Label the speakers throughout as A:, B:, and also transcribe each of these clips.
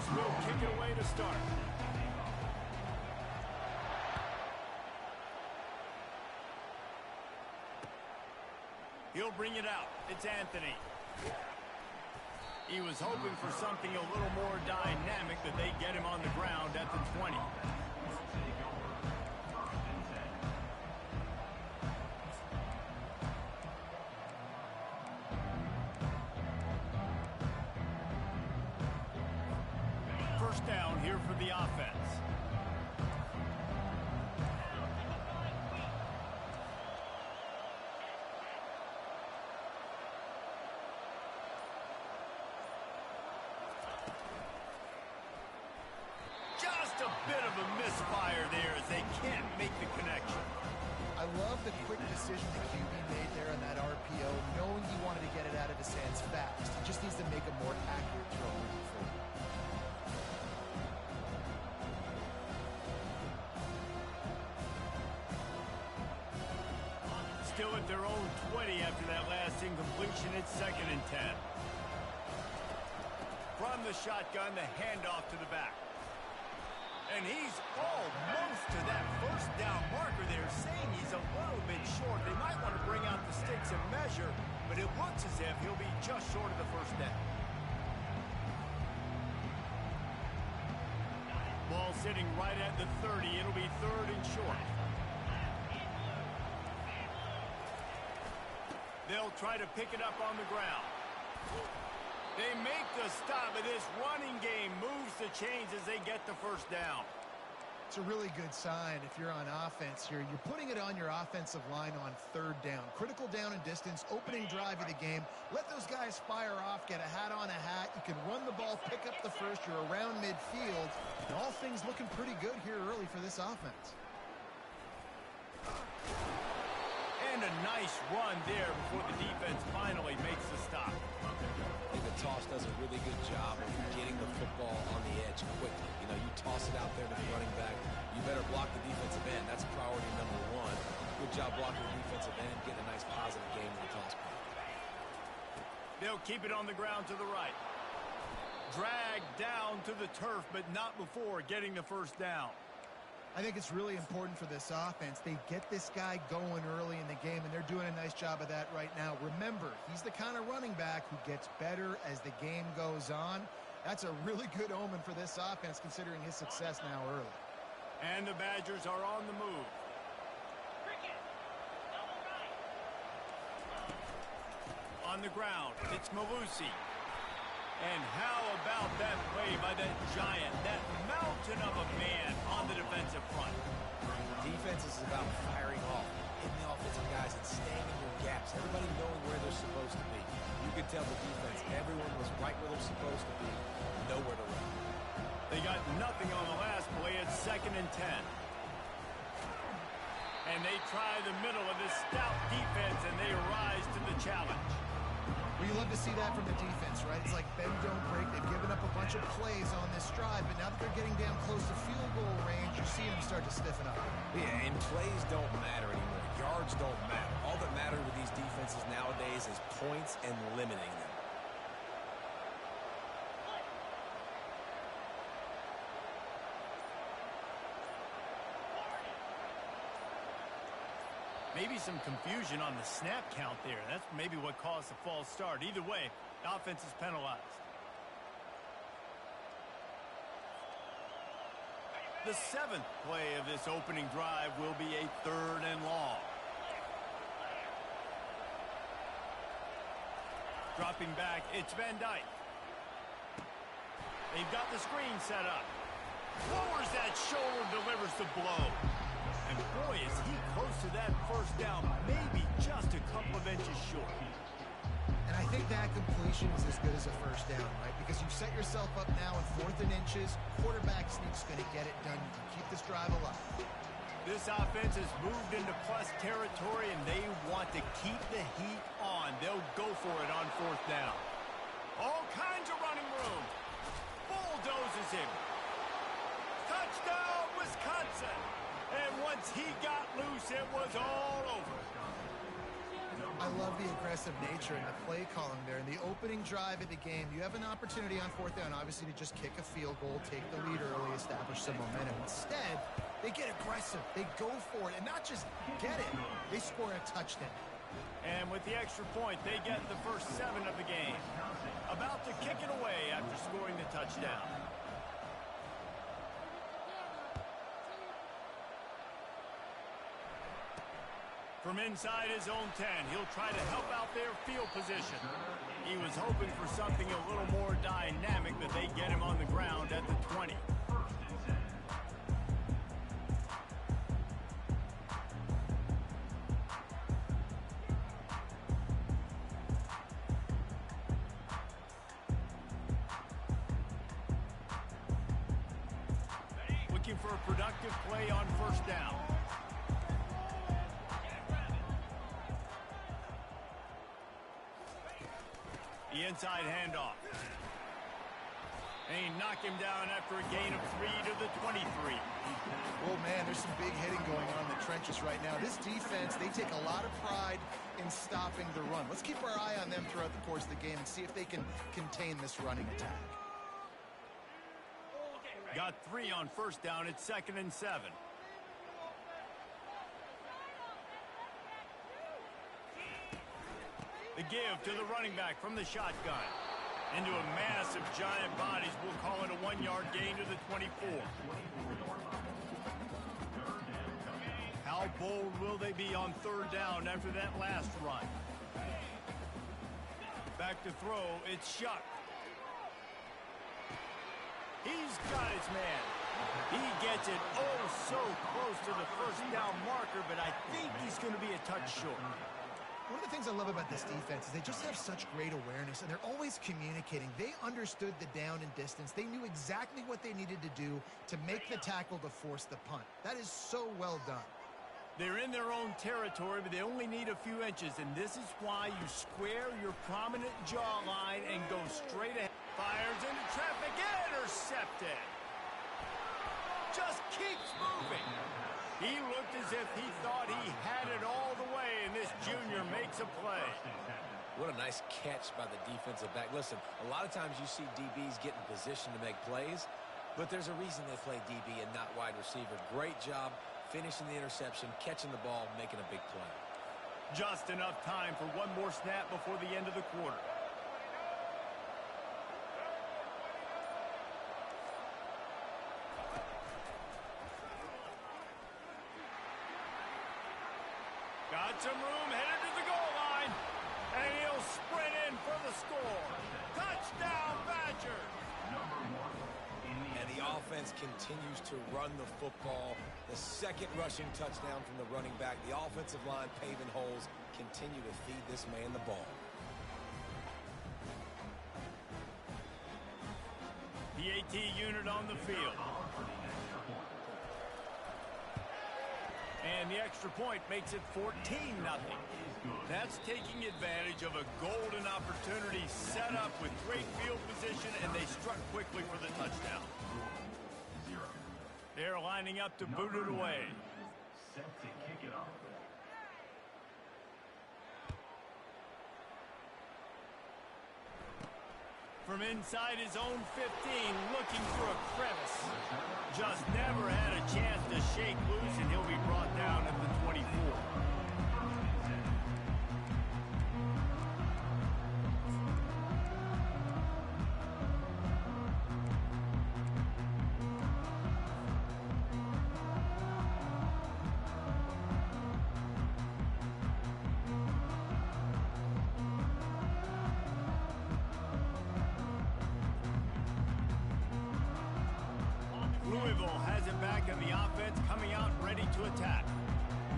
A: Bengals will kick it away to start. He'll bring it out. It's Anthony. He was hoping for something a little more dynamic, that they get him on the ground at the 20. First down here for the offense. Just a bit of a misfire there as they can't make the connection.
B: I love the quick decision the QB made there on that RPO, knowing he wanted to get it out of his hands fast. He just needs to make a more accurate throw moving forward.
A: Still at their own 20 after that last incompletion. It's 2nd and 10. From the shotgun, the handoff to the back. And he's almost to that first down marker there, saying he's a little bit short. They might want to bring out the sticks and measure, but it looks as if he'll be just short of the first down. Ball sitting right at the 30. It'll be 3rd and short. They'll try to pick it up on the ground. They make the stop, but this running game moves the chains as they get the first down.
B: It's a really good sign if you're on offense here. You're putting it on your offensive line on 3rd down. Critical down and distance, opening drive of the game. Let those guys fire off, get a hat on a hat. You can run the ball, pick up the first. You're around midfield. And all things looking pretty good here early for this offense.
A: And a nice run there before the defense finally makes the stop.
C: I think the toss does a really good job of getting the football on the edge quickly. You know, you toss it out there to the running back, you better block the defensive end. That's priority number 1. Good job blocking the defensive end, getting a nice positive game in the toss point.
A: They'll keep it on the ground to the right. Dragged down to the turf, but not before getting the first down.
B: I think it's really important for this offense. They get this guy going early in the game, and they're doing a nice job of that right now. Remember, he's the kind of running back who gets better as the game goes on. That's a really good omen for this offense, considering his success now early.
A: And the Badgers are on the move. On the ground, it's Malusi. And how about that play by that giant, that mountain of a man on the defensive front?
C: Defense is about firing off, hitting the offensive guys and staying in your gaps. Everybody knowing where they're supposed to be. You could tell the defense, everyone was right where they're supposed to be, nowhere to run.
A: They got nothing on the last play. It's 2nd and 10. And they try the middle of this stout defense, and they rise to the challenge.
B: Well, you love to see that from the defense, right? It's like bend, don't break. They've given up a bunch of plays on this drive, but now that they're getting down close to field goal range, you see them start to stiffen up.
C: Yeah, and plays don't matter anymore. Yards don't matter. All that matters with these defenses nowadays is points and limiting them.
A: Maybe some confusion on the snap count there. That's maybe what caused the false start. Either way, the offense is penalized. The 7th play of this opening drive will be a 3rd and long. Dropping back, it's Van Dyke. They've got the screen set up. Lowers that shoulder, delivers the blow. And boy, is he close to that first down, maybe just a couple of inches short.
B: And I think that completion is as good as a first down, right? Because you set yourself up now in 4th and inches. Quarterback sneak's going to get it done. You can keep this drive alive.
A: This offense has moved into plus territory, and they want to keep the heat on. They'll go for it on 4th down. All kinds of running room. Bulldozes him. Touchdown, Wisconsin. And once he got loose, it was all over.
B: I love the aggressive nature and the play calling there. In the opening drive of the game, you have an opportunity on fourth down, obviously, to just kick a field goal, take the lead early, establish some momentum. Instead, they get aggressive. They go for it, and not just get it, they score a touchdown.
A: And with the extra point, they get the first 7 of the game. About to kick it away after scoring the touchdown. From inside his own 10, he'll try to help out their field position. He was hoping for something a little more dynamic, but they get him on the ground at the 20. Looking for a productive play on first down. The inside handoff. And he knocked him down after a gain of 3 to the 23.
B: Oh, man, there's some big hitting going on in the trenches right now. This defense, they take a lot of pride in stopping the run. Let's keep our eye on them throughout the course of the game and see if they can contain this running attack.
A: Got 3 on first down. It's 2nd and 7. The give to the running back from the shotgun. Into a mass of giant bodies. We'll call it a 1-yard gain to the 24. How bold will they be on third down after that last run? Back to throw. It's Shuck. He's got his man. He gets it oh so close to the first down marker, but I think he's going to be a touch short.
B: One of the things I love about this defense is they just have such great awareness, and they're always communicating. They understood the down and distance. They knew exactly what they needed to do to make the tackle to force the punt. That is so well done.
A: They're in their own territory, but they only need a few inches, and this is why you square your prominent jawline and go straight ahead. Fires into traffic, intercepted. Just keeps moving. He looked as if he thought he had it all the way, and this junior makes a play.
C: What a nice catch by the defensive back. Listen, a lot of times you see DBs get in position to make plays, but there's a reason they play DB and not wide receiver. Great job finishing the interception, catching the ball, making a big play.
A: Just enough time for one more snap before the end of the quarter. Got some room, headed to the goal line, and he'll sprint in for the score. Touchdown, Badgers!
C: And the offense continues to run the football. The second rushing touchdown from the running back. The offensive line paving holes, continue to feed this man the ball.
A: The AT unit on the field. And the extra point makes it 14-0. That's taking advantage of a golden opportunity set up with great field position, and they struck quickly for the touchdown. They're lining up to boot it away.
D: Set to kick it off.
A: From inside his own 15, looking for a crevice. Just never had a chance to shake loose, and he'll be brought down at the 24. Louisville has it back in the offense, coming out ready to attack.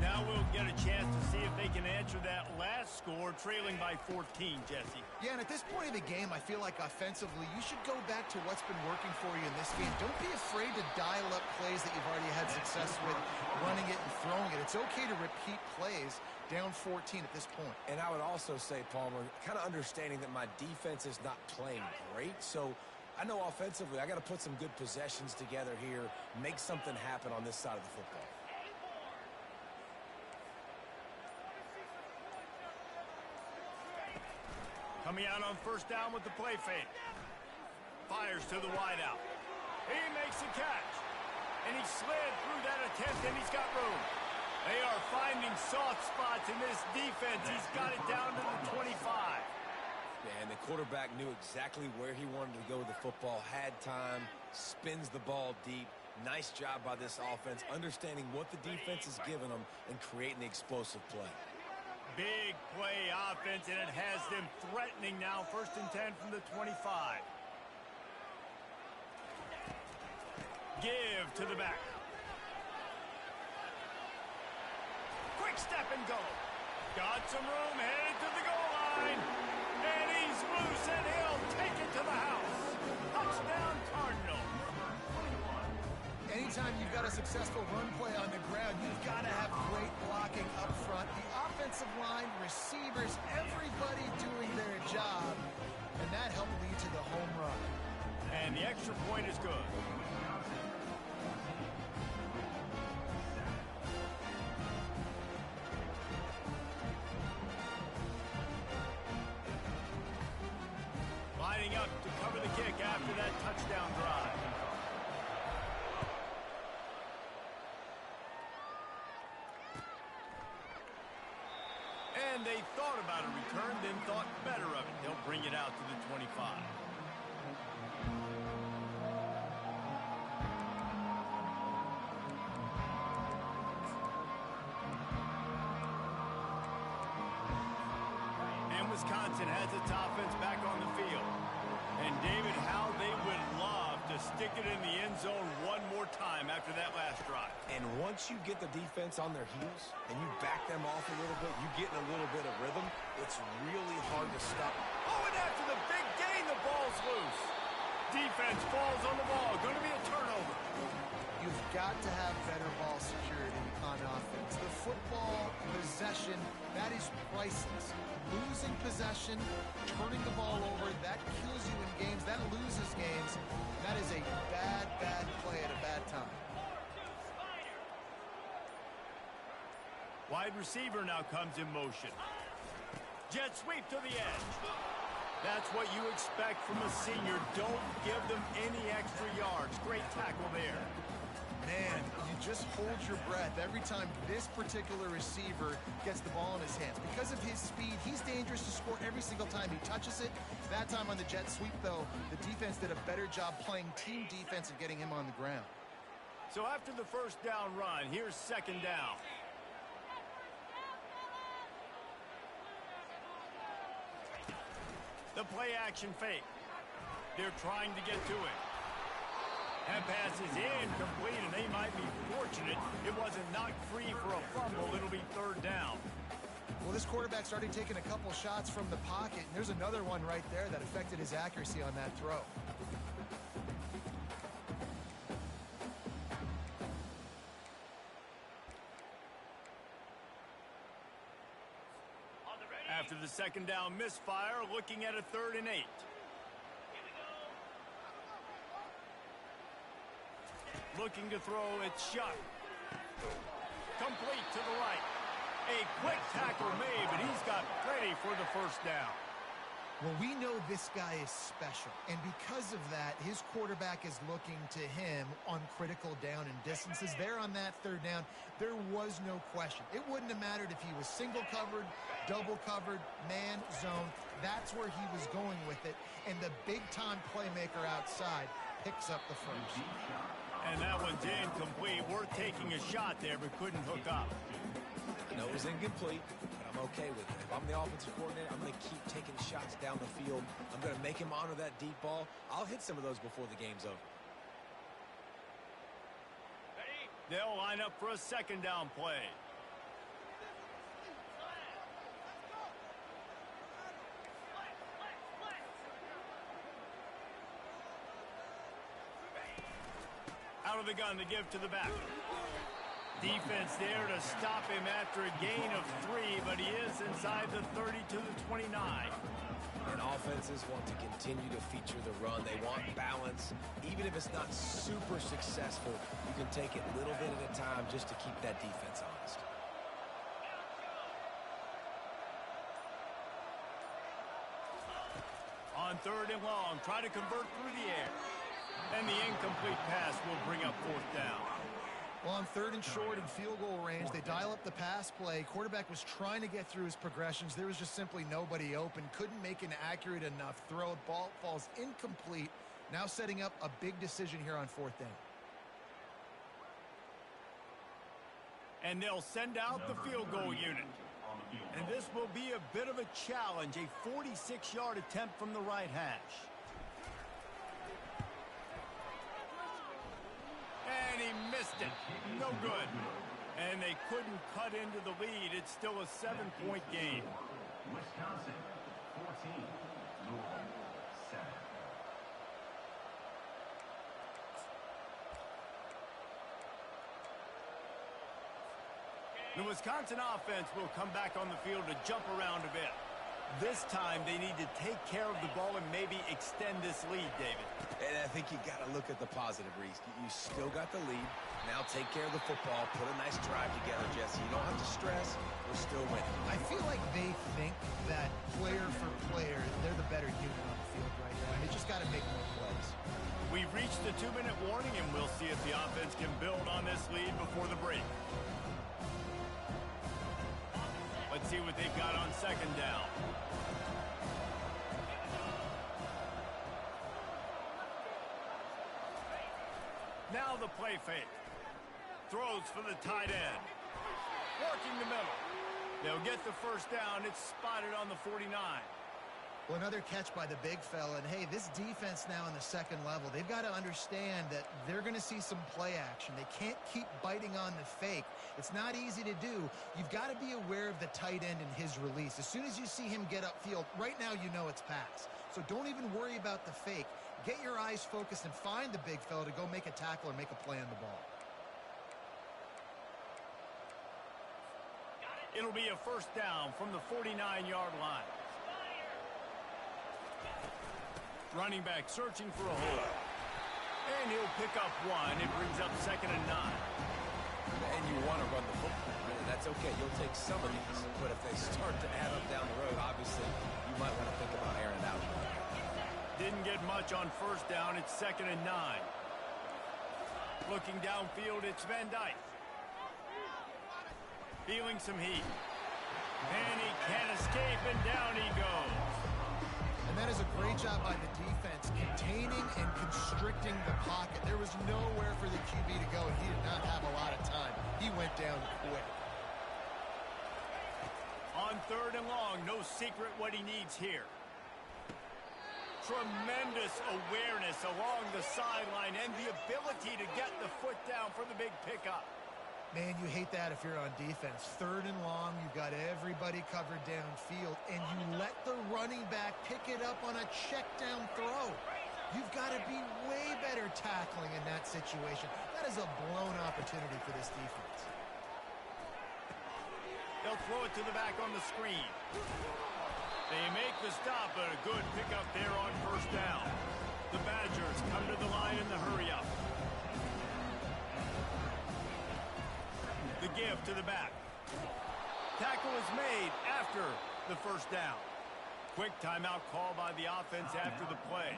A: Now we'll get a chance to see if they can answer that last score, trailing by 14, Jesse.
B: Yeah, and at this point of the game, I feel like offensively, you should go back to what's been working for you in this game. Don't be afraid to dial up plays that you've already had success with, running it and throwing it. It's okay to repeat plays down 14 at this point.
C: And I would also say, Palmer, kind of understanding that my defense is not playing great, so I know offensively I got to put some good possessions together here, make something happen on this side of the football.
A: Coming out on first down with the play fake. Fires to the wideout. He makes a catch. And he slid through that attempt, and he's got room. They are finding soft spots in this defense. He's got it down to the 25.
C: Yeah, and the quarterback knew exactly where he wanted to go with the football, had time, spins the ball deep. Nice job by this offense, understanding what the defense is giving them and creating the explosive play.
A: Big play offense, and it has them threatening now. 1st and 10 from the 25. Give to the back. Quick step and go. Got some room, headed to the goal line. And he's loose, and he'll take it to the house. Touchdown, Cardinals.
B: Anytime you've got a successful run play on the ground, you've got to have great blocking up front. The offensive line, receivers, everybody doing their job. And that helped lead to the home run.
A: And the extra point is good. Lining up to cover the kick after that touchdown drive. And they thought about a return, then thought better of it. They'll bring it out to the 25. And Wisconsin has its offense back on the field. And David, how they would love to stick it in the end zone one more time after that last drive.
C: And once you get the defense on their heels and you back them off a little bit, you get in a little bit of rhythm, it's really hard to stop.
A: Oh, and after the big gain, the ball's loose. Defense falls on the ball. Going to be a turnover.
B: You've got to have better ball security on offense. The football possession, that is priceless. Losing possession, turning the ball over, that kills you in games. That loses games. That is a bad, bad play at a bad time.
A: Wide receiver now comes in motion. Jet sweep to the edge. That's what you expect from a senior. Don't give them any extra yards. Great tackle there.
B: Man, you just hold your breath every time this particular receiver gets the ball in his hands. Because of his speed, he's dangerous to score every single time he touches it. That time on the jet sweep, though, the defense did a better job playing team defense and getting him on the ground.
A: So after the first down run, here's 2nd down. The play action fake. They're trying to get to it. That pass is incomplete, and they might be fortunate it wasn't knocked free for a fumble. It'll be 3rd down.
B: Well, this quarterback started taking a couple shots from the pocket, and there's another one right there that affected his accuracy on that throw.
A: After the 2nd down misfire, looking at a 3rd and 8. Looking to throw, it's shot. Complete to the right. A quick tackle made, but he's got plenty for the 1st down.
B: Well, we know this guy is special, and because of that, his quarterback is looking to him on critical down and distances. There on that 3rd down, there was no question. It wouldn't have mattered if he was single covered, double covered, man, zone. That's where he was going with it, and the big-time playmaker outside picks up the first.
A: And that one's incomplete. Worth taking a shot there, but couldn't hook up.
C: No, it was incomplete, but I'm okay with it. If I'm the offensive coordinator, I'm going to keep taking shots down the field. I'm going to make him honor that deep ball. I'll hit some of those before the game's over.
A: They'll line up for a 2nd down play. Out of the gun to give to the back. Defense there to stop him after a gain of 3, but he is inside the 30 to the 29.
C: And offenses want to continue to feature the run. They want balance. Even if it's not super successful, you can take it little bit at a time just to keep that defense honest.
A: On third and long, try to convert through the air. And the incomplete pass will bring up fourth down.
B: Well, on third and short in field goal range, they dial up the pass play. Quarterback was trying to get through his progressions. There was just simply nobody open. Couldn't make an accurate enough throw. Ball falls incomplete. Now setting up a big decision here on fourth down.
A: And they'll send out the field goal unit. And this will be a bit of a challenge, a 46-yard attempt from the right hash. And he missed it. No good. And they couldn't cut into the lead. It's still a 7-point game.
D: Wisconsin 14, Louisville 7.
A: The Wisconsin offense will come back on the field to jump around a bit. This time, they need to take care of the ball and maybe extend this lead, David.
C: And I think you got to look at the positive, Reese. You still got the lead. Now take care of the football. Put a nice drive together, Jesse. You don't have to stress. We're still winning.
B: I feel like they think that player for player, they're the better unit on the field right now. They just got to make more plays.
A: We've reached the 2-minute warning, and we'll see if the offense can build on this lead before the break. Let's see what they've got on second down. Now the play fake. Throws for the tight end. Working the middle. They'll get the first down. It's spotted on the 49.
B: Well, another catch by the big fella. And, hey, this defense now in the second level, they've got to understand that they're going to see some play action. They can't keep biting on the fake. It's not easy to do. You've got to be aware of the tight end and his release. As soon as you see him get upfield, right now you know it's pass. So don't even worry about the fake. Get your eyes focused and find the big fella to go make a tackle or make a play on the ball.
A: It'll be a first down from the 49-yard line. Running back searching for a hole. And he'll pick up one. It brings up 2nd and 9.
C: And you want to run the football. That's okay. You'll take some of these. But if they start to add up down the road, obviously, you might want to think about airing it out.
A: Didn't get much on first down. It's 2nd and 9. Looking downfield, it's Van Dyke. Feeling some heat. And he can't escape, and down he goes.
B: And that is a great job by the defense, containing and constricting the pocket. There was nowhere for the QB to go, and he did not have a lot of time. He went down quick.
A: On third and long, no secret what he needs here. Tremendous awareness along the sideline and the ability to get the foot down for the big pickup.
B: Man, you hate that if you're on defense. Third and long, you've got everybody covered downfield, and you let the running back pick it up on a check down throw. You've got to be way better tackling in that situation. That is a blown opportunity for this defense.
A: They'll throw it to the back on the screen. They make the stop, but a good pickup there on first down. The Badgers come to the line in the hurry-up. The give to the back. Tackle is made after the first down. Quick timeout call by the offense after the play.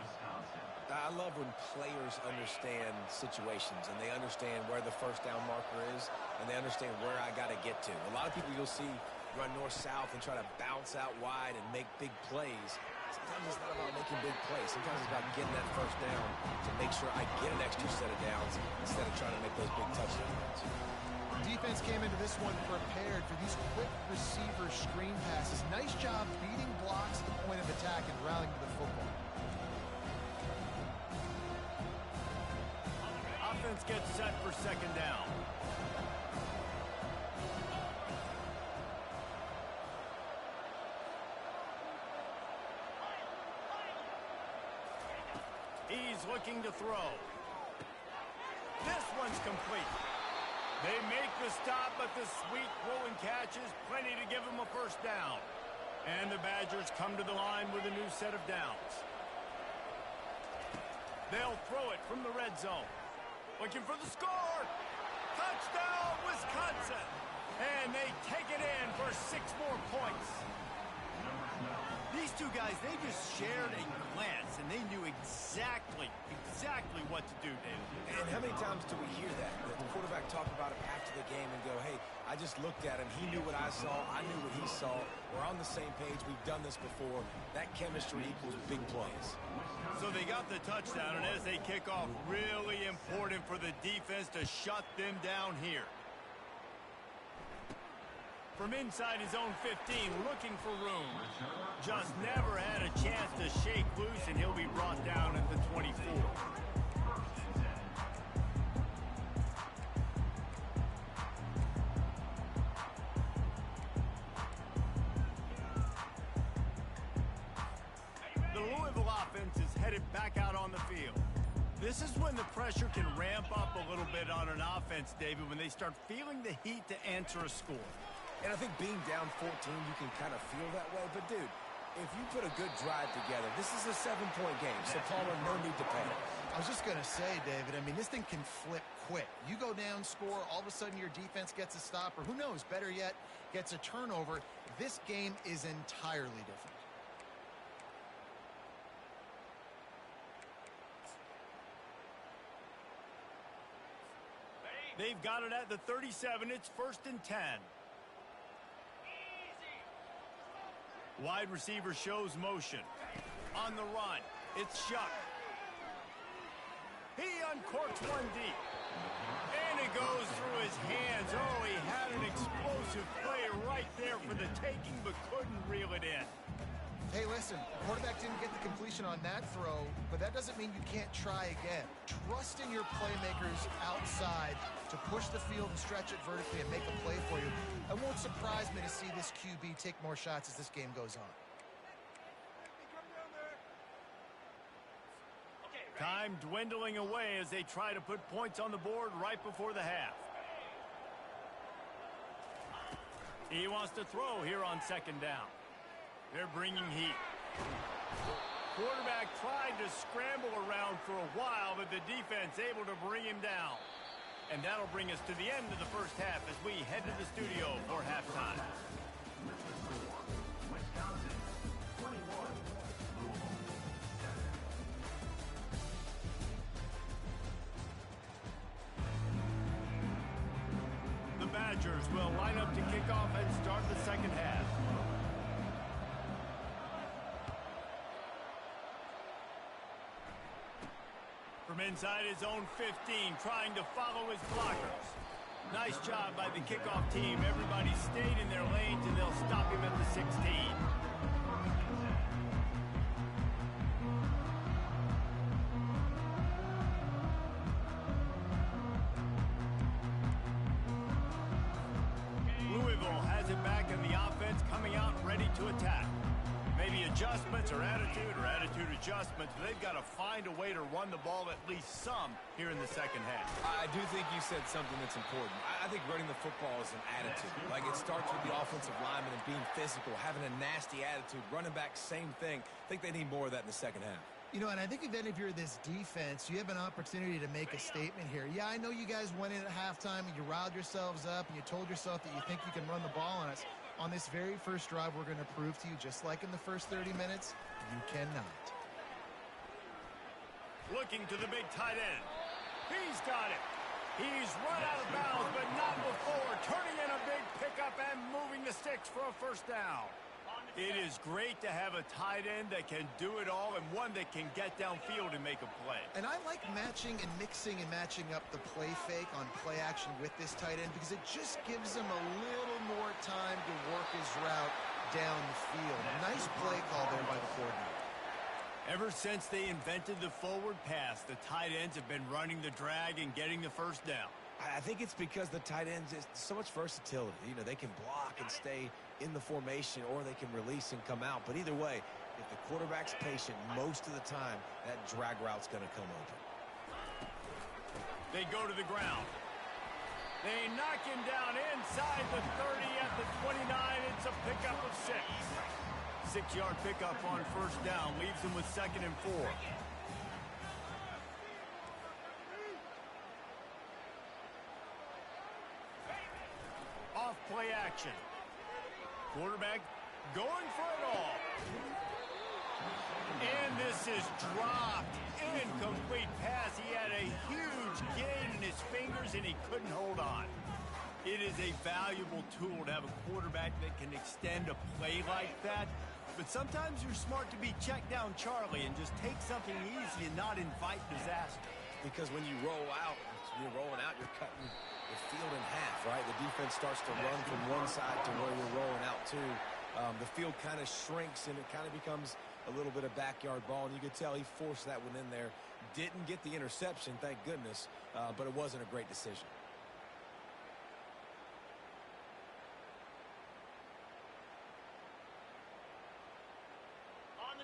C: I love when players understand situations and they understand where the first down marker is and they understand where I got to get to. A lot of people you'll see run north-south and try to bounce out wide and make big plays. Sometimes it's not about making big plays. Sometimes it's about getting that first down to make sure I get an extra set of downs instead of trying to make those big touchdowns.
B: Defense came into this one prepared for these quick receiver screen passes. Nice job beating blocks at the point of attack and rallying to the football.
A: Offense gets set for second down. He's looking to throw. This one's complete. They make the stop, but the sweet throw and catch is plenty to give them a first down. And the Badgers come to the line with a new set of downs. They'll throw it from the red zone. Looking for the score. Touchdown, Wisconsin. And they take it in for 6 more points. These two guys, they just shared a glance, and they knew exactly what to do, David.
C: And how many times do we hear that? The quarterback talk about it after the game and go, hey, I just looked at him. He knew what I saw. I knew what he saw. We're on the same page. We've done this before. That chemistry equals big plays.
A: So they got the touchdown, and as they kick off, really important for the defense to shut them down here. From inside his own 15, looking for room. Just never had a chance to shake loose, and he'll be brought down at the 24. The Louisville offense is headed back out on the field. This is when the pressure can ramp up a little bit on an offense, David, when they start feeling the heat to answer a score.
C: And I think being down 14, you can kind of feel that way. But, dude, if you put a good drive together, this is a 7-point game. So, Palmer, no need to panic.
B: I was just going to say, David, I mean, this thing can flip quick. You go down, score, all of a sudden your defense gets a stop, or who knows, better yet, gets a turnover. This game is entirely different.
A: They've got it at the 37. It's 1st and 10. Wide receiver shows motion. On the run, it's Shuck. He uncorks one deep. And it goes through his hands. Oh, he had an explosive play right there for the taking, but couldn't reel it in.
B: Hey, listen, the quarterback didn't get the completion on that throw, but that doesn't mean you can't try again. Trust in your playmakers outside to push the field and stretch it vertically and make a play for you. It won't surprise me to see this QB take more shots as this game goes on.
A: Time dwindling away as they try to put points on the board right before the half. He wants to throw here on 2nd down. They're bringing heat. Quarterback tried to scramble around for a while, but the defense able to bring him down. And that'll bring us to the end of the first half as we head to the studio for halftime.
D: Wisconsin, 21. Louisville, 7.
A: The Badgers will line up to kick off and start the second half. From inside his own 15, trying to follow his blockers. Nice job by the kickoff team. Everybody stayed in their lanes, and they'll stop him at the 16. Louisville has it back, and the offense coming out ready to attack. Maybe adjustments or attitude adjustments, but they've got to find a way to run the ball at least some here in the second half.
C: I do think you said something that's important. I think running the football is an attitude. Like, it starts with the offensive lineman and being physical, having a nasty attitude. Running back, same thing. I think they need more of that in the second half.
B: You know, and I think if you're this defense, you have an opportunity to make a statement here. Yeah, I know you guys went in at halftime and you riled yourselves up and you told yourself that you think you can run the ball on us. On this very first drive, we're going to prove to you, just like in the first 30 minutes, you cannot.
A: Looking to the big tight end. He's got it. He's run out of bounds, but not before. Turning in a big pickup and moving the sticks for a 1st down. It is great to have a tight end that can do it all and one that can get downfield and make a play.
B: And I like matching and mixing and matching up the play fake on play action with this tight end because it just gives him a little more time to work his route down the field. Nice play call there by the coordinator.
A: Ever since they invented the forward pass, the tight ends have been running the drag and getting the 1st down.
C: I think it's because the tight ends is so much versatility. You know, they can block and stay in the formation, or they can release and come out. But either way, if the quarterback's patient most of the time, that drag route's going to come open.
A: They go to the ground. They knock him down inside the 30 at the 29. It's a pickup of 6. 6-yard pickup on 1st down leaves him with 2nd and 4. Off play action. Quarterback Going for it all. And this is dropped. Incomplete pass. He had a huge gain in his fingers, and he couldn't hold on. It is a valuable tool to have a quarterback that can extend a play like that. But sometimes you're smart to be check down Charlie and just take something easy and not invite disaster.
C: Because when you roll out, you're rolling out, you're cutting the field in half, right? The defense starts to run from one side to where you're rolling out to. The field kind of shrinks, and it kind of becomes a little bit of backyard ball. And you could tell he forced that one in there. Didn't get the interception, thank goodness, but it wasn't a great decision.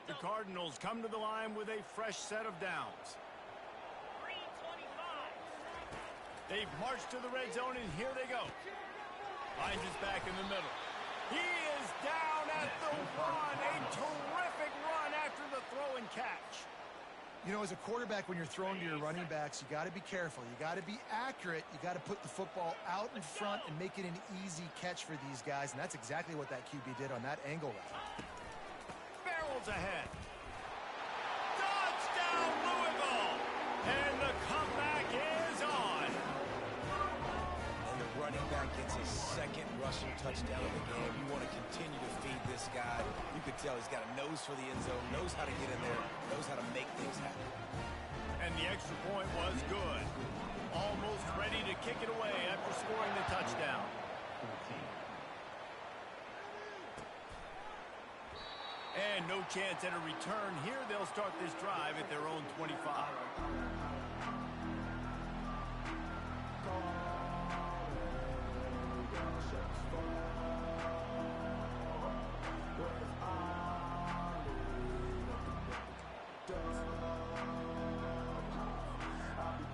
A: The Cardinals come to the line with a fresh set of downs. They've marched to the red zone, and here they go. Finds his back in the middle. He is down at the one. A terrific run after the throw and catch.
B: You know, as a quarterback, when you're throwing to your running backs, you got to be careful. You got to be accurate. You got to put the football out in front and make it an easy catch for these guys, and that's exactly what that QB did on that angle route.
A: Barrels ahead. Touchdown, Louisville! And the comeback is on.
C: And the running back gets his second rushing touchdown of the game. You want to continue to feed this guy. You could tell he's got a nose for the end zone, knows how to get in there, knows how to make things happen.
A: And the extra point was good. Almost ready to kick it away after scoring the touchdown. And no chance at a return here. They'll start this drive at their own 25.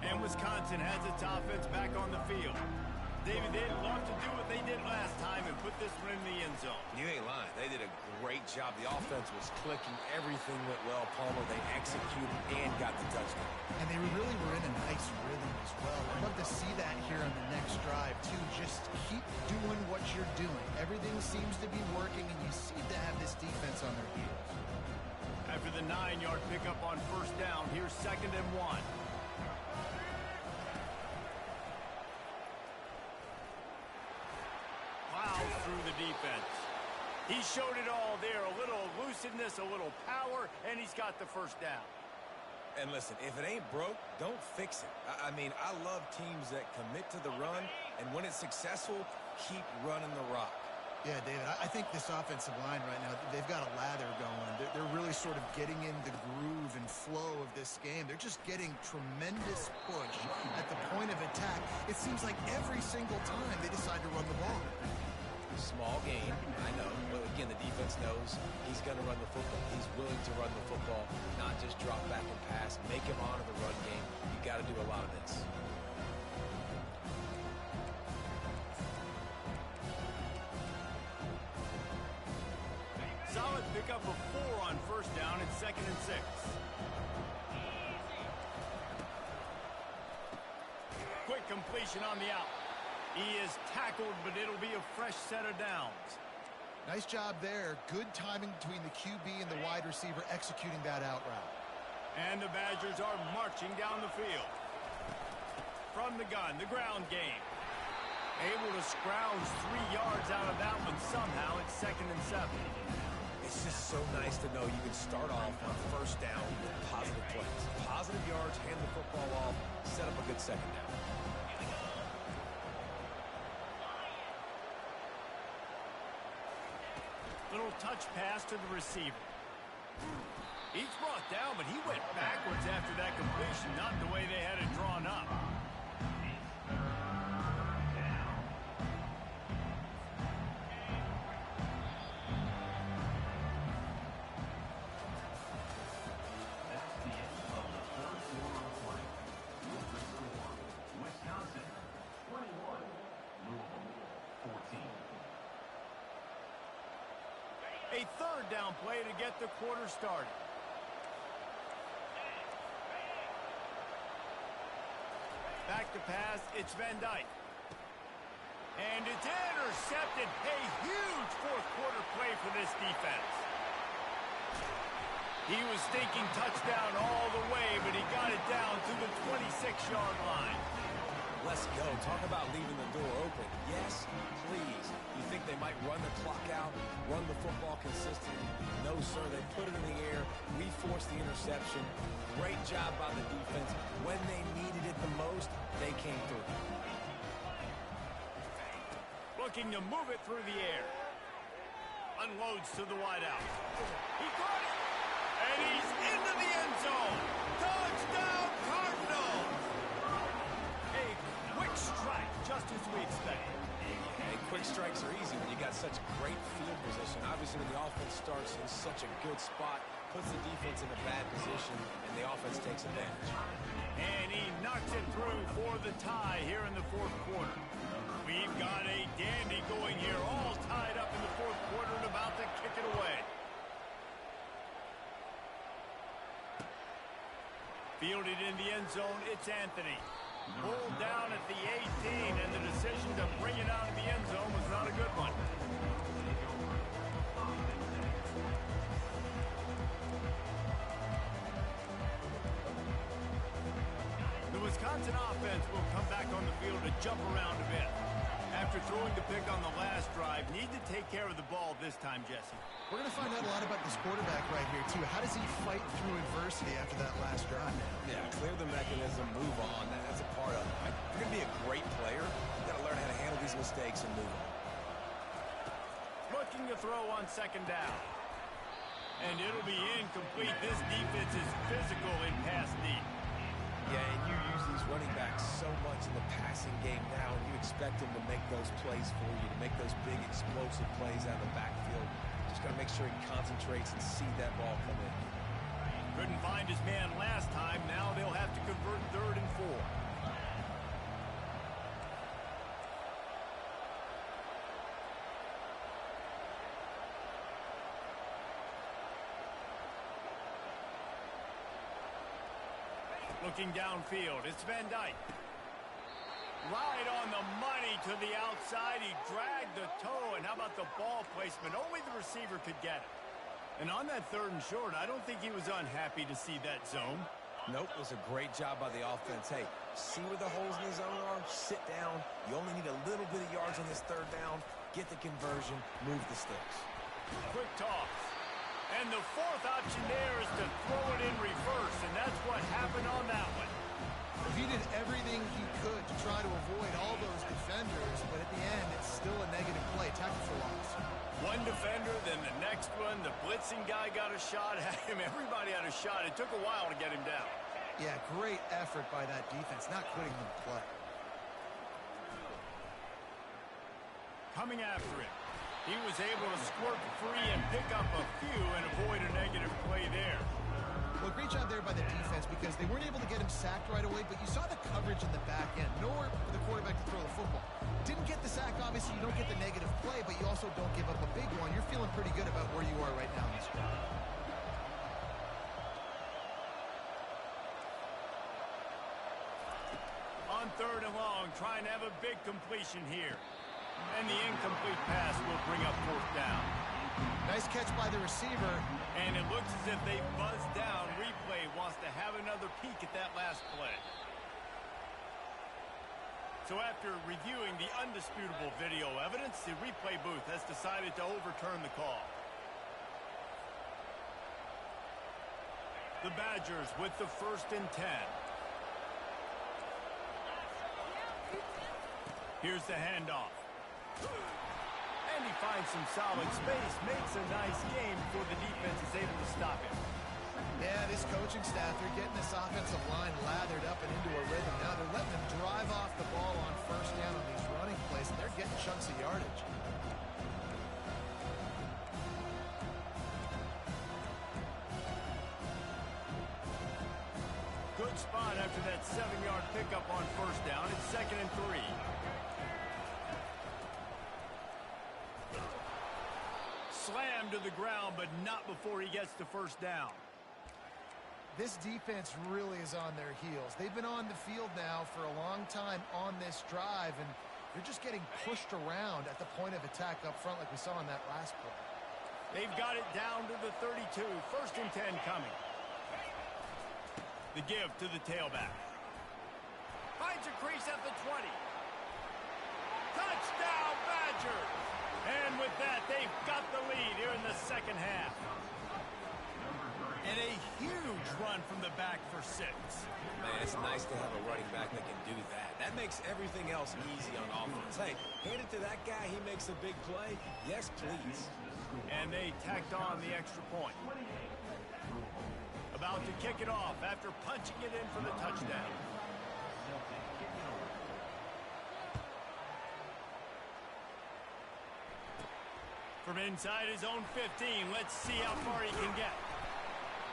A: And Wisconsin has its offense back on the field. David, they'd love to do what they did last time and put this one in the end zone.
C: You ain't lying. They did a great job. The offense was clicking. Everything went well. Palmer, they executed and got the touchdown.
B: And they really were in a nice rhythm as well. I'd love to see that here on the next drive, too. Just keep doing what you're doing. Everything seems to be working, and you seem to have this defense on their heels.
A: After the 9-yard pickup on first down, here's 2nd and 1. Through the defense. He showed it all there. A little elusiveness, a little power, and he's got the first down.
C: And listen, if it ain't broke, don't fix it. I mean, I love teams that commit to the run, and when it's successful, keep running the rock.
B: Yeah, David, I think this offensive line right now, they've got a lather going. They're really sort of getting in the groove and flow of this game. They're just getting tremendous push at the point of attack. It seems like every single time they decide to run the ball.
C: Small gain, I know. But again, the defense knows he's going to run the football. He's willing to run the football, not just drop back and pass. Make him honor the run game. You got to do a lot of this.
A: Solid pickup of 4 on first down and 2nd and 6. Quick completion on the out. He is tackled, but it'll be a fresh set of downs.
B: Nice job there. Good timing between the QB and the wide receiver executing that out route.
A: And the Badgers are marching down the field. From the gun, the ground game. Able to scrounge 3 yards out of that one somehow. It's 2nd and 7.
C: It's just so nice to know you can start off on first down with positive plays. Positive yards, hand the football off, set up a good second down.
A: Little touch pass to the receiver. He's brought down, but he went backwards after that completion, not the way they had it drawn up.
D: That's the end of the third quarter of play. With the score, Wisconsin 21, Louisville 14.
A: A third down play to get the quarter started. Back to pass, it's Van Dyke. And it's intercepted. A huge fourth quarter play for this defense. He was thinking touchdown all the way, but he got it down to the 26-yard line.
C: Let's go. Talk about leaving the door open. Yes, please. You think they might run the clock out, run the football consistently? No, sir. They put it in the air. We forced the interception. Great job by the defense. When they needed it the most, they came through.
A: Looking to move it through the air. Unloads to the wideout. He caught it. And he's into the end zone. Touchdown, Cardinals! A quick strike, just as we expected.
C: Hey, quick strikes are easy when you got such great field position. Obviously, when the offense starts in such a good spot, puts the defense in a bad position, and the offense takes advantage.
A: And he knocks it through for the tie here in the fourth quarter. We've got a dandy going here, all tied up in the fourth quarter and about to kick it away. Fielded in the end zone, it's Anthony. Pulled down at the 18, and the decision to bring it out of the end zone was not a good one. The Wisconsin offense will come back on the field to jump around a bit. After throwing the pick on the last drive, need to take care of the ball this time, Jesse.
B: We're going to find out a lot about this quarterback right here, too. How does he fight through adversity after that last drive?
C: Yeah, clear the mechanism, move on. That's a part of it. If you're going to be a great player, you've got to learn how to handle these mistakes and move on.
A: Looking to throw on second down. And it'll be incomplete. This defense is physical in pass deep.
C: Yeah, and you use these running backs so much in the passing game now, and you expect them to make those plays for you, to make those big explosive plays out of the backfield. Just got to make sure he concentrates and see that ball come in.
A: Couldn't find his man last time. Now they'll have to convert 3rd and 4. Looking downfield, it's Van Dyke. Right on the money to the outside. He dragged the toe, and how about the ball placement? Only the receiver could get it. And on that 3rd and short, I don't think he was unhappy to see that zone.
C: Nope, it was a great job by the offense. Hey, see where the holes in the zone are? Sit down. You only need a little bit of yards on this 3rd down. Get the conversion. Move the sticks.
A: Quick toss. And the 4th option there is to throw it in reverse, and that's what happened on that one.
B: He did everything he could to try to avoid all those defenders, but at the end, it's still a negative play. Tackle for loss.
A: One defender, then the next one. The blitzing guy got a shot at him. Everybody had a shot. It took a while to get him down.
B: Yeah, great effort by that defense, not quitting the play.
A: Coming after it. He was able to squirt free and pick up a few and avoid a negative play there.
B: Well, great job there by the defense because they weren't able to get him sacked right away, but you saw the coverage in the back end. Nowhere for the quarterback to throw the football. Didn't get the sack, obviously. You don't get the negative play, but you also don't give up a big one. You're feeling pretty good about where you are right now in this game.
A: On 3rd and long, trying to have a big completion here. And the incomplete pass will bring up 4th down.
B: Nice catch by the receiver.
A: And it looks as if they buzzed down. Replay wants to have another peek at that last play. So after reviewing the undisputable video evidence, the replay booth has decided to overturn the call. The Badgers with the 1st and 10. Here's the handoff. And he finds some solid space, makes a nice game before the defense is able to stop him.
B: Yeah, this coaching staff, they're getting this offensive line lathered up and into a rhythm. Now they're letting them drive off the ball on 1st down on these running plays, and they're getting chunks of yardage.
A: Good spot after that 7-yard pickup on 1st down. It's 2nd and 3. Slammed to the ground, but not before he gets to 1st down.
B: This defense really is on their heels. They've been on the field now for a long time on this drive, and You're just getting pushed around at the point of attack up front like we saw on that last play.
A: They've got it down to the 32. 1st and 10 coming. The give to the tailback. Finds a crease at the 20. Touchdown, Badgers! And with that, they've got the lead here in the second half. And a huge run from the back for 6.
C: Man, it's nice to have a running back that can do that. That makes everything else easy on offense. Hey, hand it to that guy. He makes a big play. Yes, please.
A: And they tacked on the extra point. About to kick it off after punching it in for the touchdown. From inside his own 15, let's see how far he can get.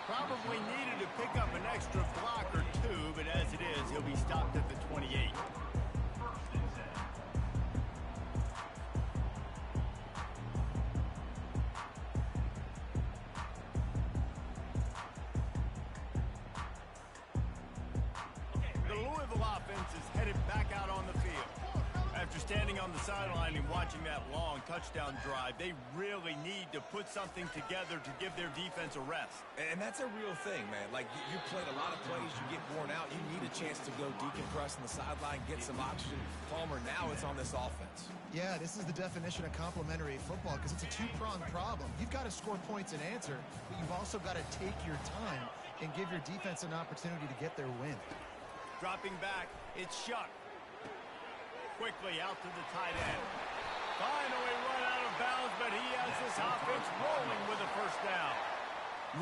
A: Probably needed to pick up an extra block or 2, but as it is, he'll be stopped at the 28. The Louisville offense is headed back out on the field. After standing on the sideline and watching that long touchdown drive, they really need to put something together to give their defense a rest.
C: And that's a real thing, man. Like, you played a lot of plays, you get worn out. You need a chance to go decompress on the sideline, get some oxygen. Palmer, now it's on this offense.
B: Yeah, this is the definition of complementary football because it's a two-pronged problem. You've got to score points and answer, but you've also got to take your time and give your defense an opportunity to get their win.
A: Dropping back, it's Shuck. Quickly out to the tight end. Finally run out of bounds, but he has this offense rolling with a 1st down.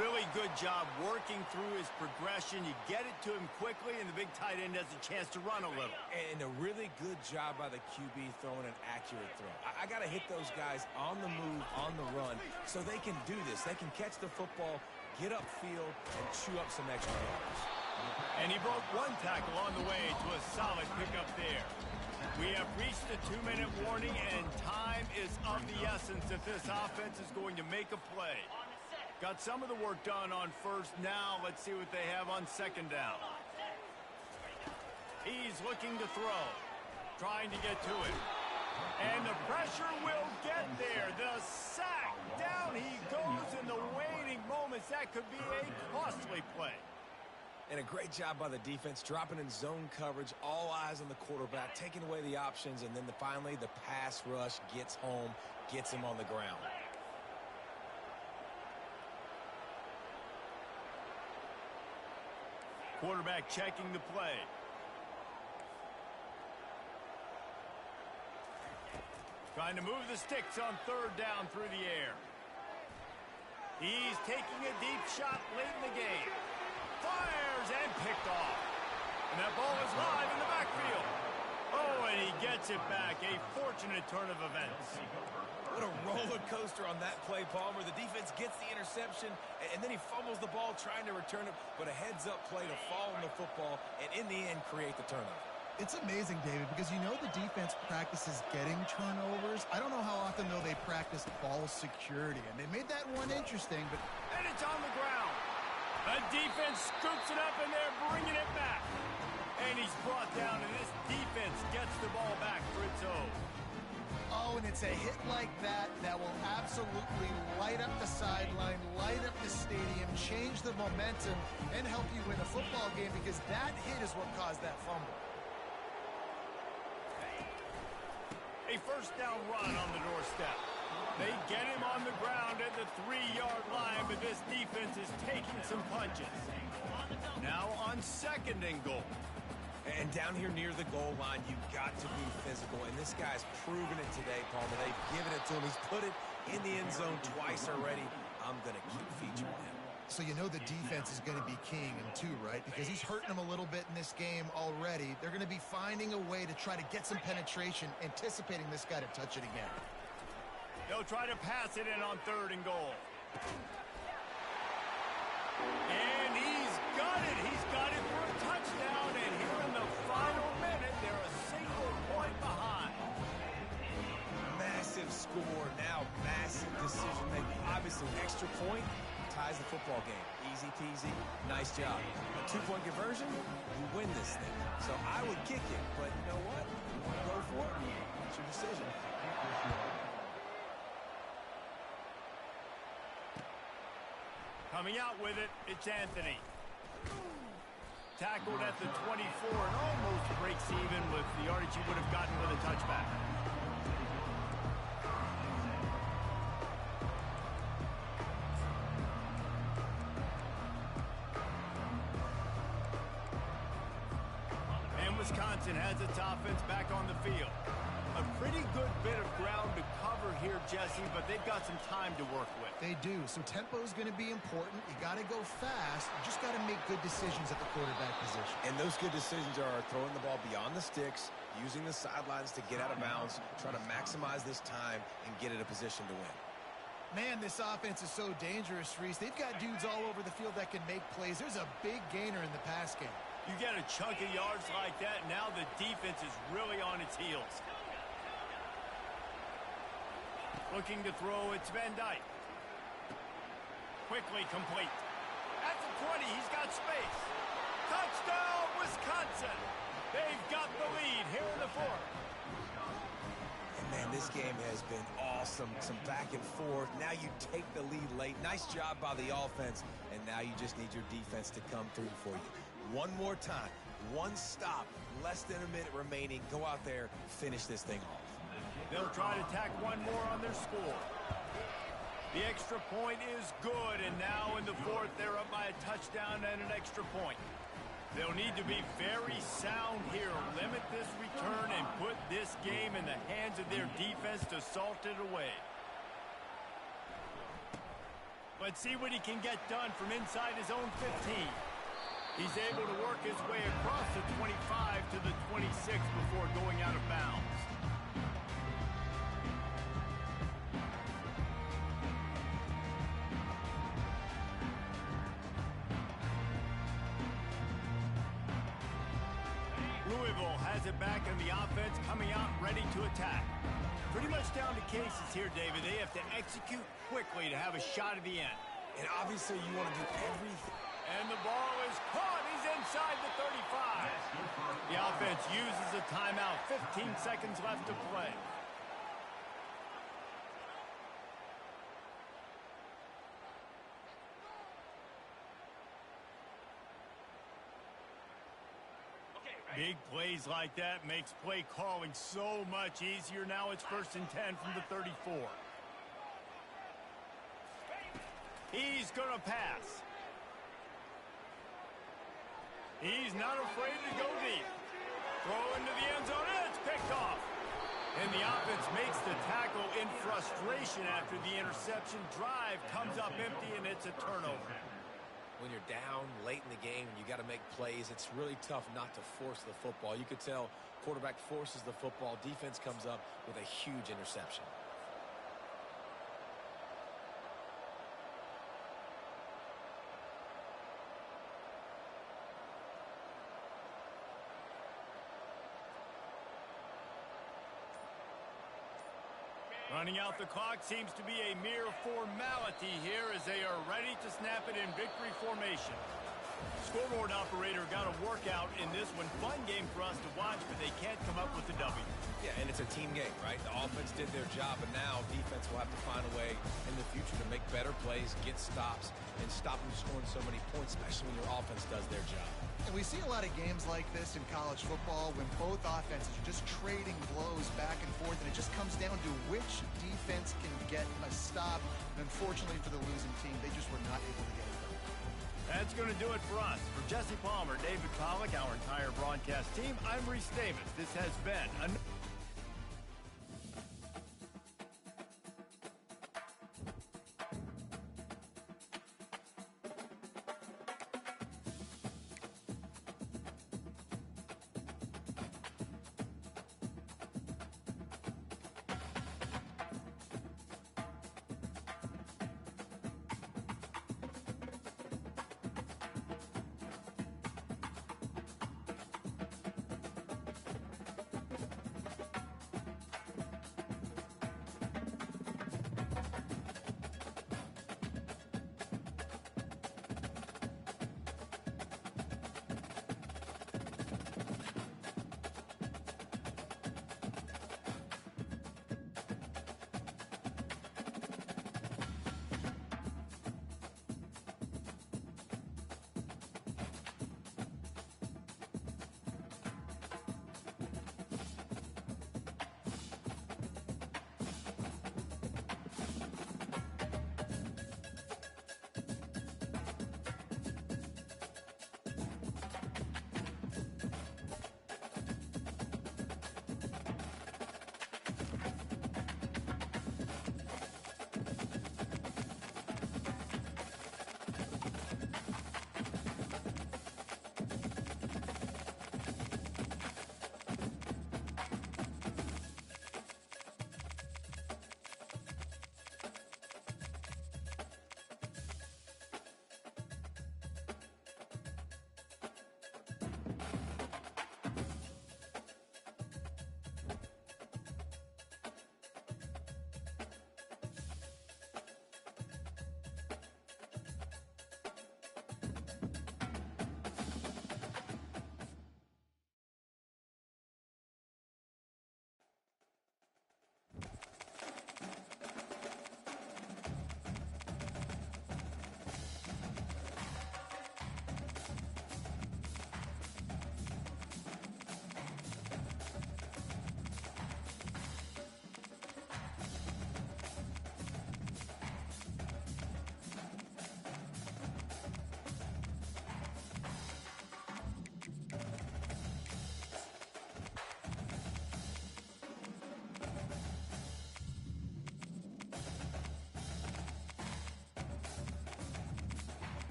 A: Really good job working through his progression. You get it to him quickly, and the big tight end has a chance to run a little.
C: And a really good job by the QB throwing an accurate throw. I got to hit those guys on the move, on the run, so they can do this. They can catch the football, get upfield, and chew up some extra yards.
A: And he broke one tackle on the way to a solid pickup there. We have reached the 2-minute warning, and time is of the essence if this offense is going to make a play. Got some of the work done on 1st. Now let's see what they have on 2nd down. He's looking to throw, trying to get to it. And the pressure will get there. The sack. Down he goes in the waiting moments. That could be a costly play.
C: And a great job by the defense, dropping in zone coverage, all eyes on the quarterback, taking away the options, and then finally the pass rush gets home, gets him on the ground.
A: Quarterback checking the play. Trying to move the sticks on 3rd down through the air. He's taking a deep shot late in the game. Fires and picked off. And that ball is live in the backfield. Oh, and he gets it back. A fortunate turn of events.
C: What a roller coaster on that play, Palmer. The defense gets the interception, and then he fumbles the ball trying to return it, but a heads-up play to fall on the football, and in the end, create the turnover.
B: It's amazing, David, because you know the defense practices getting turnovers. I don't know how often, though, they practice ball security, and they made that one interesting, but...
A: And it's on the ground. The defense scoops it up, and they're bringing it back. And he's brought down, and this defense gets the ball back for its own.
B: Oh, and it's a hit like that that will absolutely light up the sideline, light up the stadium, change the momentum, and help you win a football game because that hit is what caused that fumble.
A: A 1st down run on the doorstep. They get him on the ground at the 3-yard line, but this defense is taking some punches. Now on 2nd and goal.
C: And down here near the goal line, you've got to be physical. And this guy's proven it today, Palmer. They've given it to him. He's put it in the end zone twice already. I'm going to keep featuring him.
B: So you know the defense is going to be keying him too, right? Because he's hurting them a little bit in this game already. They're going to be finding a way to try to get some penetration, anticipating this guy to touch it again.
A: They'll try to pass it in on 3rd and goal. And he's got it. He's got it for a touchdown. And here in the final minute, they're a single point behind.
C: Massive score. Now massive decision making. Obviously, extra point. ties the football game. Easy peasy, nice job. A 2-point conversion, you win this thing. So I would kick it, but you know what? You want to go for it? It's your decision.
A: Coming out with it, it's Anthony. Tackled at the 24 and almost breaks even with the yardage he would have gotten with a touchback. And Wisconsin has its offense back on the field. A pretty good bit of ground to cover here, Jesse, but they've got some time to work with.
B: They do. So tempo is going to be important. You got to go fast. You just got to make good decisions at the quarterback position.
C: And those good decisions are throwing the ball beyond the sticks, using the sidelines to get out of bounds, try to maximize this time and get in a position to win.
B: Man, this offense is so dangerous, Reese. They've got dudes all over the field that can make plays. There's a big gainer in the pass game.
A: You get a chunk of yards like that, now the defense is really on its heels. Looking to throw, it's Van Dyke. Quickly complete. At the 20, he's got space. Touchdown, Wisconsin! They've got the lead here in the fourth.
C: And man, this game has been awesome. Some back and forth. Now you take the lead late. Nice job by the offense. And now you just need your defense to come through for you. One more time. One stop. Less than a minute remaining. Go out there, finish this thing off.
A: They'll try to tack one more on their score. The extra point is good, and now in the fourth, they're up by a touchdown and an extra point. They'll need to be very sound here, limit this return, and put this game in the hands of their defense to salt it away. Let's see what he can get done from inside his own 15. He's able to work his way across the 25 to the 26 before going out of bounds. Louisville has it back, and the offense coming out ready to attack. Pretty much down to cases here, David. They have to execute quickly to have a shot at the end.
C: And obviously you want to do everything.
A: And the ball is caught. He's inside the 35. The offense uses a timeout. 15 seconds left to play. Big plays like that makes play calling so much easier. Now it's 1st and 10 from the 34. He's going to pass. He's not afraid to go deep. Throw into the end zone, and it's picked off. And the offense makes the tackle in frustration after the interception. Drive comes up empty, and it's a turnover.
C: When you're down late in the game and you got to make plays, it's really tough not to force the football. You could tell quarterback forces the football. Defense comes up with a huge interception.
A: Running out the clock seems to be a mere formality here as they are ready to snap it in victory formation. Scoreboard operator got a workout in this one. Fun game for us to watch, but they can't come up with the W.
C: Yeah, and it's a team game, right? The offense did their job, and now defense will have to find a way in the future to make better plays, get stops, and stop them scoring so many points, especially when your offense does their job.
B: And we see a lot of games like this in college football when both offenses are just trading blows back and forth, and it just comes down to which defense can get a stop. And unfortunately for the losing team, they just were not able to get it done.
A: That's going to do it for us. For Jesse Palmer, David Pollack, our entire broadcast team, I'm Reese Davis. This has been another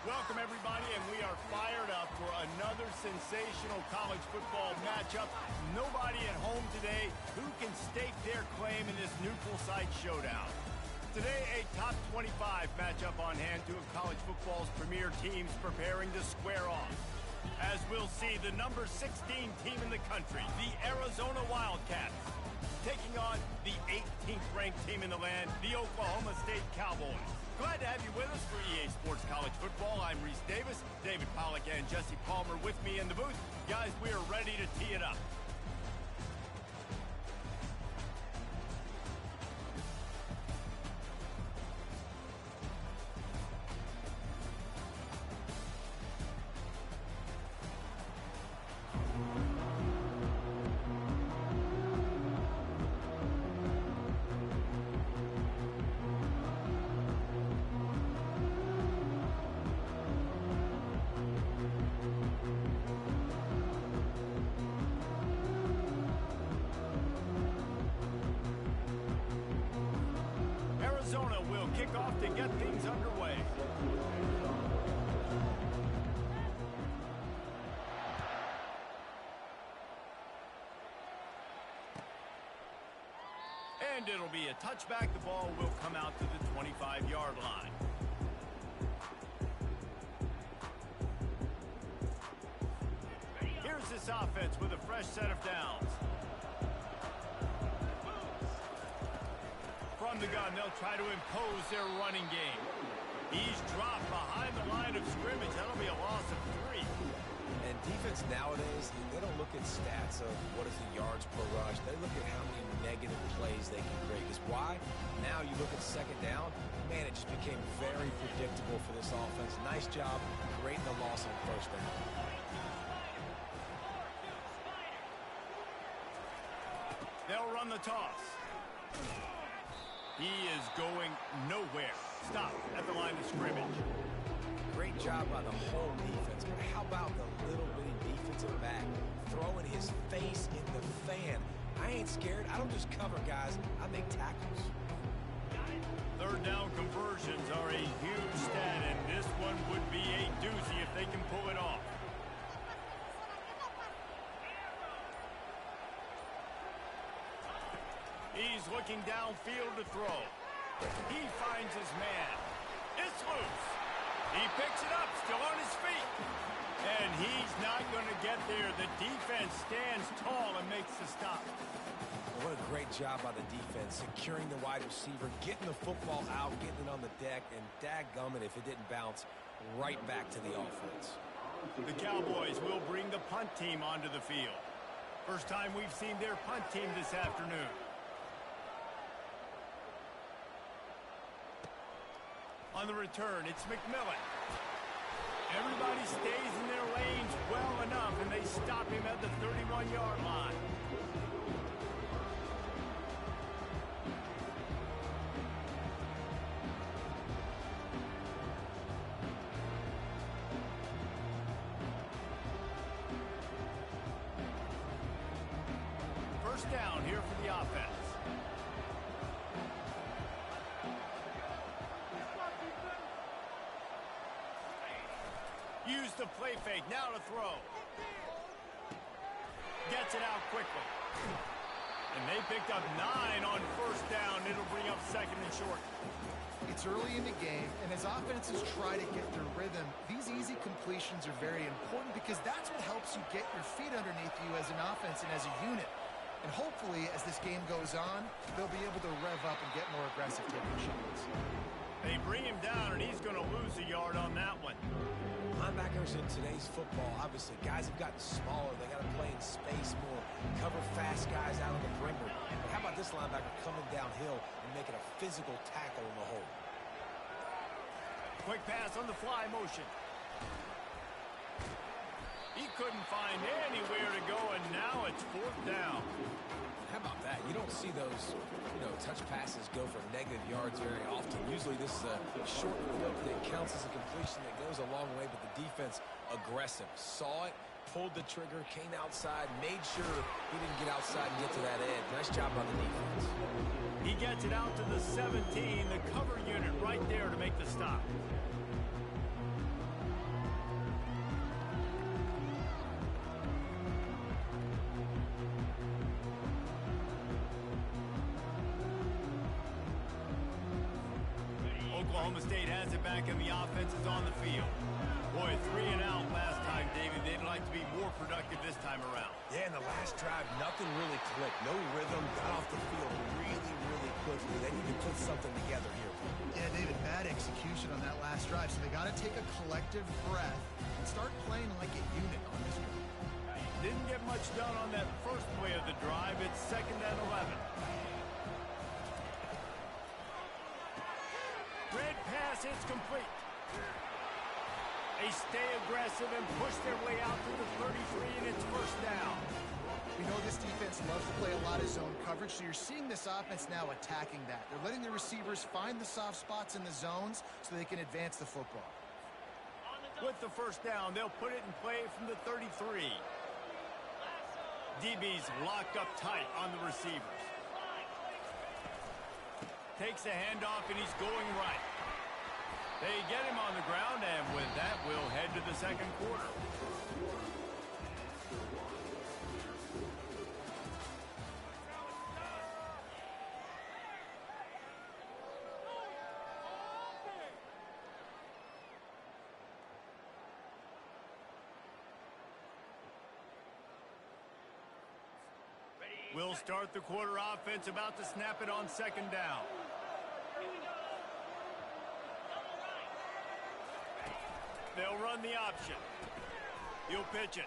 A: Welcome, everybody, and we are fired up for another sensational college football matchup. Nobody at home today who can stake their claim in this neutral site showdown. Today, a top 25 matchup on hand, two of college football's premier teams preparing to square off. As we'll see, the number 16 team in the country, the Arizona Wildcats, taking on the 18th ranked team in the land, the Oklahoma State Cowboys. Glad to have you with us for EA Sports College Football. I'm Reese Davis, David Pollack and Jesse Palmer with me in the booth. Guys, we are ready to tee it up. Arizona will kick off to get things underway. And it'll be a touchback. The ball will come out to the 25-yard line. Here's this offense with a fresh set of downs. From the gun, they'll try to impose their running game. He's dropped behind the line of scrimmage. That'll be a loss of 3.
C: And defense nowadays, they don't look at stats of what is the yards per rush. They look at how many negative plays they can create. Because why? Now you look at second down, man, it just became very predictable for this offense. Nice job creating the loss on first down.
A: They'll run the toss. He is going nowhere. Stop at the line of scrimmage.
C: Great job by the whole defense. But how about the little bitty defensive back throwing his face in the fan? I ain't scared. I don't just cover guys. I make tackles.
A: Third down conversions are a huge stat, and this one would be a doozy if they can pull it off. He's looking downfield to throw. He finds his man. It's loose. He picks it up, still on his feet. And he's not going to get there. The defense stands tall and makes the stop.
C: What a great job by the defense, securing the wide receiver, getting the football out, getting it on the deck, and dadgummit if it didn't bounce right back to the offense.
A: The Cowboys will bring the punt team onto the field. First time we've seen their punt team this afternoon. On the return, it's McMillan. Everybody stays in their lanes well enough, and they stop him at the 31-yard line. First down here for the offense. Use the play fake, now to throw. Gets it out quickly. And they picked up 9 on first down. It'll bring up second and short.
B: It's early in the game, and as offenses try to get their rhythm, these easy completions are very important because that's what helps you get your feet underneath you as an offense and as a unit. And hopefully, as this game goes on, they'll be able to rev up and get more aggressive taking shots.
A: They bring him down, and he's going to lose a yard on that one.
C: Linebackers in today's football, obviously, guys have gotten smaller. They got to play in space more, cover fast guys out on the perimeter. But how about this linebacker coming downhill and making a physical tackle in the hole?
A: Quick pass on the fly motion. He couldn't find anywhere to go, and now it's fourth down.
C: How about that? You don't see those, touch passes go for negative yards very often. Usually this is a short clip that counts as a completion that goes a long way, but the defense aggressive. Saw it, pulled the trigger, came outside, made sure he didn't get outside and get to that edge. Nice job by the defense.
A: He gets it out to the 17, the cover unit right there to make the stop. Oklahoma State has it back and the offense is on the field. Boy, 3 and out last time, David. They'd like to be more productive this time around.
C: Yeah, in the last drive, nothing really clicked. No rhythm, got off the field really, really quickly. They need to put something together here.
B: Yeah, David, bad execution on that last drive, so they got to take a collective breath and start playing like a unit on this one.
A: Didn't get much done on that first play of the drive. It's 2nd and 11. Red pass, it's complete. They stay aggressive and push their way out to the 33, and it's 1st down.
B: We know this defense loves to play a lot of zone coverage, so you're seeing this offense now attacking that. They're letting the receivers find the soft spots in the zones so they can advance the football.
A: With the 1st down, they'll put it in play from the 33. DB's locked up tight on the receivers. Takes a handoff, and he's going right. They get him on the ground, and with that, we'll head to the 2nd quarter. We'll start the quarter offense, about to snap it on 2nd down. They'll run the option. He'll pitch it.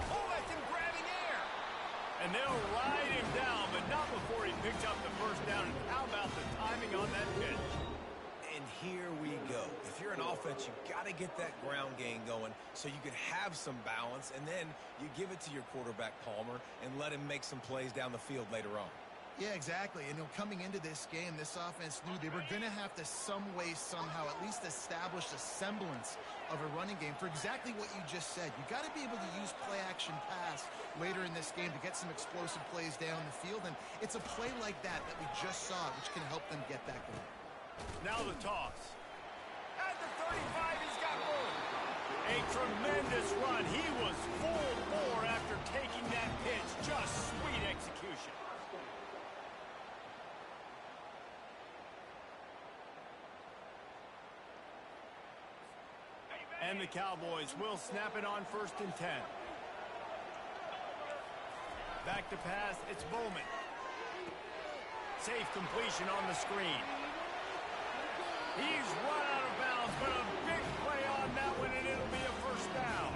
A: Oh, that's him grabbing air. And they'll ride him down, but not before he picks up the 1st down. And how about the timing on that pitch?
C: And here we go. If you're an offense, you've got to get that ground game going so you can have some balance, and then you give it to your quarterback, Palmer, and let him make some plays down the field later on.
B: Yeah, exactly. And coming into this game, this offense knew they were going to have to some way, somehow, at least establish a semblance of a running game for exactly what you just said. You got to be able to use play-action pass later in this game to get some explosive plays down the field. And it's a play like that that we just saw, which can help them get that going.
A: Now the toss. At the 35, he's got room. A tremendous run. He was full bore after taking that pitch. Just sweet execution. And the Cowboys will snap it on 1st and 10. Back to pass, it's Bowman. Safe completion on the screen. He's run out of bounds, but a big play on that one, and it'll be a 1st down.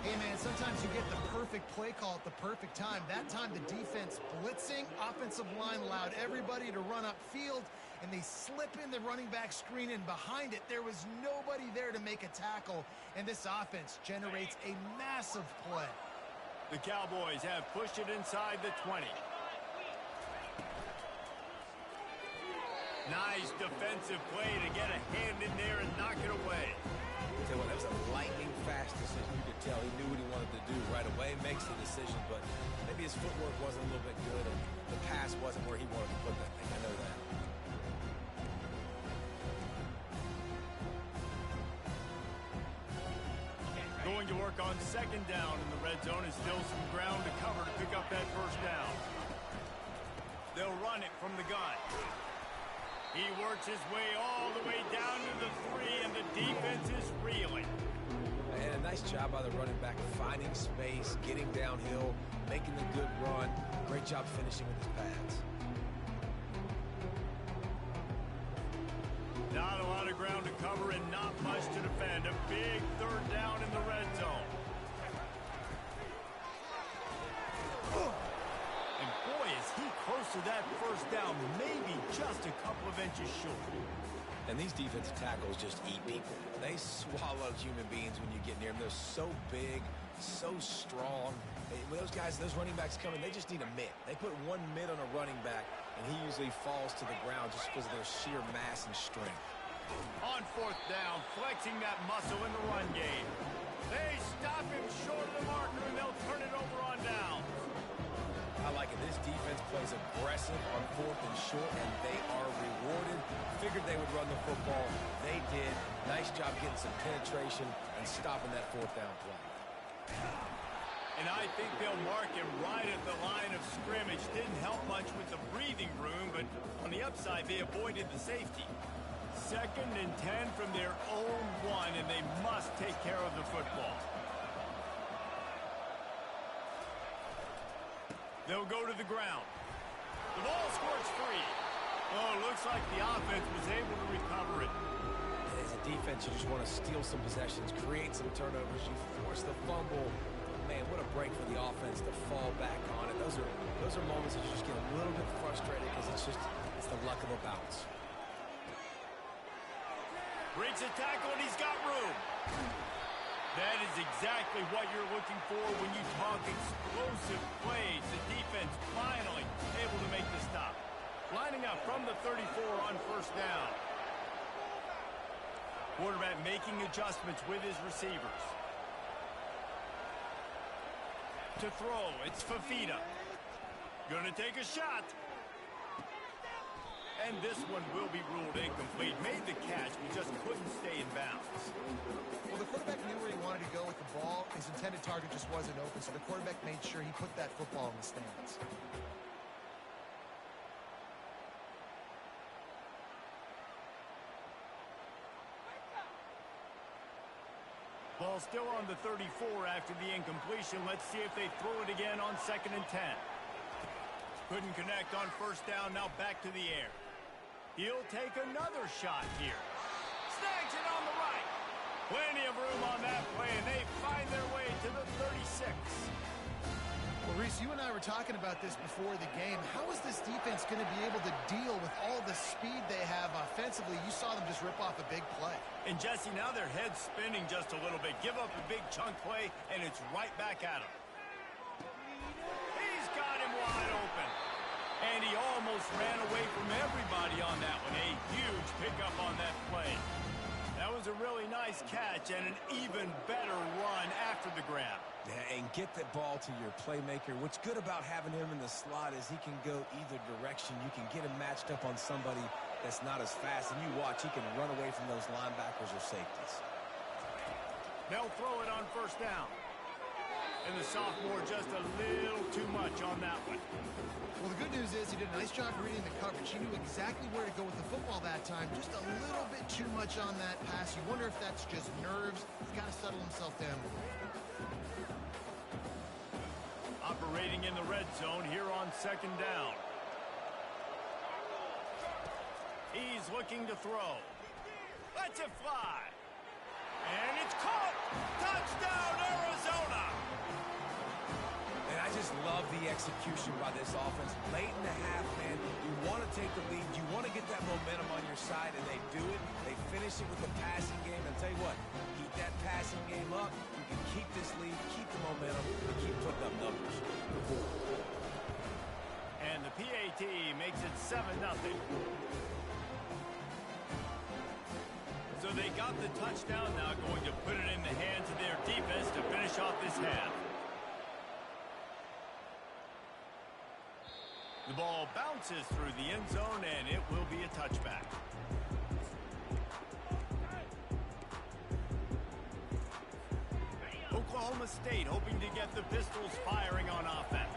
B: Hey, man, sometimes you get the perfect play call at the perfect time. That time the defense blitzing, offensive line allowed everybody to run upfield, and they slip in the running back screen, and behind it, there was nobody there to make a tackle, and this offense generates a massive play.
A: The Cowboys have pushed it inside the 20. Nice defensive play to get a hand in there and knock it away.
C: Tell you what, that was a lightning-fast decision. You could tell he knew what he wanted to do right away, makes the decision, but maybe his footwork wasn't a little bit good, and the pass wasn't where he wanted to put that thing. I know that.
A: Going to work on 2nd down in the red zone, and still some ground to cover to pick up that 1st down. They'll run it from the gun. He works his way all the way down to the 3, and the defense is reeling.
C: And a nice job by the running back, finding space, getting downhill, making a good run. Great job finishing with his pads.
A: Not a lot of ground to cover and not much to defend. A big 3rd down in the red zone. And boy, is he close to that 1st down, maybe just a couple of inches short.
C: And these defensive tackles just eat people. They swallow human beings when you get near them. They're so big, so strong. When those guys, those running backs come in, they just need a mitt. They put one mitt on a running back, and he usually falls to the ground just because of their sheer mass and strength.
A: On 4th down, flexing that muscle in the run game. They stop him short of the marker, and they'll turn it over on down.
C: I like it. This defense plays aggressive on 4th and short, and they are rewarded. Figured they would run the football. They did. Nice job getting some penetration and stopping that 4th down play.
A: And I think they'll mark him right at the line of scrimmage. Didn't help much with the breathing room, but on the upside, they avoided the safety. 2nd and 10 from their own 1, and they must take care of the football. They'll go to the ground. The ball squirts free. Oh, looks like the offense was able to recover it.
C: As a defense, you just want to steal some possessions, create some turnovers. You force the fumble. Man, what a break for the offense to fall back on it. Those are moments that you just get a little bit frustrated because it's the luck of the bounce.
A: Breaks a tackle, and he's got room. That is exactly what you're looking for when you talk explosive plays. The defense finally able to make the stop. Lining up from the 34 on 1st down. Quarterback making adjustments with his receivers. To throw, it's Fafita. Gonna take a shot. And this one will be ruled incomplete. Made the catch, but just couldn't stay in bounds.
B: Well, the quarterback knew where he wanted to go with the ball. His intended target just wasn't open, so the quarterback made sure he put that football in the stands.
A: Ball still on the 34 after the incompletion. Let's see if they throw it again on 2nd and 10. Couldn't connect on 1st down, now back to the air. He'll take another shot here. Snags it on the right. Plenty of room on that play, and they find their way to the 36.
B: Well, Reese, you and I were talking about this before the game. How is this defense going to be able to deal with all the speed they have offensively? You saw them just rip off a big play.
A: And, Jesse, now their head's spinning just a little bit. Give up a big chunk play, and it's right back at him. He's got him wide open. And he almost ran away from everybody on that one. A huge pickup on that play. That was a really nice catch and an even better run after the grab.
C: Yeah, and get that ball to your playmaker. What's good about having him in the slot is he can go either direction. You can get him matched up on somebody that's not as fast, and you watch, he can run away from those linebackers or safeties.
A: They'll throw it on 1st down. And the sophomore just a little too much on that one.
B: Well, the good news is he did a nice job reading the coverage. He knew exactly where to go with the football that time. Just a little bit too much on that pass. You wonder if that's just nerves. He's got to settle himself down.
A: Operating in the red zone here on 2nd down. He's looking to throw. Lets it fly. And it's caught. Touchdown, Arizona.
C: And I just love the execution by this offense. Late in the half, man, you want to take the lead. You want to get that momentum on your side, and they do it. They finish it with the passing game. And I'll tell you what, keep that passing game up. You can keep this lead, keep the momentum, and keep putting up numbers.
A: And the PAT makes it 7-0. So they got the touchdown, now going to put it in the hands of their defense to finish off this half. The ball bounces through the end zone, and it will be a touchback. Oklahoma State hoping to get the Pistols firing on offense.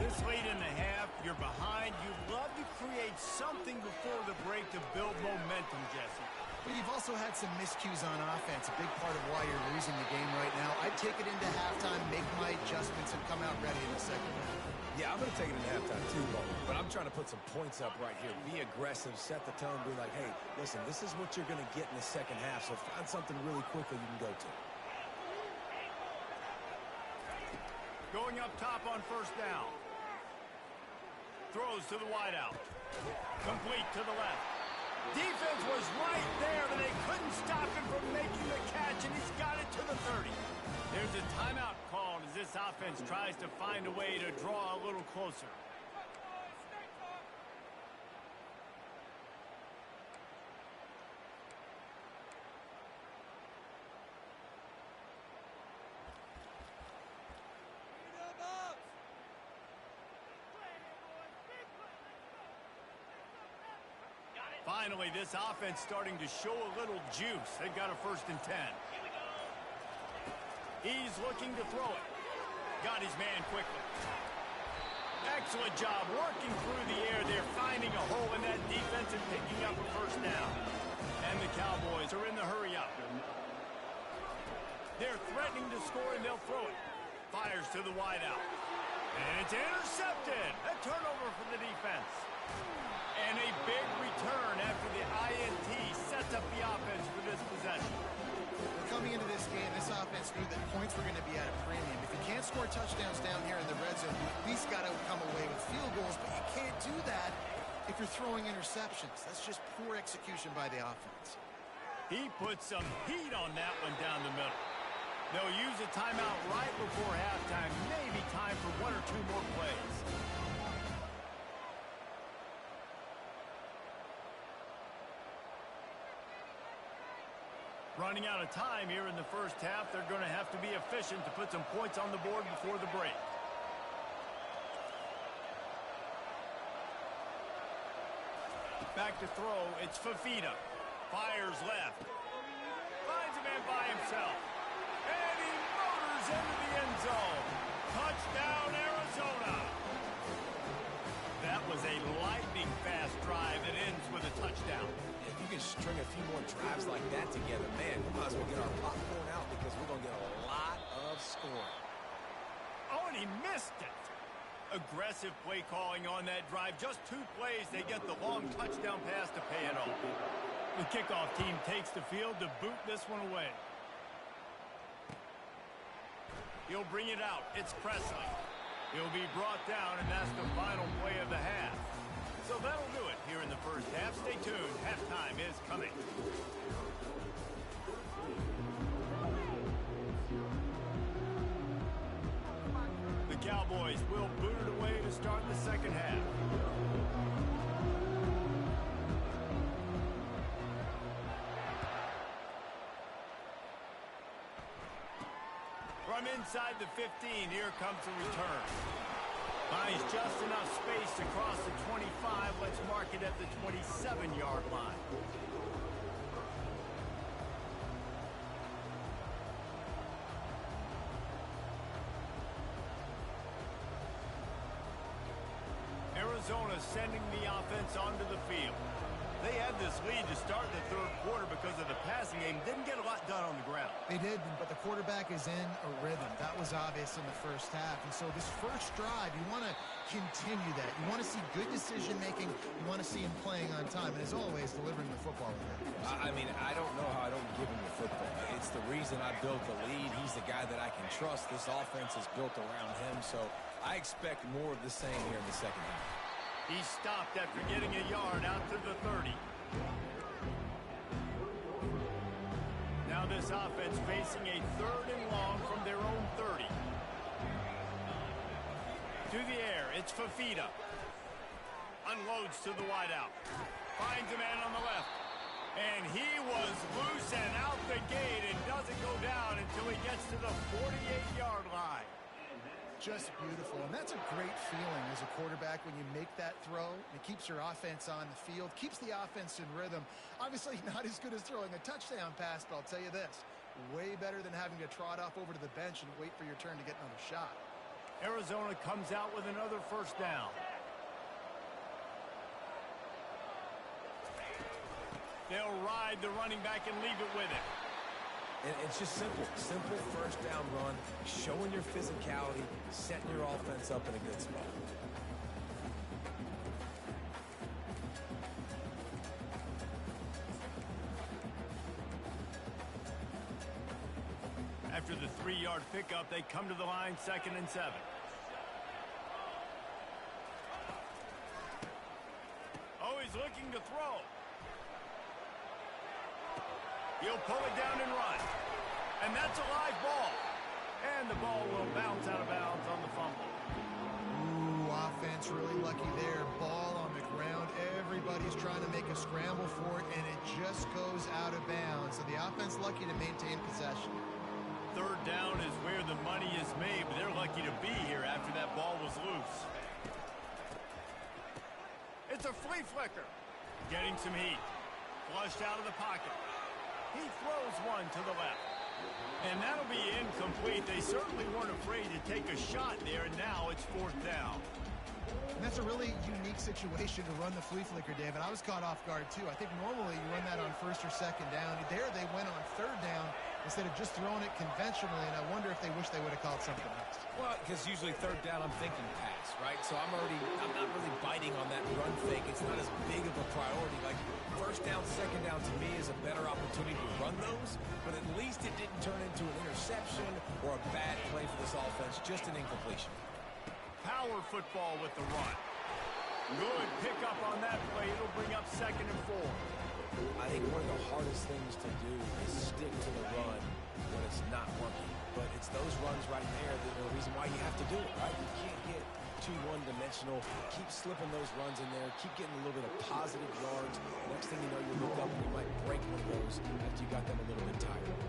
A: This late in the half, you're behind. You'd love to create something before the break to build momentum, Jesse.
B: But you've also had some miscues on offense, a big part of why you're losing the game right now. I'd take it into halftime, make my adjustments, and come out ready in the second half.
C: Yeah, I'm going to take it into halftime too, but I'm trying to put some points up right here. Be aggressive, set the tone, be like, hey, listen, this is what you're going to get in the second half, so find something really quickly you can go to.
A: Going up top on 1st down. Throws to the wideout. Complete to the left. Defense was right there, but they couldn't stop him from making the catch, and he's got it to the 30. There's a timeout called as this offense tries to find a way to draw a little closer. Finally, this offense starting to show a little juice. They've got a 1st and 10. He's looking to throw it. Got his man quickly. Excellent job working through the air there, finding a hole in that defense and picking up a first down. And the Cowboys are in the hurry up. They're threatening to score, and they'll throw it. Fires to the wideout. And it's intercepted. A turnover for the defense. And a big return after the INT sets up the offense for this possession.
B: Coming into this game, this offense knew that points were going to be at a premium. If you can't score touchdowns down here in the red zone, you at least got to come away with field goals, but you can't do that if you're throwing interceptions. That's just poor execution by the offense.
A: He put some heat on that one down the middle. They'll use a timeout right before halftime. Maybe time for one or two more plays. Running out of time here in the first half. They're going to have to be efficient to put some points on the board before the break. Back to throw. It's Fafita. Fires left. Finds a man by himself. And he motors into the end zone. Touchdown, Arizona. That was a lightning-fast drive that ends with a touchdown.
C: If you can string a few more drives like that together, man, we might as well get our popcorn out because we're going to get a lot of scoring.
A: Oh, and he missed it. Aggressive play calling on that drive. Just 2 plays, they get the long touchdown pass to pay it off. The kickoff team takes the field to boot this one away. He'll bring it out. It's Presley. He'll be brought down, and that's the final play of the half. So that'll do it here in the first half. Stay tuned. Halftime is coming. The Cowboys will boot it away to start the second half. From inside the 15, here comes the return. Finds just enough space to cross the 25. Let's mark it at the 27-yard line. Arizona sending the offense onto the field. They had this lead to start the third quarter because of the passing game. Didn't get a lot done on the ground.
B: They did, but the quarterback is in a rhythm. That was obvious in the first half. And so this first drive, you want to continue that. You want to see good decision-making. You want to see him playing on time. And as always, delivering the football.
C: I mean, I don't know how I don't give him the football. It's the reason I built the lead. He's the guy that I can trust. This offense is built around him. So I expect more of the same here in the second half.
A: He stopped after getting a yard out to the 30. Now this offense facing a 3rd and long from their own 30. To the air, it's Fafita. Unloads to the wideout. Finds a man on the left. And he was loose and out the gate and doesn't go down until he gets to the 48-yard line.
B: Just beautiful, and that's a great feeling as a quarterback when you make that throw. It keeps your offense on the field, keeps the offense in rhythm. Obviously not as good as throwing a touchdown pass, but I'll tell you this, way better than having to trot off over to the bench and wait for your turn to get another shot.
A: Arizona comes out with another first down. They'll ride the running back and leave it with it.
C: And it's just simple first down run, showing your physicality, setting your offense up in a good spot.
A: After the 3-yard pickup, they come to the line, 2nd and 7. Oh, he's looking to throw. He'll pull it down and run. And that's a live ball. And the ball will bounce out of bounds on the fumble.
B: Ooh, offense really lucky there. Ball on the ground. Everybody's trying to make a scramble for it, and it just goes out of bounds. So the offense lucky to maintain possession.
A: 3rd down is where the money is made, but they're lucky to be here after that ball was loose. It's a flea flicker. Getting some heat. Flushed out of the pocket. He throws one to the left. And that'll be incomplete. They certainly weren't afraid to take a shot there, and now it's 4th down.
B: And that's a really unique situation to run the flea flicker, David. I was caught off guard, too. I think normally you run that on 1st or 2nd down. There they went on 3rd down instead of just throwing it conventionally, and I wonder if they wish they would have called something else.
C: Well, because usually 3rd down, I'm thinking pass, right? So I'm not really biting on that run fake. It's not as big of a priority. Like 1st down, 2nd down to me is a better opportunity to run those, but at least it didn't turn into an interception or a bad play for this offense, just an incompletion.
A: Power football with the run. Good pickup on that play. It'll bring up 2nd and 4.
C: I think one of the hardest things to do is stick to the run when it's not working. But it's those runs right there that are the reason why you have to do it, right? You can't get too one-dimensional. Keep slipping those runs in there. Keep getting a little bit of positive yards. Next thing you know, you look up and you might break one of those after you got them a little bit tired.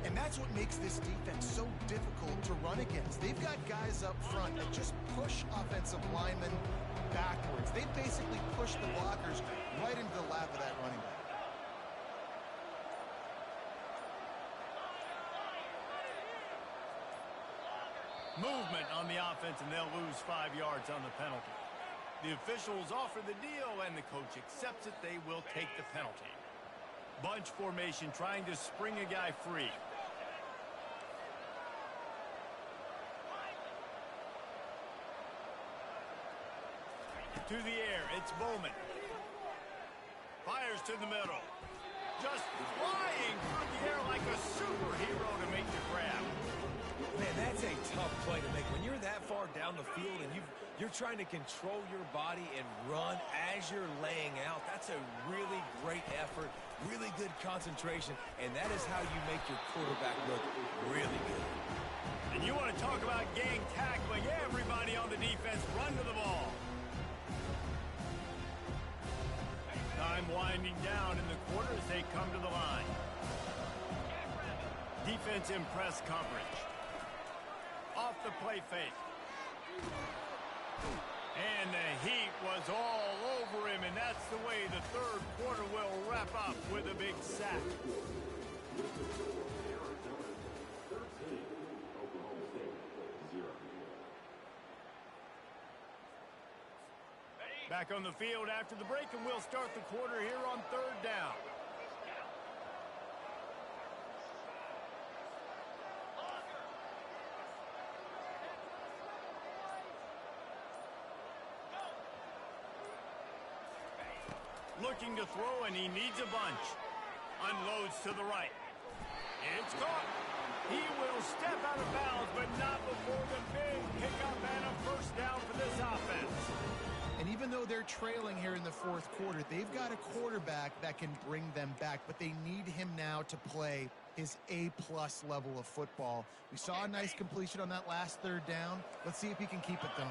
B: And that's what makes this defense so difficult to run against. They've got guys up front that just push offensive linemen backwards. They basically push the blockers right into the lap of that running back.
A: Movement on the offense, and they'll lose 5 yards on the penalty. The officials offer the deal, and the coach accepts it. They will take the penalty. Bunch formation, trying to spring a guy free. To the air, it's Bowman. Fires to the middle. Just flying through the air like a superhero to make the grab.
C: Man, that's a tough play to make. When you're that far down the field and you're trying to control your body and run as you're laying out, that's a really great effort, really good concentration, and that is how you make your quarterback look really good.
A: And you want to talk about gang tackling, everybody on the defense run to the ball. Time winding down in the quarter as they come to the line. Defense in press coverage. Off the play fake. And the heat was all over him, and that's the way the 3rd quarter will wrap up with a big sack. Back on the field after the break, and we'll start the quarter here on 3rd down. Looking to throw, and he needs a bunch. Unloads to the right. It's caught. He will step out of bounds, but not before the big pickup and a 1st down for this offense.
B: And even though they're trailing here in the 4th quarter, they've got a quarterback that can bring them back, but they need him now to play his A-plus level of football. We saw a nice completion on that last 3rd down. Let's see if he can keep it going.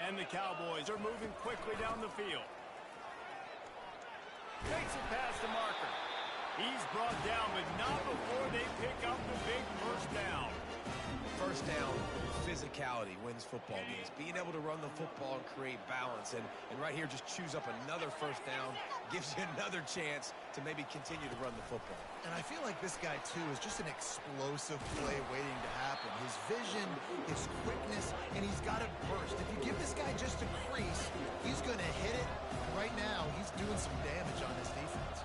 A: And the Cowboys are moving quickly down the field. Takes it past the marker. He's brought down, but not before they pick up the big 1st down.
C: 1st down, physicality wins football games. Being able to run the football and create balance. And right here, just choose up another 1st down. Gives you another chance to maybe continue to run the football.
B: And I feel like this guy, too, is just an explosive play waiting to happen. His vision, his quickness, and he's got a burst. If you give this guy just a crease, he's going to hit it. Right now, he's doing some damage on this defense.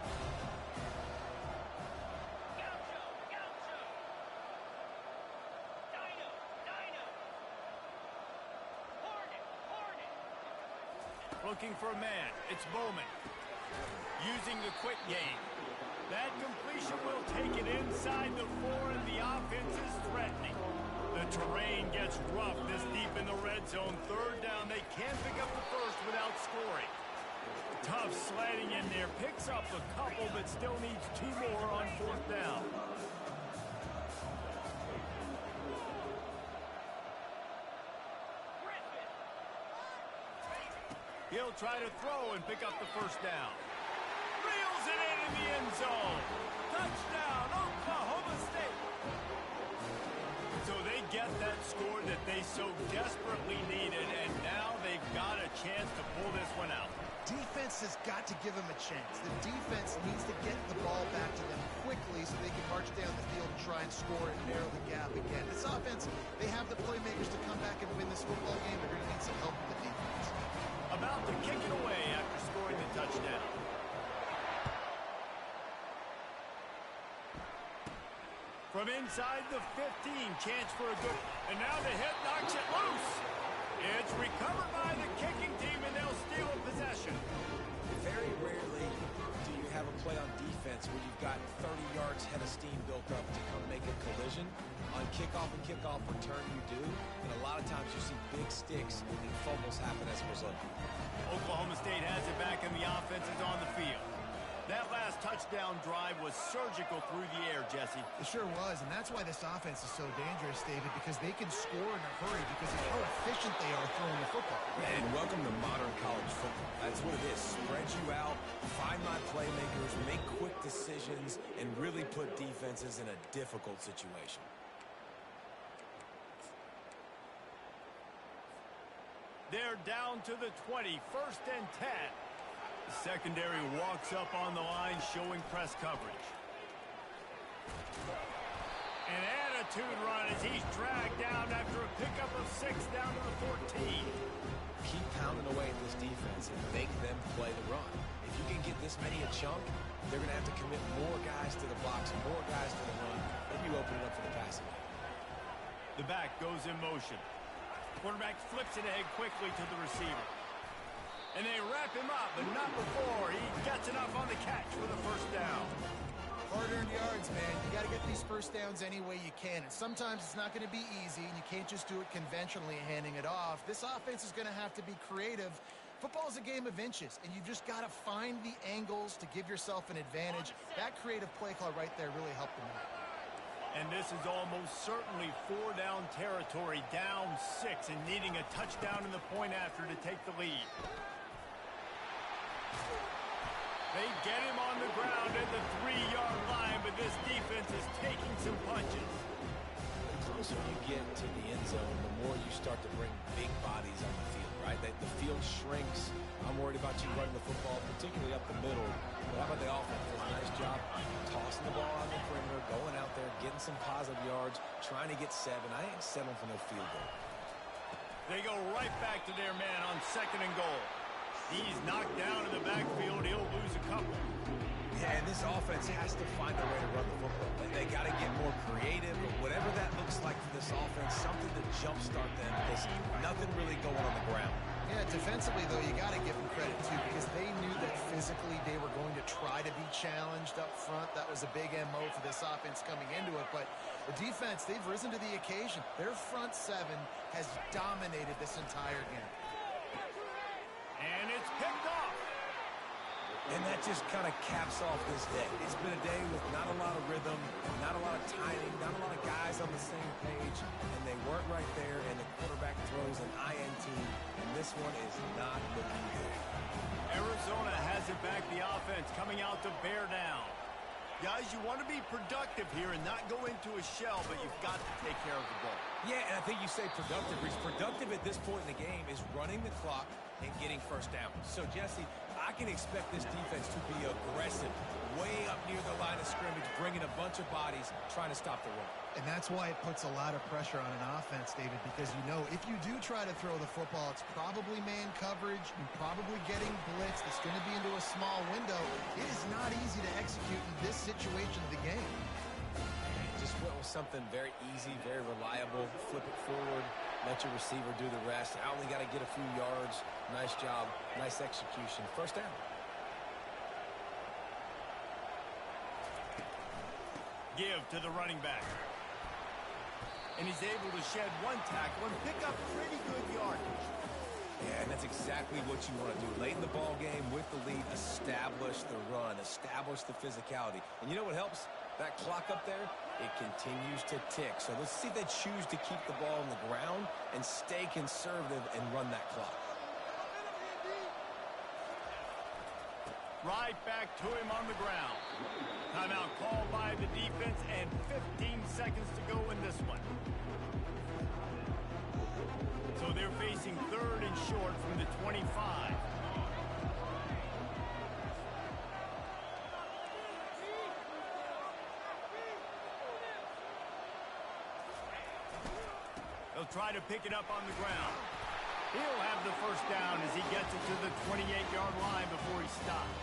A: Looking for a man. It's Bowman. Using the quick game. That completion will take it inside the 4, and the offense is threatening. The terrain gets rough this deep in the red zone. 3rd down. They can't pick up the 1st without scoring. Tough sledding in there. Picks up a couple, but still needs 2 more on 4th down. He'll try to throw and pick up the 1st down. Reels it in the end zone. Touchdown, Oklahoma State. So they get that score that they so desperately needed, and now they've got a chance to pull this one out.
B: Defense has got to give them a chance. The defense needs to get the ball back to them quickly so they can march down the field and try try and score and narrow the gap again. This offense, they have the playmakers to come back and win this football game. They're going to need some help with the defense.
A: About to kick it away after scoring the touchdown. From inside the 15, chance for a good... And now the hit knocks it loose. It's recovered by the kicking team, and they'll steal possession.
C: Very rarely do you have a play on defense where you've got 30 yards head of steam built up to come make a collision. On kickoff and kickoff return, you do. And a lot of times you see big sticks and fumbles happen as a result.
A: Oklahoma State has it back, and the offense is on the field. That last touchdown drive was surgical through the air, Jesse.
B: It sure was, and that's why this offense is so dangerous, David, because they can score in a hurry because of how efficient they are throwing the football.
C: And welcome to modern college football. That's what it is. Spread you out, find my playmakers, make quick decisions, and really put defenses in a difficult situation.
A: They're down to the 20, 1st and 10. The secondary walks up on the line, showing press coverage. An attitude run as he's dragged down after a pickup of 6 down to the 14.
C: Keep pounding away at this defense and make them play the run. If you can get this many a chunk, they're going to have to commit more guys to the box, more guys to the run. Then you open it up for the passing game.
A: The back goes in motion. Quarterback flips it ahead quickly to the receiver. And they wrap him up, but not before he gets enough on the catch for the 1st down.
B: Hard-earned yards, man. You got to get these first downs any way you can. And sometimes it's not going to be easy, and you can't just do it conventionally handing it off. This offense is going to have to be creative. Football is a game of inches, and you've just got to find the angles to give yourself an advantage. That creative play call right there really helped them out.
A: And this is almost certainly 4-down territory, down 6, and needing a touchdown in the point after to take the lead. They get him on the ground at the 3-yard line, but this defense is taking some punches.
C: The closer you get to the end zone, the more you start to bring big bodies on the field, right? The field shrinks. I'm worried about you running the football, particularly up the middle. But how about the offense? Does a nice job tossing the ball on the perimeter, going out there, getting some positive yards, trying to get 7. I ain't settling for no field goal.
A: They go right back to their man on 2nd and goal. He's knocked down in the backfield. He'll lose a couple.
C: Yeah, and this offense has to find a way to run the football. They got to get more creative, but whatever that looks like for this offense, something to jumpstart them because nothing really going on the ground.
B: Yeah, defensively, though, you got to give them credit, too, because they knew that physically they were going to try to be challenged up front. That was a big MO for this offense coming into it. But the defense, they've risen to the occasion. Their front 7 has dominated this entire game.
A: And it's picked off.
C: And that just kind of caps off this day. It's been a day with not a lot of rhythm, not a lot of timing, not a lot of guys on the same page, and they weren't right there, and the quarterback throws an INT, and this one is not looking good.
A: Arizona has it back, the offense coming out to bear down. Guys, you want to be productive here and not go into a shell, but you've got to take care of the ball.
C: Yeah, and I think you say productive. Reece, productive at this point in the game is running the clock and getting 1st down. So, Jesse, I can expect this defense to be aggressive, way up near the line of scrimmage, bringing a bunch of bodies, trying to stop the run.
B: And that's why it puts a lot of pressure on an offense, David, because you know if you do try to throw the football, it's probably man coverage. You're probably getting blitzed. It's going to be into a small window. It is not easy to execute in this situation of the game.
C: Just went with something very easy, very reliable. Flip it forward, let your receiver do the rest. I only got to get a few yards. Nice job, nice execution. 1st down.
A: Give to the running back. And he's able to shed 1 tackle and pick up pretty good yardage.
C: Yeah, and that's exactly what you want to do. Late in the ball game with the lead, establish the run, establish the physicality. And you know what helps? That clock up there, it continues to tick. So let's see if they choose to keep the ball on the ground and stay conservative and run that clock.
A: Right back to him on the ground. Timeout called by the defense and 15 seconds to go in this one. So they're facing 3rd and short from the 25. try to pick it up on the ground. He'll have the first down as he gets it to the 28-yard line before he stopped.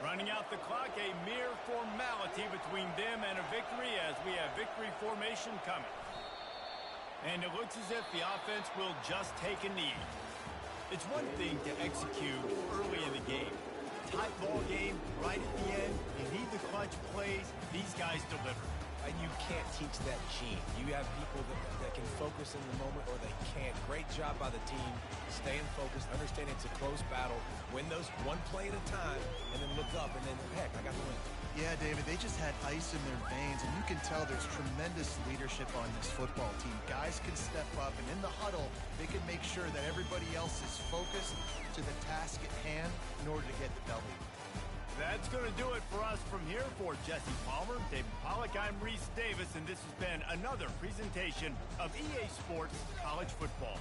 A: Running out the clock, a mere formality between them and a victory as we have victory formation coming. And it looks as if the offense will just take a knee. It's one thing to execute early in the game. Tight ball game, right at the end, you need the clutch plays. These guys deliver.
C: And you can't teach that gene. You have people that can focus in the moment or they can't. Great job by the team, staying focused, understanding it's a close battle, win those one play at a time, and then look up, and then, heck, I got the win.
B: Yeah, David, they just had ice in their veins, and you can tell there's tremendous leadership on this football team. Guys can step up, and in the huddle, they can make sure that everybody else is focused to the task at hand in order to get the W.
A: That's going to do it for us from here. For Jesse Palmer, David Pollack, I'm Reese Davis, and this has been another presentation of EA Sports College Football.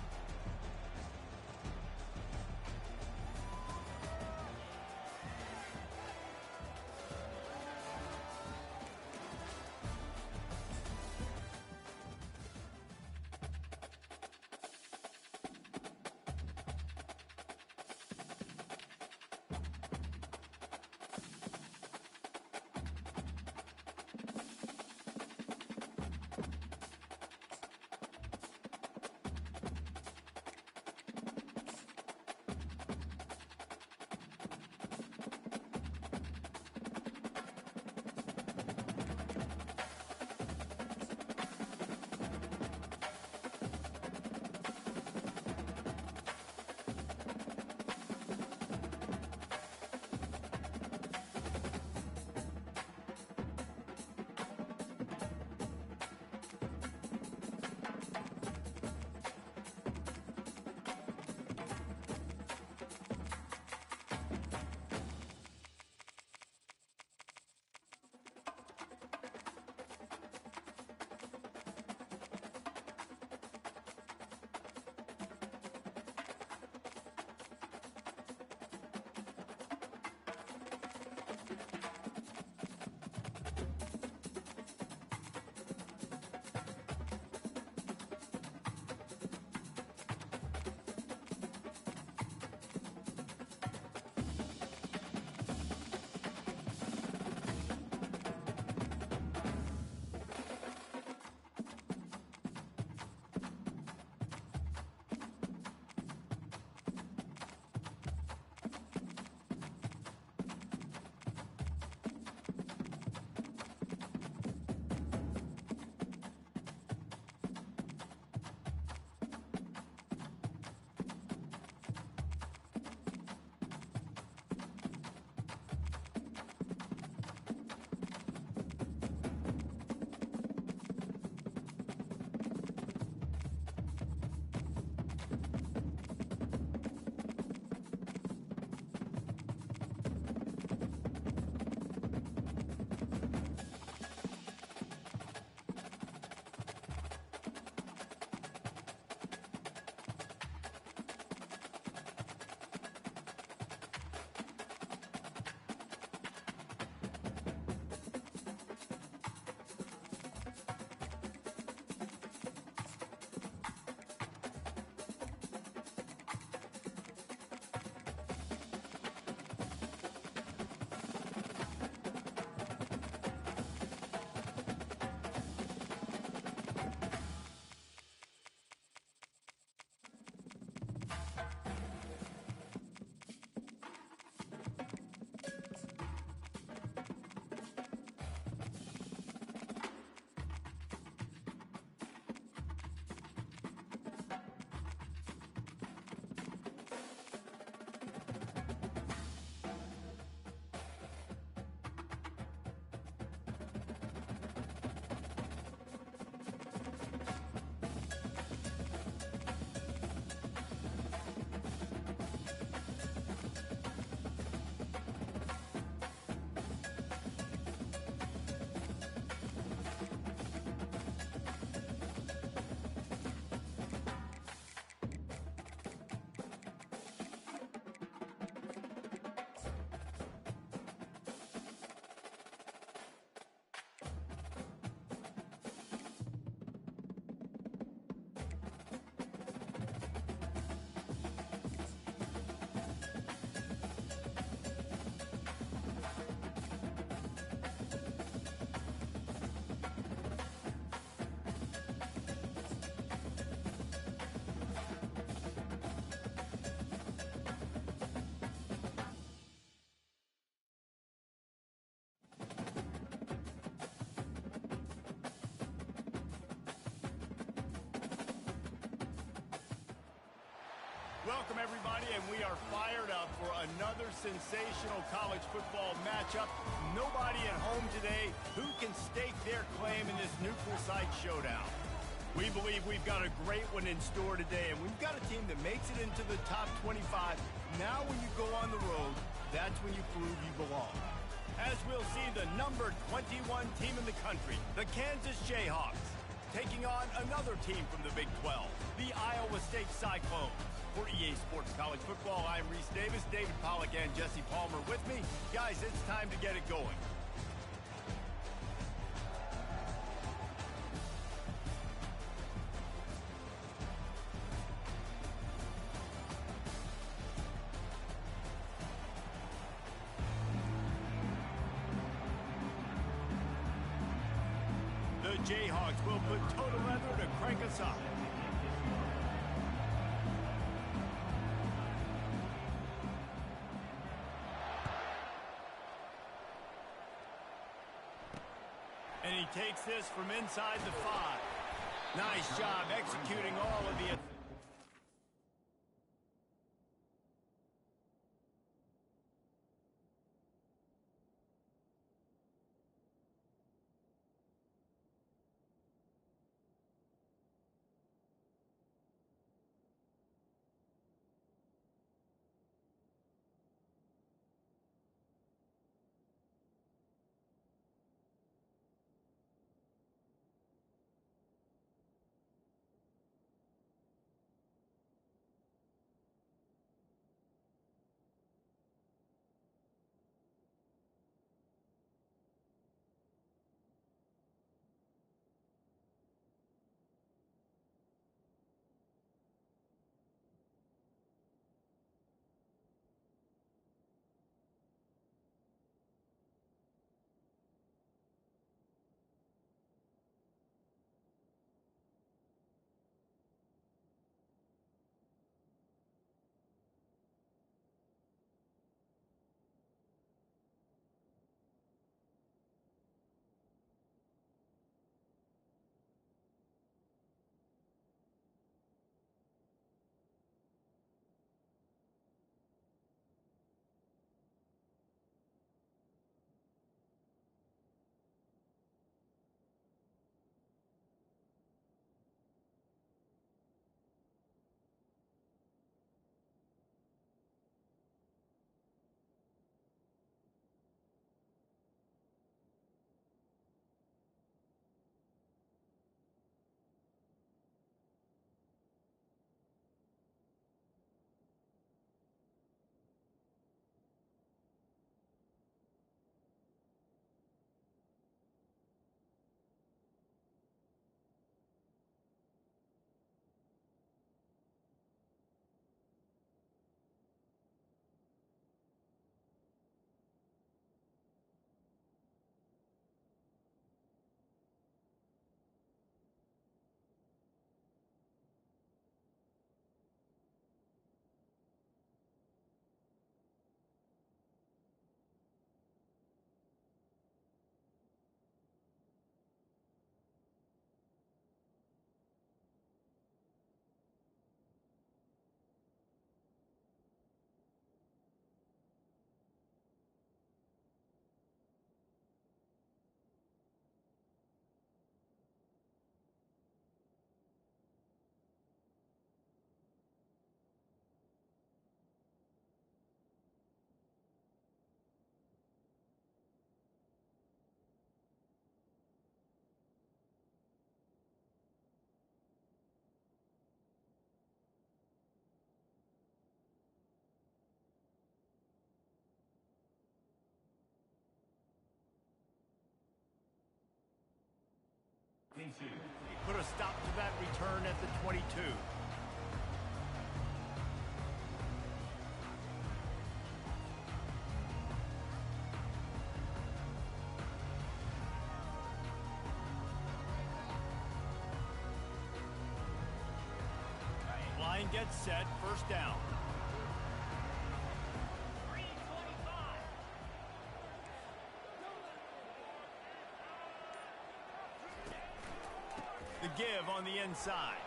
A: Welcome, everybody, and we are fired up for another sensational college football matchup. Nobody at home today who can stake their claim in this neutral site showdown. We believe we've got a great one in store today, and we've got a team that makes it into the top 25. Now when you go on the road, that's when you prove you belong. As we'll see the number 21 team in the country, the Kansas Jayhawks, taking on another team from the Big 12, the Iowa State Cyclones. For EA Sports College Football, I'm Reese Davis, David Pollack, and Jesse Palmer with me. Guys, it's time to get it going. The Jayhawks will put total leather to crank us up. And he takes this from inside the 5. Nice job executing all of the... Put a stop to that return at the 22. Line gets set, first down. The give on the inside.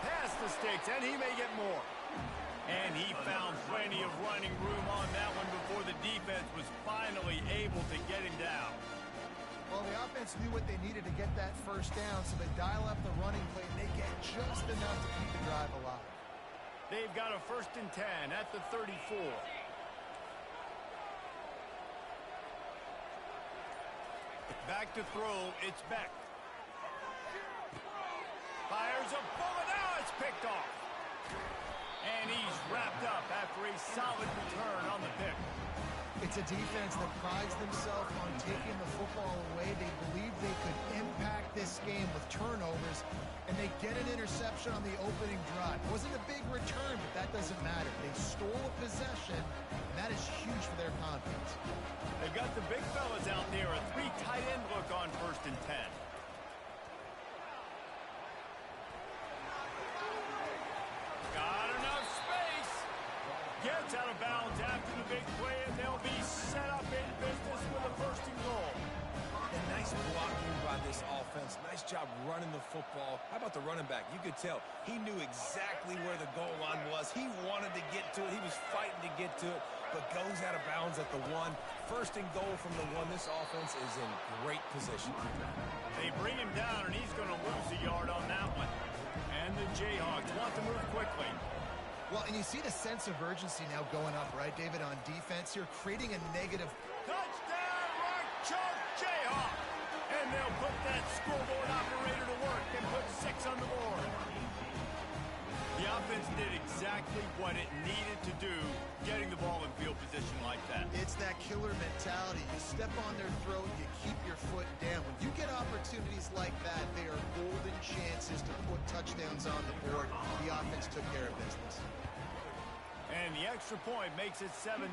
A: Past the sticks, and he may get more. And he found plenty of running room on that one before the defense was finally able to get him down.
B: Well, the offense knew what they needed to get that first down, so they dial up the running play, and they get just enough to keep the drive alive.
A: They've got a 1st and 10 at the 34. Back to throw, it's Beck. Fires a bullet, now it's picked off. And he's wrapped up after a solid return on the pick.
B: It's a defense that prides themselves on taking the football away. They believe they could impact this game with turnovers, and they get an interception on the opening drive. It wasn't a big return, but that doesn't matter. They stole a possession, and that is huge for their confidence.
A: They've got the big fellas out there, a 3 tight end look on 1st and 10. Got enough space. Gets out of bounds after the big play, and they'll be set up in business with a 1st and goal.
C: And nice blocking by this offense. Nice job running the football. How about the running back? You could tell he knew exactly where the goal line was. He wanted to get to it. He was fighting to get to it, but goes out of bounds at the 1. 1st and goal from the 1. This offense is in great position.
A: They bring him down, and he's going to lose a yard on that one. And the Jayhawks want to move quickly.
B: Well, and you see the sense of urgency now going up, right, David, on defense here, creating a negative.
A: Touchdown, Mark Chalk Jayhawk! And they'll put that scoreboard operator to work and put 6 on the board. The offense did exactly what it needed to do, getting the ball in field position like that.
B: It's that killer mentality. You step on their throat, you keep your foot down. When you get opportunities like that, they are golden chances to put touchdowns on the board. The offense took care of business.
A: And the extra point makes it 7-0.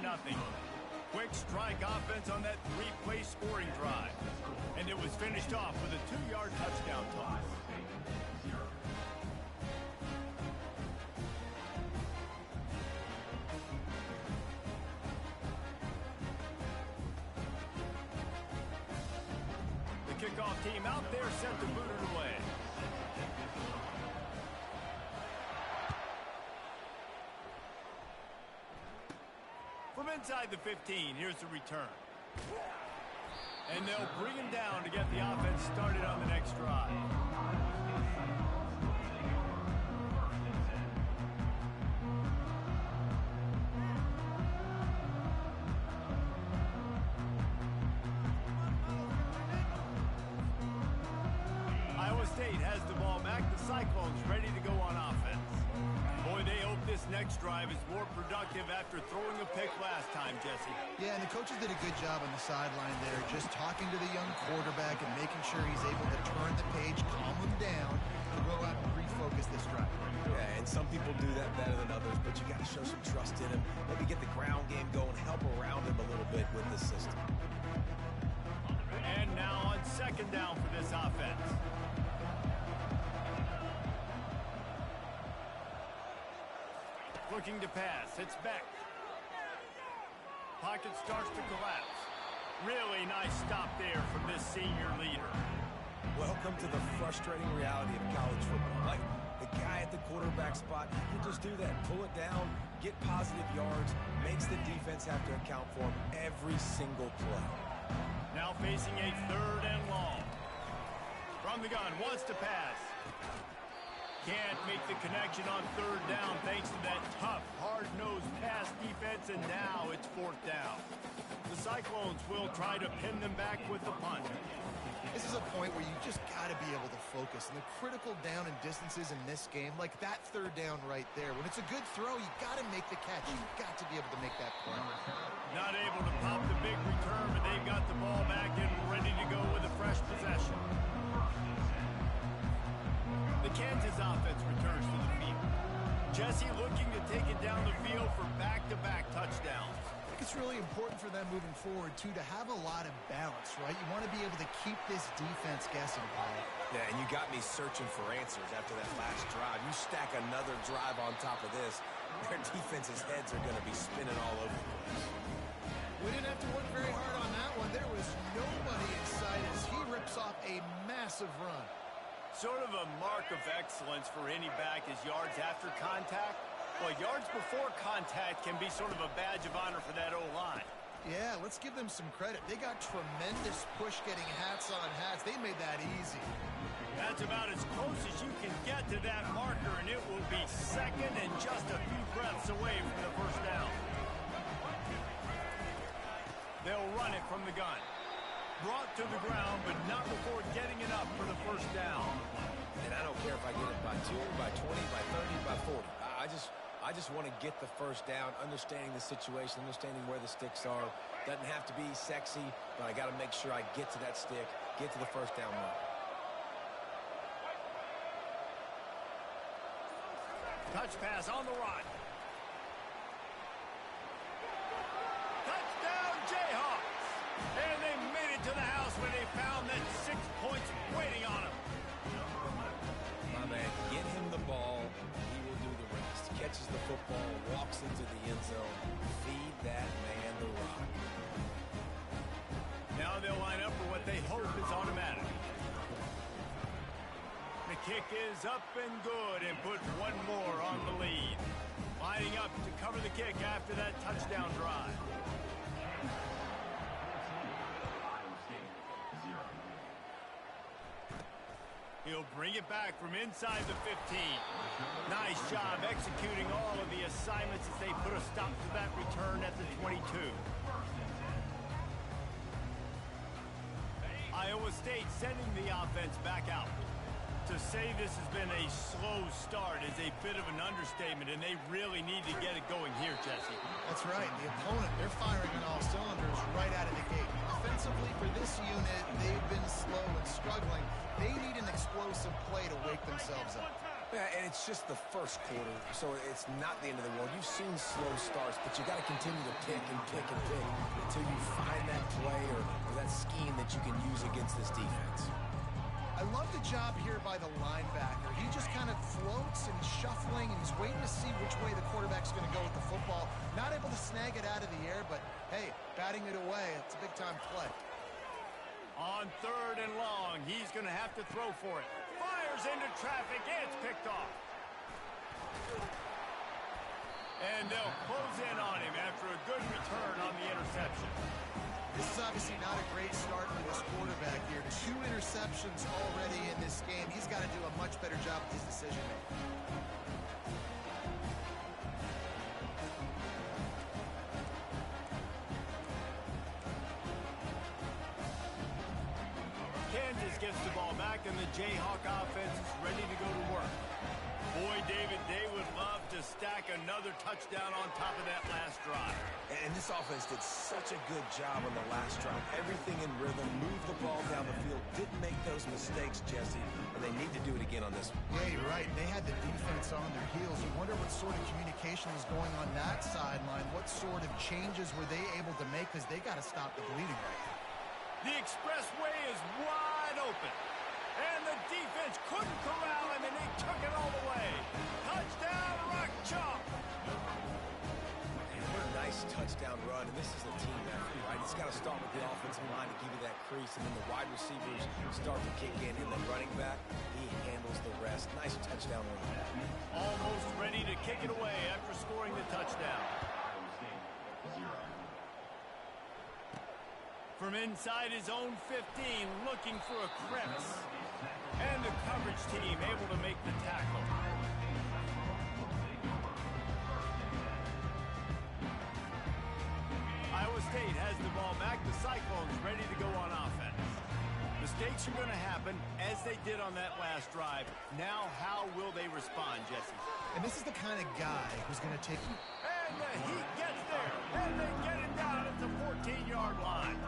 A: Quick strike offense on that 3-play scoring drive. And it was finished off with a 2-yard touchdown toss. The kickoff team out there set to boot it away. From inside the 15, here's the return. And they'll bring him down to get the offense started on the next drive. Iowa State has the ball back. The Cyclones ready to go on offense. Boy, they hope this next drive is more productive after throwing a pick last time, Jesse.
B: Yeah, and the coaches did a good job on the sideline there, just talking to the young quarterback and making sure he's able to turn the page, calm him down, and go out and refocus this drive.
C: Yeah, and some people do that better than others, but you got to show some trust in him. Maybe get the ground game going, help around him a little bit with the system.
A: And now on 2nd down for this offense. Looking to pass, it's Beck. Pocket starts to collapse. Really nice stop there from this senior leader.
C: Welcome to the frustrating reality of college football. Like, the guy at the quarterback spot, he can just do that. Pull it down, get positive yards, makes the defense have to account for him every single play.
A: Now facing a 3rd and long. From the gun, wants to pass. Can't make the connection on 3rd down thanks to that tough, hard-nosed pass defense, and now it's 4th down. The Cyclones will try to pin them back with the punt.
B: This is a point where you just got to be able to focus. And the critical down and distances in this game, like that 3rd down right there, when it's a good throw, you got to make the catch. You've got to be able to make that play.
A: Not able to pop the big return, but they've got the ball back and ready to go with a fresh possession. The Kansas offense returns to the field. Jesse looking to take it down the field for back-to-back touchdowns.
B: I think it's really important for them moving forward, too, to have a lot of balance, right? You want to be able to keep this defense guessing, Paul.
C: Yeah, and you got me searching for answers after that last drive. You stack another drive on top of this, their defense's heads are going to be spinning all over the place.
B: We didn't have to work very hard on that one. There was nobody in sight as he rips off a massive run.
A: Sort of a mark of excellence for any back is yards after contact. Well, yards before contact can be sort of a badge of honor for that O-line.
B: Yeah, let's give them some credit. They got tremendous push getting hats on hats. They made that easy.
A: That's about as close as you can get to that marker, and it will be second and just a few breaths away from the first down. They'll run it from the gun. Brought to the ground, but not before getting it up for the first down.
C: And I don't care if I get it by 2, by 20, by 30, by 40. I just want to get the first down, understanding the situation, understanding where the sticks are. Doesn't have to be sexy, but I got to make sure I get to that stick, get to the first down mark.
A: Touch pass on the run. Touchdown, Jayhawks! And they made it to the house when they found that 6 points waiting on them.
C: My man, get him the ball. He will do the rest. Catches the football, walks into the end zone. Feed that man the rock.
A: Now they'll line up for what they hope is automatic. The kick is up and good and put one more on the lead. Lining up to cover the kick after that touchdown drive. He'll bring it back from inside the 15. Nice job executing all of the assignments as they put a stop to that return at the 22. Iowa State sending the offense back out. To say this has been a slow start is a bit of an understatement, and they really need to get it going here, Jesse.
B: That's right. The opponent, they're firing on all cylinders right out of the gate. Offensively, for this unit, they've been slow and struggling. They need an explosive play to wake themselves up.
C: Yeah, and it's just the first quarter, so it's not the end of the world. You've seen slow starts, but you got to continue to pick and pick and pick until you find that play or that scheme that you can use against this defense.
B: I love the job here by the linebacker. He just kind of floats and shuffling, and he's waiting to see which way the quarterback's going to go with the football. Not able to snag it out of the air, but, hey, batting it away, it's a big-time play.
A: On 3rd and long, he's going to have to throw for it. Fires into traffic, it's picked off. And they'll close in on him after a good return on the interception.
B: This is obviously not a great start for this quarterback here. 2 interceptions already in this game. He's got to do a much better job with his decision-making.
A: Kansas gets the ball back, and the Jayhawk offense is ready to go to work. Boy, David, they would love to stack another touchdown on top of that last drive.
C: And this offense did such a good job on the last drive. Everything in rhythm, moved the ball down the field, didn't make those mistakes, Jesse, and they need to do it again on this one.
B: Yeah, you're right. They had the defense on their heels. You wonder what sort of communication was going on that sideline. What sort of changes were they able to make, because they got to stop the bleeding right now.
A: The expressway is wide open. And the defense couldn't corral him, and they took it all the way. Touchdown, Rock Chalk!
C: And what a nice touchdown run, and this is a team effort, right? It's got to start with the offensive line to give you that crease, and then the wide receivers start to kick in, and the running back, he handles the rest. Nice touchdown run.
A: Almost ready to kick it away after scoring the touchdown. From inside his own 15, looking for a crevice. And the coverage team able to make the tackle. Iowa State has the ball back. The Cyclones ready to go on offense. Mistakes are going to happen, as they did on that last drive. Now, how will they respond, Jesse?
B: And this is the kind of guy who's going to take...
A: And the Heat gets there, and they get it down at the 14-yard line.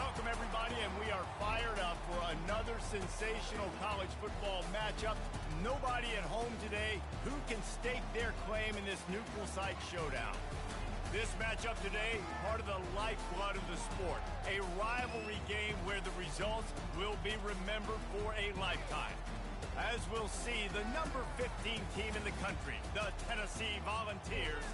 A: Welcome, everybody, and we are fired up for another sensational college football matchup. Nobody at home today who can stake their claim in this neutral site showdown. This matchup today, part of the lifeblood of the sport, a rivalry game where the results will be remembered for a lifetime. As we'll see, the number 15 team in the country, the Tennessee Volunteers,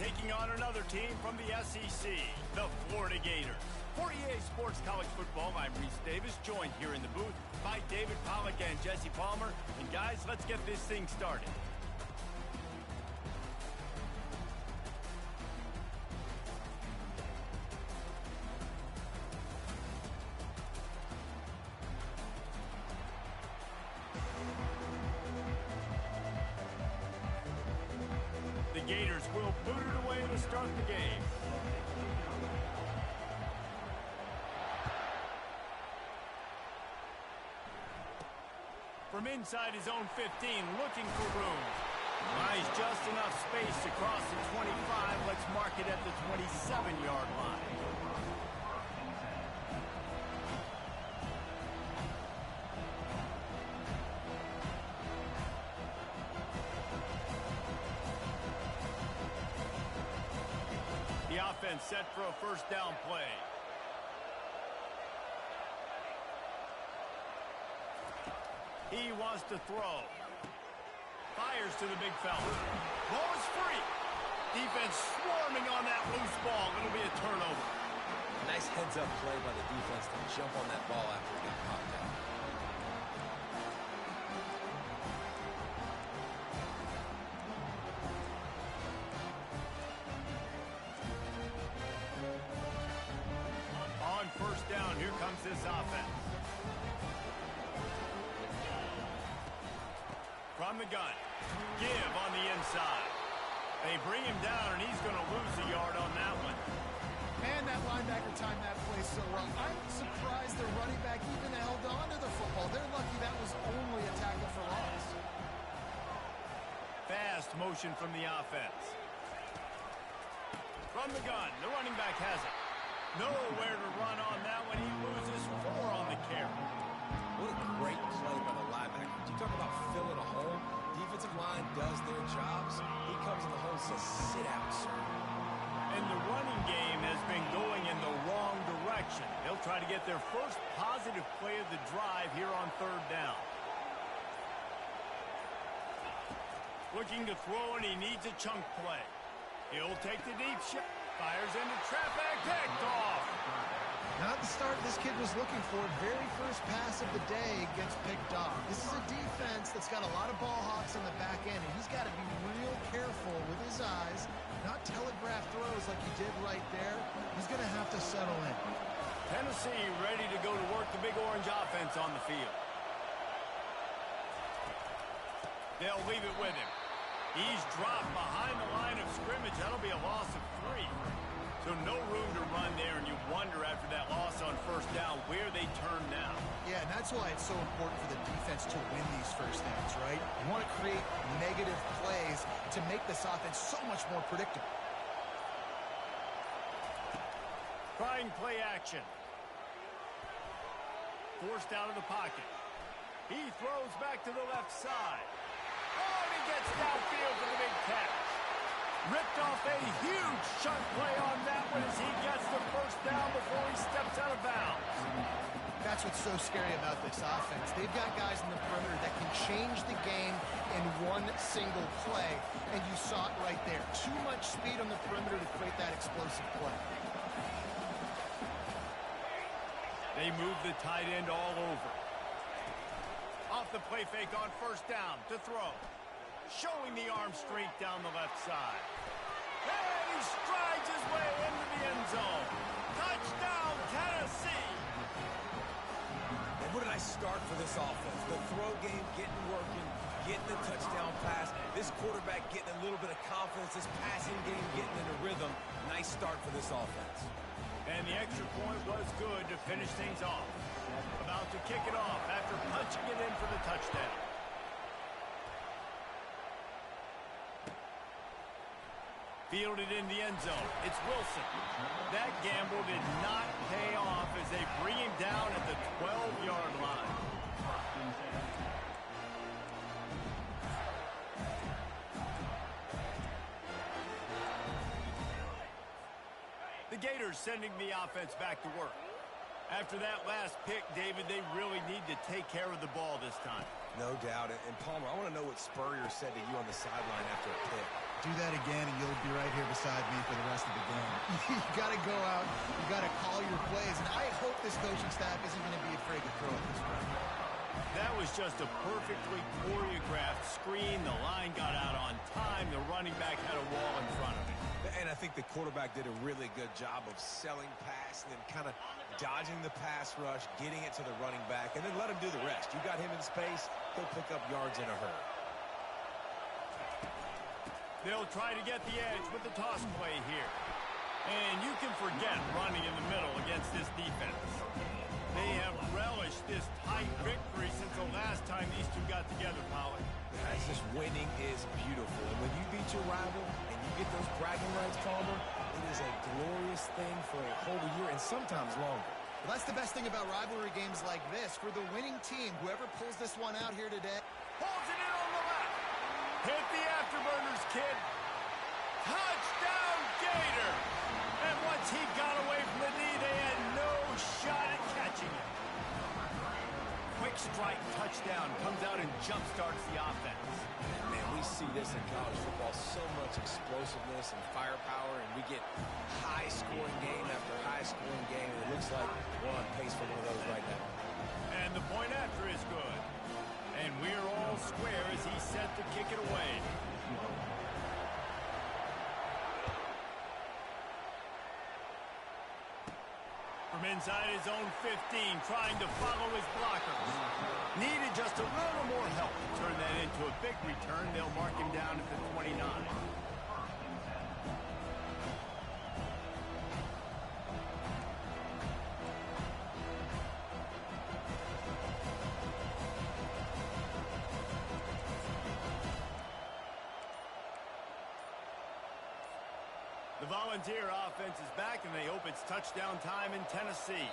A: taking on another team from the SEC, the Florida Gators. For EA Sports College Football, I'm Reese Davis, joined here in the booth by David Pollack and Jesse Palmer. And guys, let's get this thing started. The Gators will boot it away to start the game. From inside his own 15, looking for room. Buys just enough space to cross the 25. Let's mark it at the 27-yard line. The offense set for a first down play. He wants to throw. Fires to the big fella. Ball is free. Defense swarming on that loose ball. It'll be a turnover.
C: Nice heads-up play by the defense to jump on that ball after it got popped out.
A: On first down, here comes this offense. From the gun. Give on the inside. They bring him down, and he's going to lose a yard on that one.
B: Man, that linebacker timed that play so well. I'm surprised the running back even held on to the football. They're lucky that was only a tackle for loss.
A: Fast motion from the offense. From the gun, the running back has it. Nowhere to run on that one. He loses 4 on the carry.
C: What a great play by the linebacker. You talk about filling a hole. Defensive line does their jobs. He comes in the hole and says, sit out, sir.
A: And the running game has been going in the wrong direction. They'll try to get their first positive play of the drive here on third down. Looking to throw, and he needs a chunk play. He'll take the deep shot. Fires into traffic. Picked off.
B: Not the start this kid was looking for. Very first pass of the day gets picked off. This is a defense that's got a lot of ball hawks on the back end, and he's got to be real careful with his eyes, not telegraph throws like he did right there. He's going to have to settle in.
A: Tennessee ready to go to work the Big Orange offense on the field. They'll leave it with him. He's dropped behind the line of scrimmage. That'll be a loss of 3. So no room to run there, and you wonder after that loss on first down where they turn now.
B: Yeah, and that's why it's so important for the defense to win these first downs, right? You want to create negative plays to make this offense so much more predictable.
A: Trying play action. Forced out of the pocket. He throws back to the left side. Oh, and he gets downfield for the big catch. Ripped off a huge chunk play on that one as he gets the first down before he steps out of bounds.
B: That's what's so scary about this offense. They've got guys in the perimeter that can change the game in one single play, and you saw it right there. Too much speed on the perimeter to create that explosive play.
A: They move the tight end all over. Off the play fake on first down to throw. Showing the arm straight down the left side. And he strides his way into the end zone. Touchdown, Tennessee!
C: And what a nice start for this offense. The throw game getting working, getting the touchdown pass. This quarterback getting a little bit of confidence. This passing game getting into rhythm. Nice start for this offense.
A: And the extra point was good to finish things off. About to kick it off after punching it in for the touchdown. Fielded in the end zone. It's Wilson. That gamble did not pay off as they Gators sending the offense back to work. After that last pick, David, they really need to take care of the ball this time.
C: No doubt. And Palmer, I want to know what Spurrier said to you on the sideline after a pick.
B: Do that again, and you'll be right here beside me for the rest of the game. You got to go out. You got to call your plays. And I hope this coaching staff isn't going to be afraid to throw at this point.
A: That was just a perfectly choreographed screen. The line got out on time. The running back had a wall in front of him.
C: And I think the quarterback did a really good job of selling pass and then kind of dodging the pass rush, getting it to the running back, and then let him do the rest. You got him in space, he'll pick up yards in a hurry.
A: They'll try to get the edge with the toss play here. And you can forget running in the middle against this defense. They have relished this tight victory since the last time these two got together, Pollard.
C: Guys, this winning is beautiful. And when you beat your rival and you get those bragging rights, Palmer, it is a glorious thing for a whole year and sometimes longer.
B: Well, that's the best thing about rivalry games like this. For the winning team, whoever pulls this one out here today.
A: Pulls it in on the left. Hit the afterburners, kid. Touchdown, Gator. And once he got away from the knee, they had no shot at catching him. Quick strike touchdown comes out and jump-starts the offense.
C: Man, we see this in college football, so much explosiveness and firepower, and we get high-scoring game after high-scoring game, and it looks like we're on pace for one of those right now.
A: And the point after is good. And we're all square as he's set to kick it away. From inside his own 15, trying to follow his blockers. Needed just a little more help to turn that into a big return. They'll mark him down at the 29. The Volunteer offense is back, and they hope it's touchdown time in Tennessee.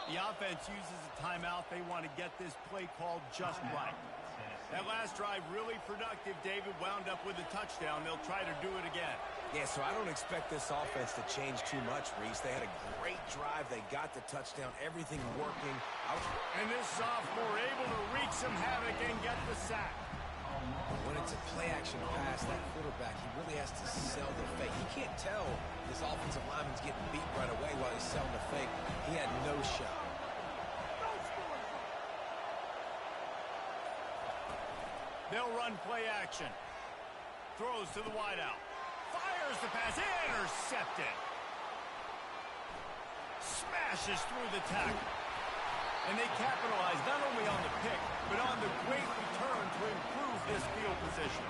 A: The offense uses a timeout. They want to get this play called just right. That last drive really productive. David wound up with a touchdown. They'll try to do it again.
C: Yeah, so I don't expect this offense to change too much, Reese. They had a great drive. They got the touchdown. Everything working.
A: And this sophomore able to wreak some havoc and get the sack.
C: When it's a play-action pass, that quarterback, he really has to sell the fake. He can't tell this offensive lineman's getting beat right away while he's selling the fake. He had no shot.
A: They'll run play action. Throws to the wideout. Fires the pass. Intercepted. Smashes through the tackle. And they capitalize not only on the pick, but on the great return to improve this field position.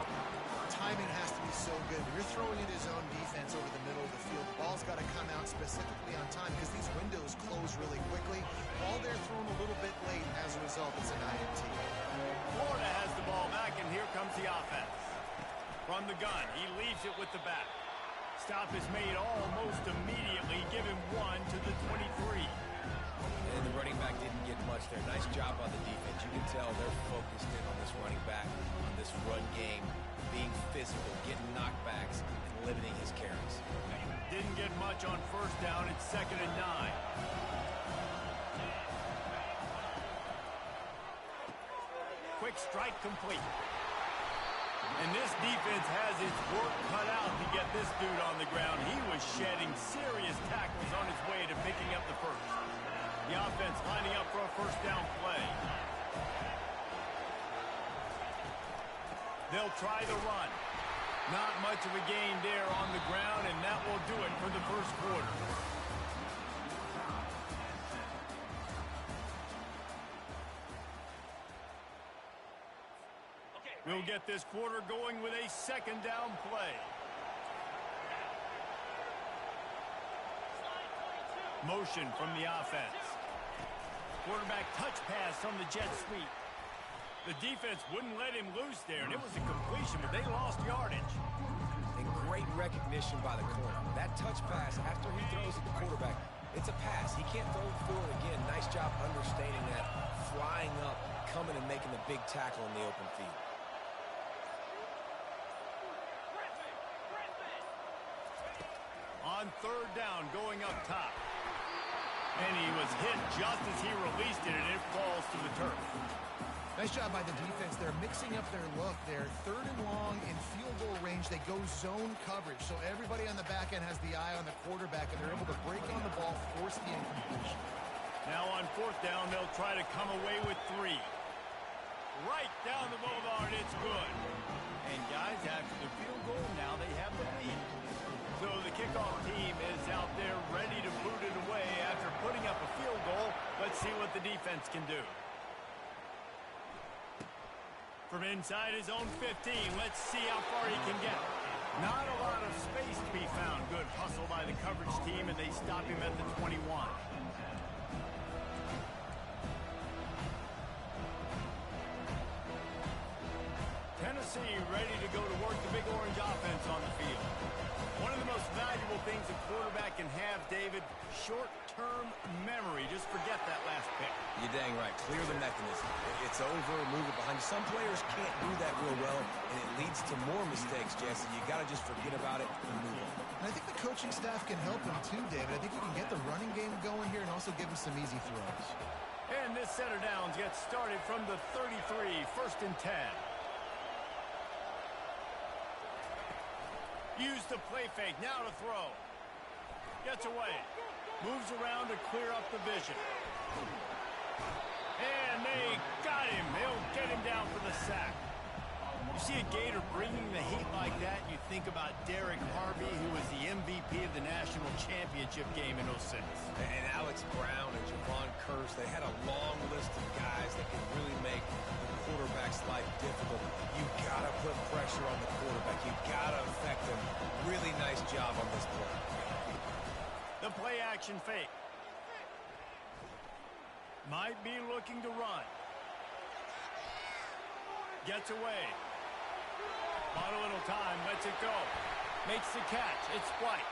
B: Timing has to be so good. When you're throwing in his own defense over the middle of the field, the ball's got to come out specifically on time because these windows close really quickly. Ball there thrown a little bit late. As a result, it's an INT.
A: Florida has the ball back, and here comes the offense. From the gun, he leaves it with the back. Stop is made almost immediately. Give him one to the 23.
C: And the running back didn't get much there. Nice job on the defense. You can tell they're focused in on this running back, on this run game, being physical, getting knockbacks, and limiting his carries.
A: Didn't get much on first down. It's 2nd and 9. Quick strike complete. And this defense has its work cut out to get this dude on the ground. He was shedding serious tackles on his way to picking up the first. The offense lining up for a first down play. They'll try the run. Not much of a gain there on the ground, and that will do it for the first quarter. We'll get this quarter going with a second down play. Motion from the offense. Quarterback touch pass on the jet sweep. The defense wouldn't let him loose there, and it was a completion, but they lost yardage.
C: And great recognition by the corner. That touch pass, after he throws at the quarterback, it's a pass. He can't throw it forward again. Nice job understanding that, flying up, coming and making the big tackle in the open field.
A: on third down going up top. And he was hit just as he released it, and it falls to the turf.
B: Nice job by the defense. They're mixing up their look. They're third and long in field goal range. They go zone coverage, so everybody on the back end has the eye on the quarterback, and they're able to break on the ball, force the incompletion.
A: Now on fourth down, they'll try to come away with 3. Right down the boulevard, it's good. And guys, after the field goal, now they have the lead. So the kickoff team is out there ready to boot it away after putting up a field goal. Let's see what the defense can do. From inside his own 15, let's see how far he can get. Not a lot of space to be found. Good hustle by the coverage team, and they stop him at the 21. Tennessee ready to go to work the Big Orange offense on the field. One of the most valuable things a quarterback can have, David, short-term memory. Just forget that last pick.
C: You're dang right. Clear the mechanism. It's over, move it behind you. Some players can't do that real well, and it leads to more mistakes, Jesse. You got to just forget about it and move on.
B: And I think the coaching staff can help him too, David. I think we can get the running game going here and also give him some easy throws.
A: And this set of downs gets started from the 33, 1st and 10. Use the play fake, now to throw. Gets away. Moves around to clear up the vision. And they got him. They'll get him down for the sack. You see a Gator bringing the heat like that, you think about Derek Harvey, who was the MVP of the national championship game in 06.
C: And Alex Brown and Javon Kearse, they had a long list of guys that could really make the quarterback's life difficult. You got to put pressure on the quarterback. You got to affect him. Really nice job on this play.
A: The play action fake. Might be looking to run. Gets away. Bought a little time, lets it go. Makes the catch. It's White.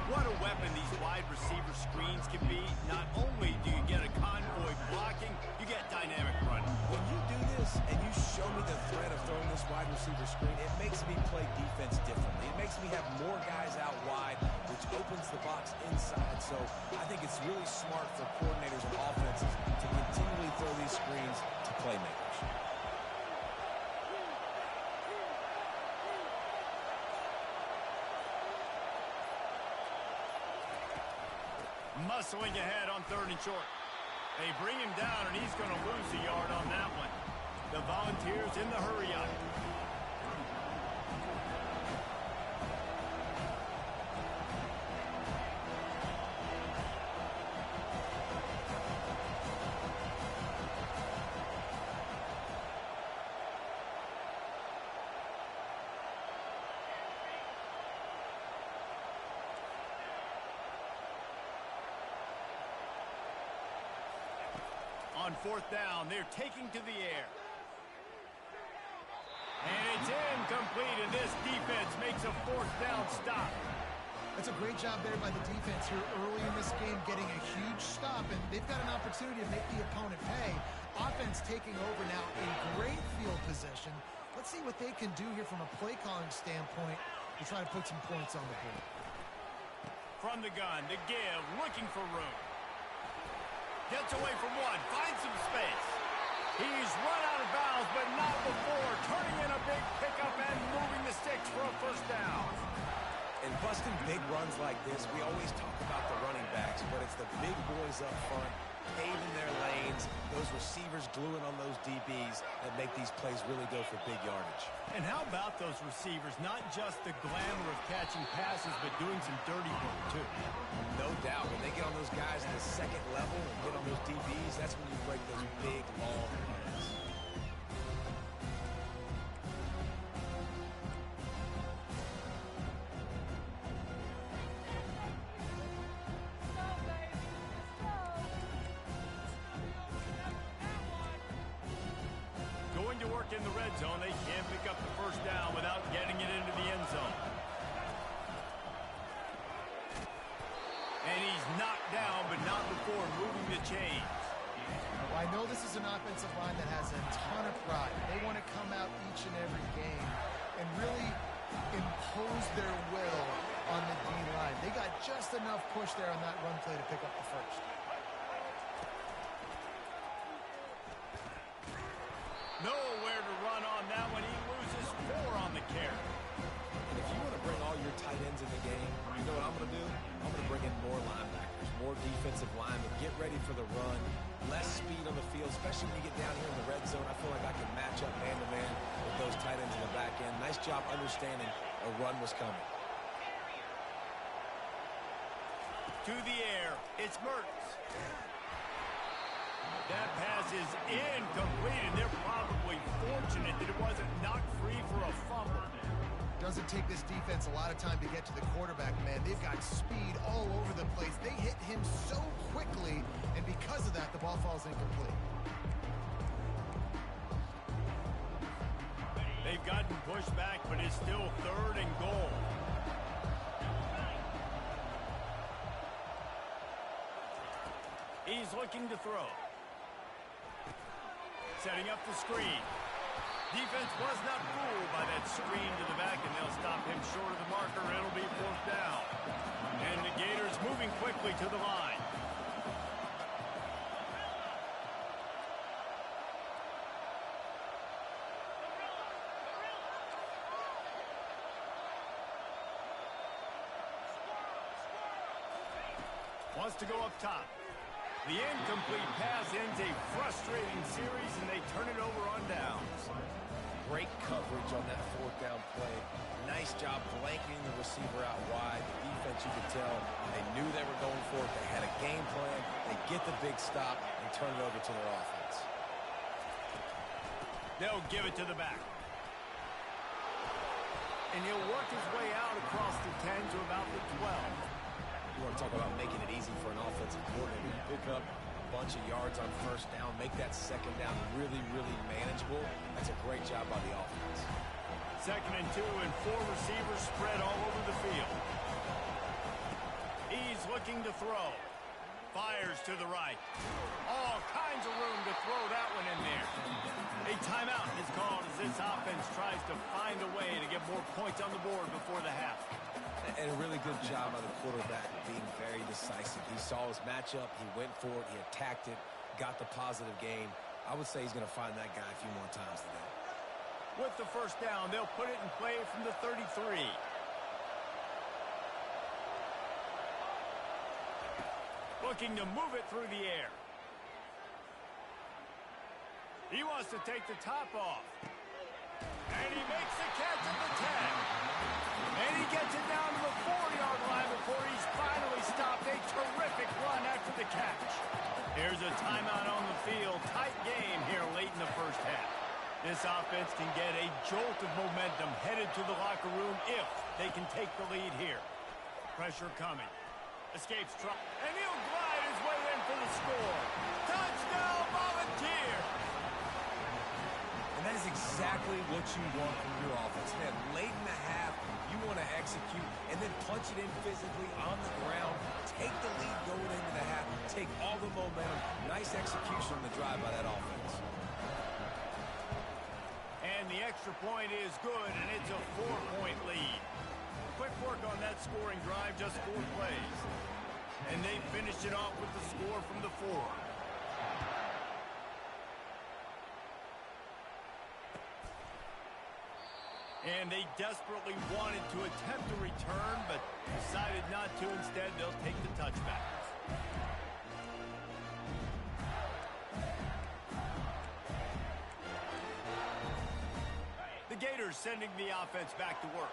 A: What a weapon these wide receiver screens can be. Not only do you get a convoy blocking, you get dynamic running.
C: When you do this and you show me the threat of throwing this wide receiver screen, it makes me play defense differently. It makes me have more guys out wide, which opens the box inside. So I think it's really smart for coordinators and offenses to continually throw these screens to playmakers.
A: Muscling ahead on 3rd and short. They bring him down, and he's going to lose a yard on that one. The Volunteers in the hurry up. On 4th down, they're taking to the air. And it's incomplete, and this defense makes a 4th down stop.
B: That's a great job there by the defense here early in this game, getting a huge stop, and they've got an opportunity to make the opponent pay. Offense taking over now, a great field position. Let's see what they can do here from a play calling standpoint to try to put some points on the board.
A: From the gun, to give, looking for room. Gets away from one, finds some space. He's run out of bounds, but not before. Turning in a big pickup and moving the sticks for a 1st down.
C: And busting big runs like this, we always talk about the running backs, but it's the big boys up front, paving their lanes, those receivers gluing on those DBs that make these plays really go for big yardage.
A: And how about those receivers? Not just the glamour of catching passes, but doing some dirty work, too.
C: No doubt. When they get on those guys at the 2nd level and get on those DBs, that's when you break those big, long runs.
A: Going to work in the red zone. They can't pick up the 1st down without getting it into the end zone. And he's knocked down, but not before moving the chains.
B: Well, I know this is an offensive line that has a ton of pride. They want to come out each and every game and really impose their will on the D-line. They got just enough push there on that run play to pick up the first.
A: Nowhere to run on that one. He loses 4 on the carry.
C: And if you want to bring all your tight ends in the game, you know what I'm going to do? I'm going to bring in more linebackers, more defensive linemen, get ready for the run, less speed on the field, especially when you get down here in the red zone. I feel like I can match up man-to-man with those tight ends in the back end. Nice job understanding a run was coming.
A: To the air, it's Mertz. That pass is incomplete, and they're probably fortunate that it wasn't knocked free for a fumble.
B: Doesn't take this defense a lot of time to get to the quarterback, man. They've got speed all over the place. They hit him so quickly, and because of that, the ball falls incomplete.
A: They've gotten pushed back, but it's still 3rd and goal. He's looking to throw. Setting up the screen. Defense was not fooled by that screen to the back, and they'll stop him short of the marker. It'll be 4th down. And the Gators moving quickly to the line. Wants to go up top. The incomplete pass ends a frustrating series, and they turn it over on downs.
C: Great coverage on that 4th down play. Nice job blanketing the receiver out wide. The defense, you could tell, they knew they were going for it. They had a game plan. They get the big stop and turn it over to their offense.
A: They'll give it to the back. And he'll work his way out across the 10 to about the 12.
C: You want to talk about making it easy for an offensive coordinator. You pick up a bunch of yards on 1st down, make that 2nd down really, really manageable. That's a great job by the offense.
A: 2nd and 2, and 4 receivers spread all over the field. He's looking to throw. Fires to the right. All kinds of room to throw that one in there. A timeout is called as this offense tries to find a way to get more points on the board before the half.
C: And a really good job by the quarterback being very decisive. He saw his matchup, he went for it, he attacked it, got the positive gain. I would say he's going to find that guy a few more times today.
A: With the 1st down, they'll put it in play from the 33. Looking to move it through the air. He wants to take the top off. And he makes the catch at the 10. And he gets it down to the 4-yard line before he's finally stopped. A terrific run after the catch. Here's a timeout on the field. Tight game here late in the 1st half. This offense can get a jolt of momentum headed to the locker room if they can take the lead here. Pressure coming. Escapes trouble. And he'll glide his way in for the score. Touchdown, Volunteer!
C: And that is exactly what you want from your offense. Man, late in the half, you want to execute and then punch it in physically on the ground. Take the lead going into the half. Take all the momentum. Nice execution on the drive by that offense.
A: And the extra point is good, and it's a 4-point lead. Quick work on that scoring drive, just 4 plays. And they finished it off with the score from the 4. And they desperately wanted to attempt a return, but decided not to. Instead, they'll take the touchback. The Gators sending the offense back to work.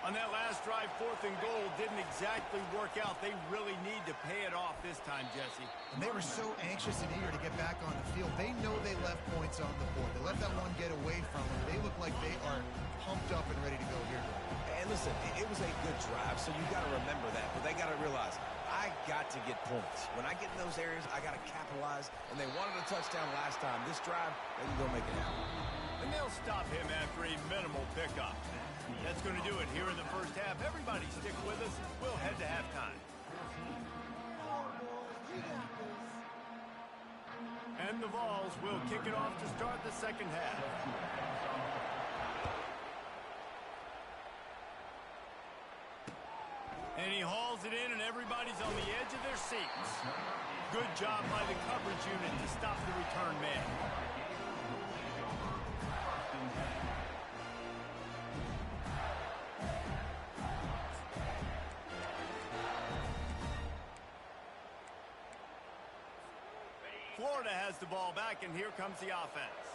A: On that last drive, 4th and goal didn't exactly work out. They really need to pay it off this time, Jesse.
B: And they were so anxious and eager to get back on the field. They know they left points on the board. They let that one get away from them. They look like they are pumped up and ready to go here.
C: And listen, it was a good drive, so you got to remember that. But they got to realize, I got to get points. When I get in those areas, I got to capitalize. And they wanted a touchdown last time. This drive, they can go make it happen.
A: And they'll stop him after a minimal pickup. That's going to do it here in the 1st half. Everybody stick with us. We'll head to halftime. And the Vols will kick it off to start the 2nd half. it in, and everybody's on the edge of their seats. Good job by the coverage unit to stop the return man. Florida has the ball back, and here comes the offense.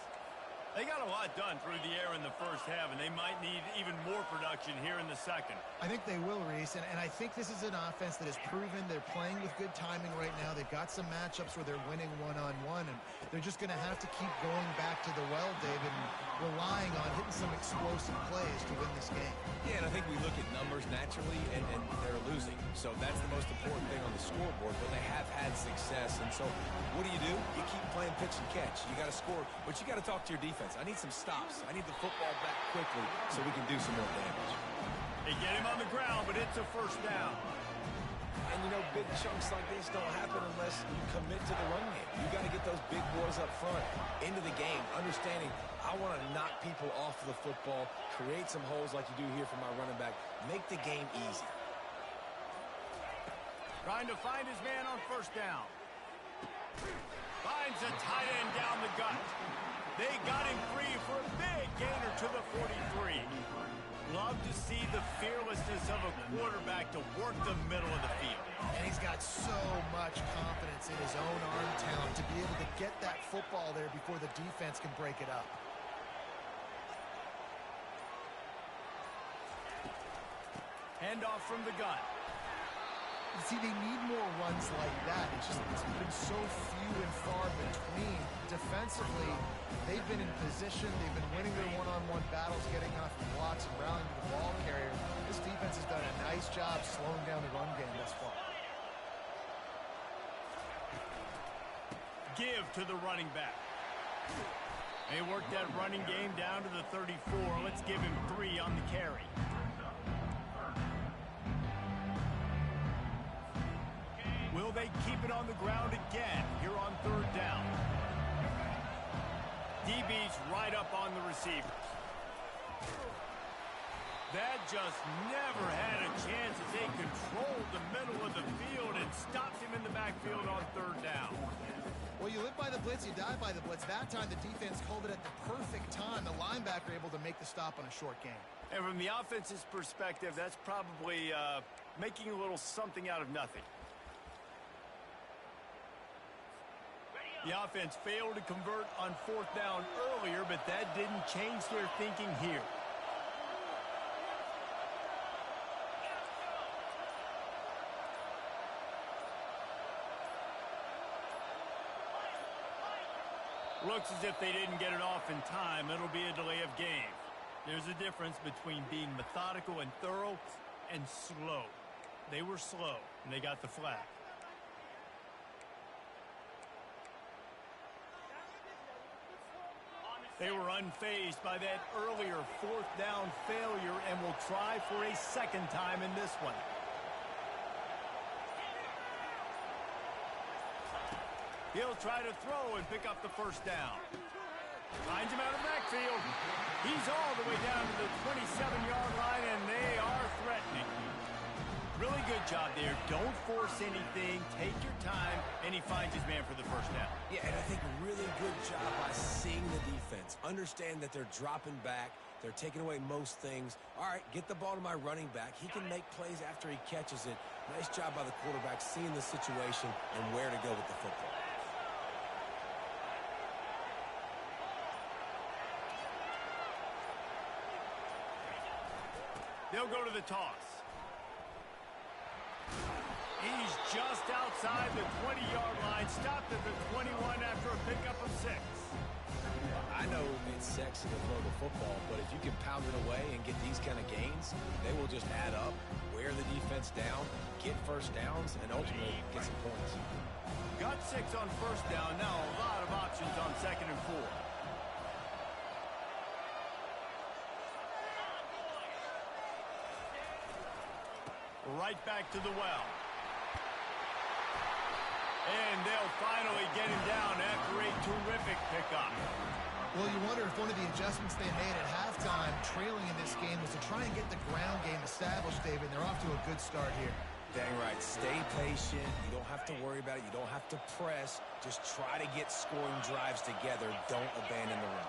A: They got a lot done through the air in the first half, and they might need even more production here in the second.
B: I think they will, Reese, and I think this is an offense that has proven they're playing with good timing right now. They've got some matchups where they're winning one-on-one, and they're just going to have to keep going back to the well, David, and relying on hitting some explosive plays to win this game.
C: Yeah, and I think we look at numbers naturally, and they're losing. So that's the most important thing on the scoreboard, but they have had success. And so what do? You keep playing pitch and catch. You got to score, but you got to talk to your defense. I need some stops. I need the football back quickly so we can do some more damage.
A: They get him on the ground, but it's a first down.
C: And, you know, big chunks like this don't happen unless you commit to the run game. You got to get those big boys up front into the game, understanding I want to knock people off of the football, create some holes like you do here for my running back, make the game easy.
A: Trying to find his man on first down. Finds a tight end down the gut. They got him free for a big gainer to the 43. Love to see the fearlessness of a quarterback to work the middle of the field.
B: And he's got so much confidence in his own arm talent to be able to get that football there before the defense can break it up.
A: Handoff from the gun.
B: See, they need more runs like that. It's been so few and far between. Defensively, they've been in position. They've been winning their one-on-one battles, getting off the blocks and rallying to the ball carrier. This defense has done a nice job slowing down the run game thus far.
A: Give to the running back. They worked that running game down to the 34. Let's give him 3 on the carry. Will they keep it on the ground again here on third down? DB's right up on the receivers. That just never had a chance as they controlled the middle of the field and stopped him in the backfield on third down.
B: Well, you live by the blitz, you die by the blitz. That time the defense called it at the perfect time. The linebacker able to make the stop on a short game.
A: And from the offense's perspective, that's probably making a little something out of nothing. The offense failed to convert on fourth down earlier, but that didn't change their thinking here. Looks as if they didn't get it off in time. It'll be a delay of game. There's a difference between being methodical and thorough and slow. They were slow, and they got the flag. They were unfazed by that earlier fourth down failure and will try for a second time in this one. He'll try to throw and pick up the first down. Finds him out of the backfield. He's all the way down to the 27-yard line, and they are threatening. Really good job there. Don't force anything. Take your time, and he finds his man for the first down.
C: Yeah, and I think really good job by seeing the defense. Understand that they're dropping back. They're taking away most things. All right, get the ball to my running back. He can make plays after he catches it. Nice job by the quarterback seeing the situation and where to go with the football.
A: They'll go to the toss. He's just outside the 20-yard line, stopped at the 21 after a pickup of 6.
C: I know it's sexy to throw the football, but if you can pound it away and get these kind of gains, they will just add up, wear the defense down, get first downs, and ultimately get some points.
A: Got 6 on first down. Now a lot of options on second and 4. Right back to the well. And they'll finally get him down after a terrific pickup.
B: Well, you wonder if one of the adjustments they made at halftime, trailing in this game, was to try and get the ground game established, David. They're off to a good start here.
C: Dang right. Stay patient. You don't have to worry about it. You don't have to press. Just try to get scoring drives together. Don't abandon the run.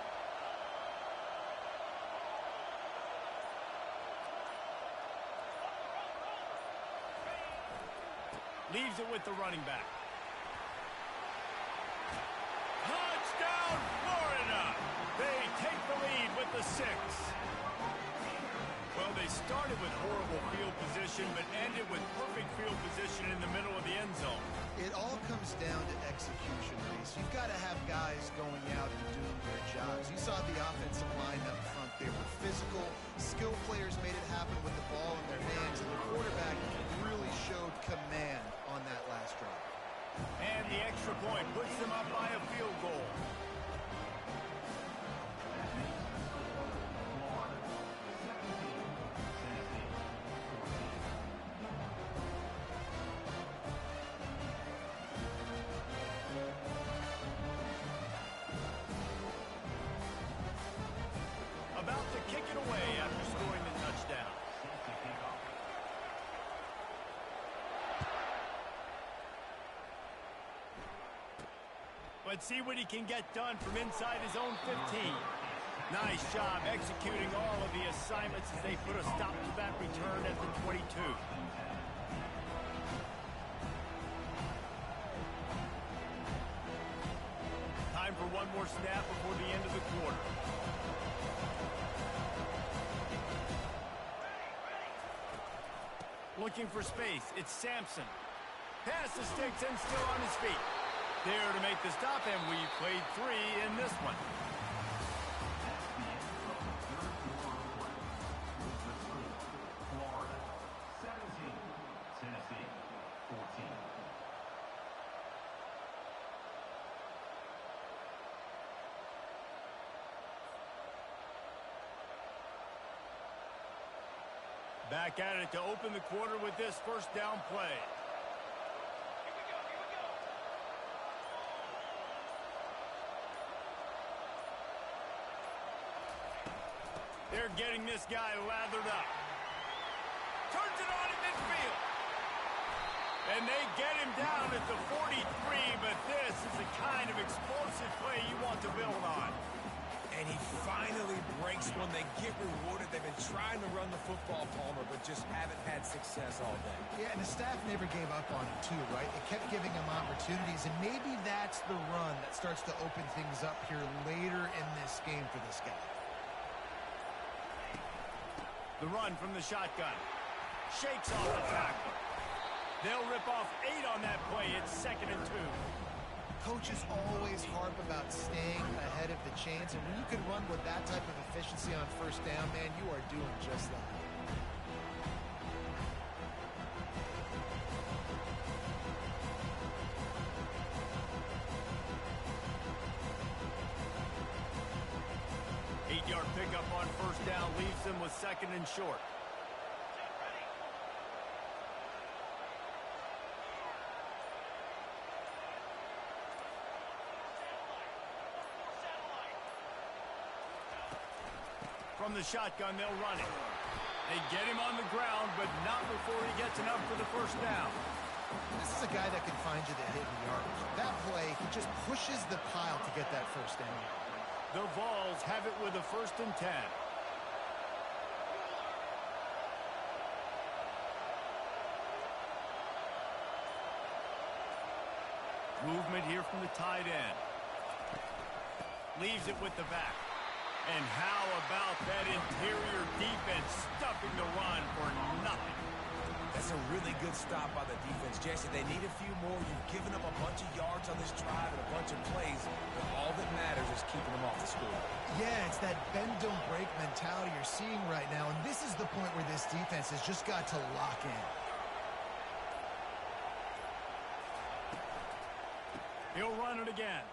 A: Leaves it with the running back. Touchdown, Florida! They take the lead with the 6. Well, they started with horrible field position, but ended with perfect field position in the middle of the end zone.
B: It all comes down to execution, Reese. You've got to have guys going out and doing their jobs. You saw the offensive line up front. They were physical. Skilled players made it happen with the ball in their hands, and the quarterback really showed command on that last drive.
A: And the extra point puts them up by a field goal. About to kick it away after scoring the touchdown. Let's see what he can get done from inside his own 15. Nice job executing all of the assignments as they put a stop to that return at the 22. Time for one more snap before the end of the quarter. Looking for space. It's Sampson. Pass the sticks and still on his feet. There to make the stop, and we played 3 in this one.
D: Florida 17, Tennessee 14.
A: Back at it to open the quarter with this first down play. They're getting this guy lathered up. Turns it on in midfield. And they get him down at the 43, but this is the kind of explosive play you want to build on.
C: And he finally breaks one. They get rewarded. They've been trying to run the football, Palmer, but just haven't had success all day.
B: Yeah, and the staff never gave up on him, too, right? They kept giving him opportunities, and maybe that's the run that starts to open things up here later in this game for this guy.
A: The run from the shotgun. Shakes off the tackle. They'll rip off 8 on that play. It's 2nd and 2.
B: Coaches always harp about staying ahead of the chains, and when you can run with that type of efficiency on first down, man, you are doing just that.
A: Eight-yard pickup on first down leaves them with 2nd and short. From the shotgun, they'll run it. They get him on the ground, but not before he gets enough for the first down.
B: This is a guy that can find you the hidden yardage. That play, he just pushes the pile to get that first down.
A: The Vols have it with a 1st and 10. Movement here from the tight end. Leaves it with the back. And how about that interior defense stuffing the run for nothing?
C: That's a really good stop by the defense. Jesse, they need a few more. You've given up a bunch of yards on this drive and a bunch of plays, but all that matters is keeping them off the score.
B: Yeah, it's that bend, don't break mentality you're seeing right now, and this is the point where this defense has just got to lock in.
A: He'll run it again.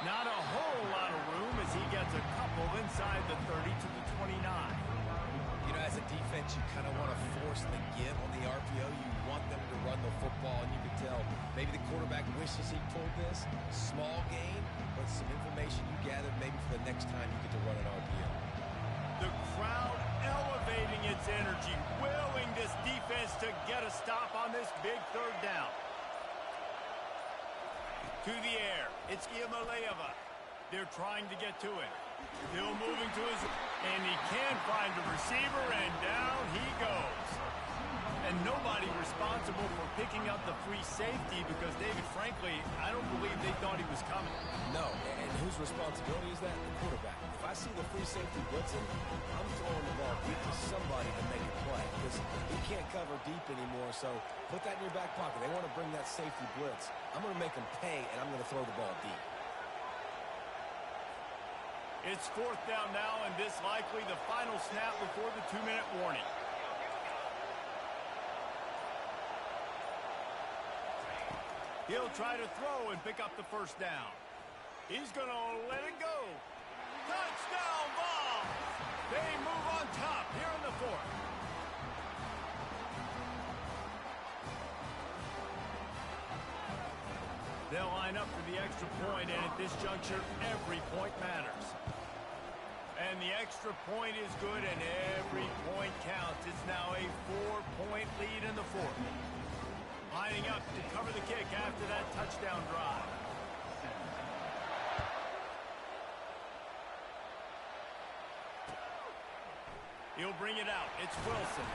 A: Not a whole lot of room as he gets a couple inside the 30 to the 29.
C: You know, as a defense, you kind of want to force the give on the RPO. You want them to run the football, and you can tell maybe the quarterback wishes he pulled this. Small gain, but some information you gathered maybe for the next time you get to run an RPO.
A: The crowd elevating its energy, willing this defense to get a stop on this big third down. To the air, it's Iamaleava. They're trying to get to it. Still moving to his, and he can find a receiver, and down he goes. And nobody responsible for picking up the free safety because, David, frankly, I don't believe they thought he was coming.
C: No, and whose responsibility is that? The quarterback. If I see the free safety blitzing, I'm throwing the ball deep to somebody to make a play because he can't cover deep anymore, so put that in your back pocket. They want to bring that safety blitz. I'm going to make them pay, and I'm going to throw the ball deep.
A: It's fourth down now, and this likely the final snap before the 2-minute warning. He'll try to throw and pick up the first down. He's going to let it go. Touchdown, ball! They move on top here in the fourth. They'll line up for the extra point, and at this juncture, every point matters. And the extra point is good, and every point counts. It's now a 4-point lead in the fourth. Lining up to cover the kick after that touchdown drive. He'll bring it out. It's Wilson.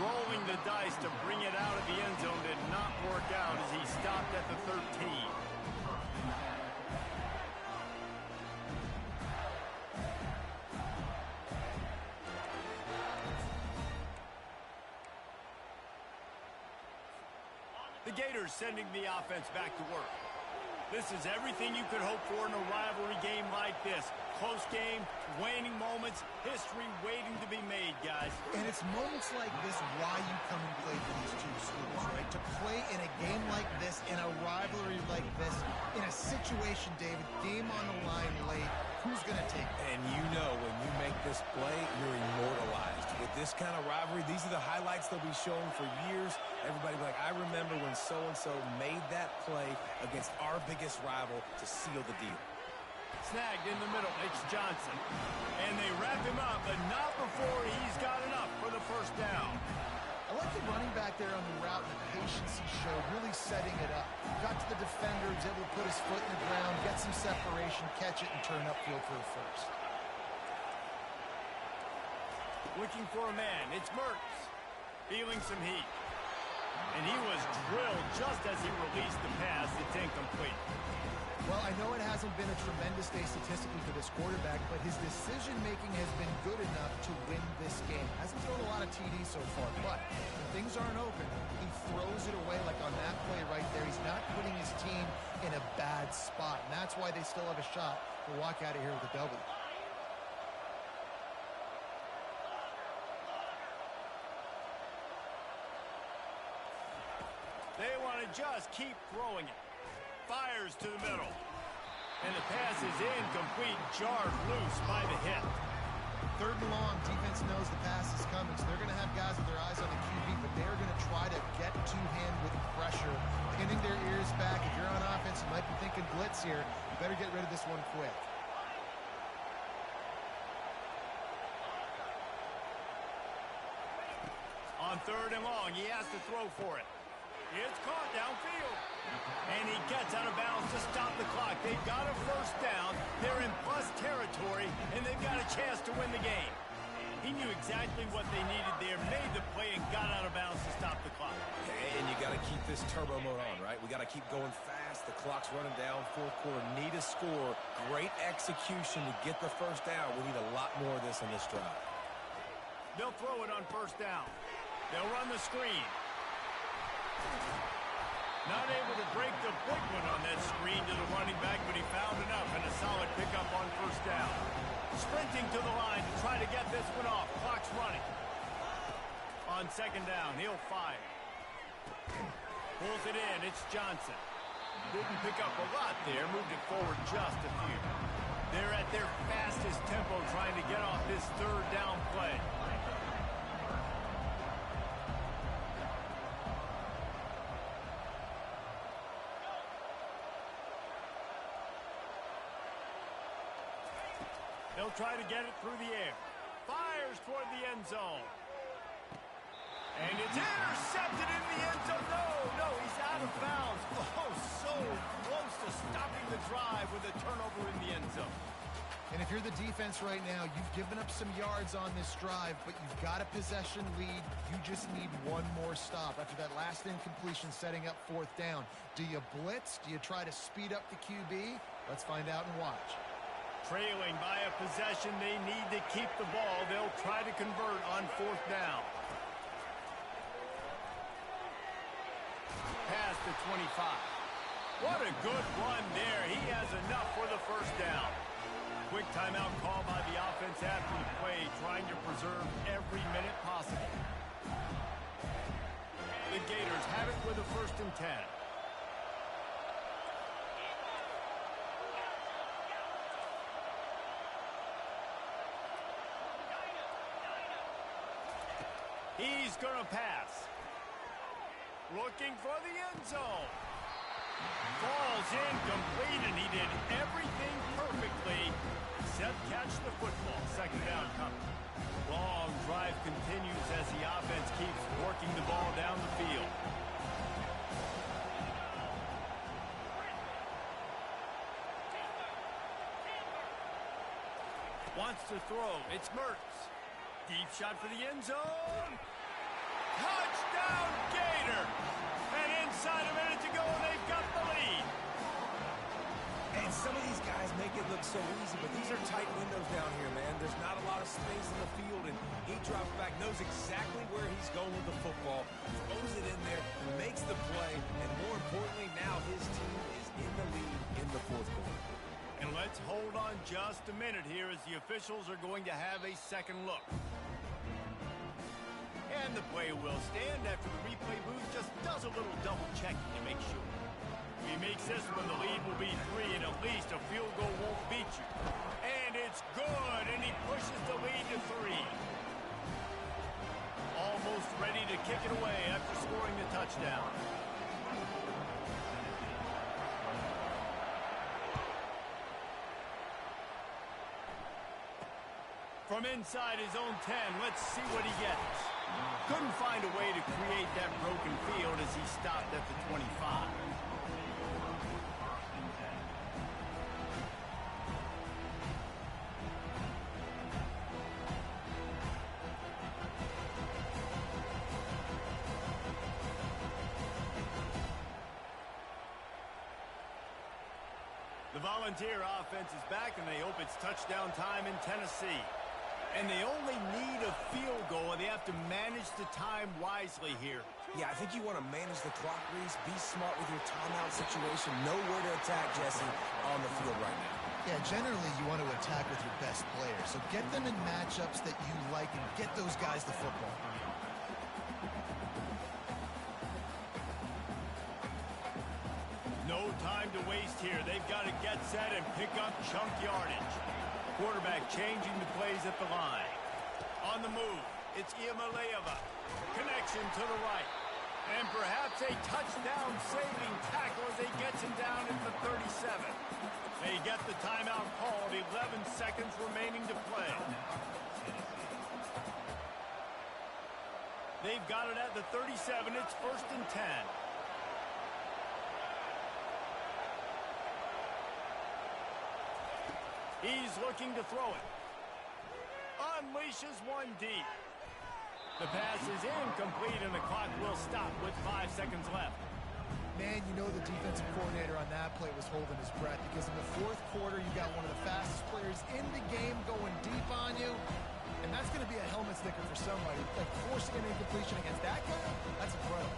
A: Rolling the dice to bring it out of the end zone did not work out as he stopped at the 13. The Gators sending the offense back to work. This is everything you could hope for in a rivalry game like this. Close game, waning moments, history waiting to be made, guys.
B: And it's moments like this why you come and play for these two schools, right? To play in a game like this, in a rivalry like this, in a situation, David, game on the line late, who's going to take it?
C: And you know when you make this play, you're immortalized. With this kind of rivalry, these are the highlights they'll be showing for years. Everybody will be like, I remember when so-and-so made that play against our biggest rival to seal the deal.
A: Snagged in the middle, it's Johnson. And they wrap him up, but not before he's got enough for the first down.
B: I like the running back there on the route and the patience he showed, really setting it up. Got to the defender, was able to put his foot in the ground, get some separation, catch it, and turn upfield for the first.
A: Looking for a man, it's Mertz. Feeling some heat. And he was drilled just as he released the pass. It's incomplete.
B: Well, I know it hasn't been a tremendous day statistically for this quarterback, but his decision-making has been good enough to win this game. Hasn't thrown a lot of TDs so far, but when things aren't open, he throws it away like on that play right there. He's not putting his team in a bad spot, and that's why they still have a shot to walk out of here with a W.
A: They want to just keep throwing it. Fires to the middle. And the pass is incomplete, jarred loose by the hit.
B: Third and long, defense knows the pass is coming, so they're going to have guys with their eyes on the QB, but they're going to try to get to him with pressure, pinning their ears back. If you're on offense, you might be thinking blitz here. You better get rid of this one quick.
A: On third and long, he has to throw for it. It's caught downfield. And he gets out of bounds to stop the clock. They've got a first down. They're in plus territory, and they've got a chance to win the game. He knew exactly what they needed there, made the play, and got out of bounds to stop the clock.
C: And you got to keep this turbo mode on, right? We got to keep going fast. The clock's running down. Fourth quarter, need a score. Great execution to get the first down. We need a lot more of this on this drive.
A: They'll throw it on first down. They'll run the screen. Not able to break the big one on that screen to the running back, but he found enough and a solid pickup on first down. Sprinting to the line to try to get this one off. Clock's running. On second down, he'll fire. Pulls it in. It's Johnson. Didn't pick up a lot there. Moved it forward just a few. They're at their fastest tempo trying to get off this third down play. They'll try to get it through the air. fires toward the end zone. And it's intercepted in the end zone. No, he's out of bounds. Oh, so close to stopping the drive with a turnover in the end zone.
B: And if you're the defense right now, you've given up some yards on this drive, but you've got a possession lead. You just need one more stop after that last incompletion setting up 4th down. Do you blitz? Do you try to speed up the QB? Let's find out and watch.
A: Trailing by a possession, they need to keep the ball. They'll try to convert on 4th down. Past the 25. What a good run there. He has enough for the 1st down. Quick timeout call by the offense after the play, trying to preserve every minute possible. The Gators have it with a 1st and 10. He's going to pass. Looking for the end zone. Falls incomplete, and he did everything perfectly except catch the football. 2nd down coming. Long drive continues as the offense keeps working the ball down the field. Wants to throw. It's Mertz. Deep shot for the end zone. Touchdown, Gator! And inside a minute to go, they've got the lead.
C: And some of these guys make it look so easy, but these are tight windows down here, man. There's not a lot of space in the field, and he drops back, knows exactly where he's going with the football, throws it in there, makes the play, and more importantly, now his team is in the lead in the 4th quarter.
A: And let's hold on just a minute here as the officials are going to have a second look. And the play will stand after the replay booth just does a little double checking to make sure. If he makes this one, the lead will be 3, and at least a field goal won't beat you. And it's good, and he pushes the lead to 3. Almost ready to kick it away after scoring the touchdown. From inside his own 10, let's see what he gets. Couldn't find a way to create that broken field as he stopped at the 25. The Volunteer offense is back, and they hope it's touchdown time in Tennessee. And they only need a field goal, and they have to manage the time wisely here.
C: Yeah, I think you want to manage the clock, Reese. Be smart with your timeout situation. Know where to attack, Jesse, on the field right now.
B: Yeah, generally you want to attack with your best players. So get them in matchups that you like and get those guys the football.
A: No time to waste here. They've got to get set and pick up chunk yardage. Quarterback changing the plays at the line. On the move, it's Iamaleava. Connection to the right. And perhaps a touchdown-saving tackle as he gets him down at the 37. They get the timeout called. 11 seconds remaining to play. They've got it at the 37. It's 1st and 10. He's looking to throw it. Unleashes one deep. The pass is incomplete, and the clock will stop with 5 seconds left.
B: Man, you know the defensive coordinator on that play was holding his breath because in the 4th quarter, you got one of the fastest players in the game going deep on you, and that's going to be a helmet sticker for somebody. Like forcing an incompletion against that guy, that's incredible.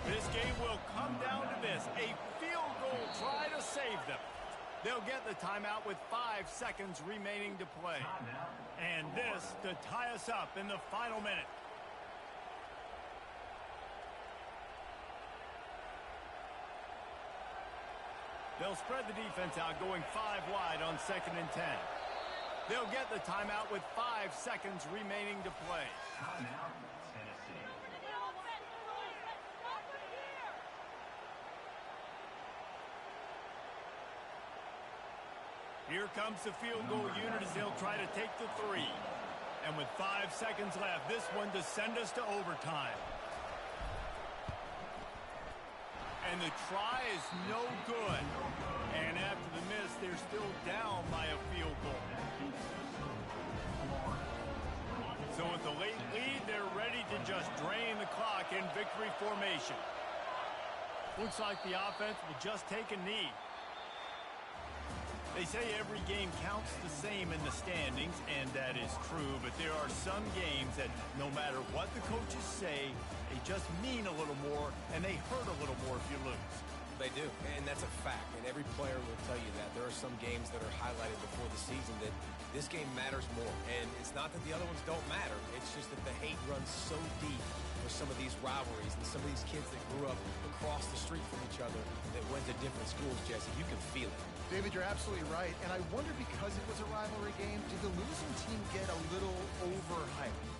A: This game will come down to this. A field goal try to save them. They'll get the timeout with 5 seconds remaining to play. And this to tie us up in the final minute. They'll spread the defense out, going 5 wide on 2nd and 10. They'll get the timeout with 5 seconds remaining to play.
D: Timeout, Tennessee.
A: Here comes the field goal unit as they'll try to take the 3. And with 5 seconds left, this one to send us to overtime. And the try is no good. And after the miss, they're still down by a field goal. So with the late lead, they're ready to just drain the clock in victory formation. Looks like the offense will just take a knee. They say every game counts the same in the standings, and that is true, but there are some games that no matter what the coaches say, they just mean a little more, and they hurt a little more if you lose.
C: They do, and that's a fact, and every player will tell you that. There are some games that are highlighted before the season that this game matters more, and it's not that the other ones don't matter. It's just that the hate runs so deep for some of these rivalries and some of these kids that grew up across the street from each other that went to different schools, Jesse. You can feel it.
B: David, you're absolutely right, and I wonder because it was a rivalry game, did the losing team get a little overhyped?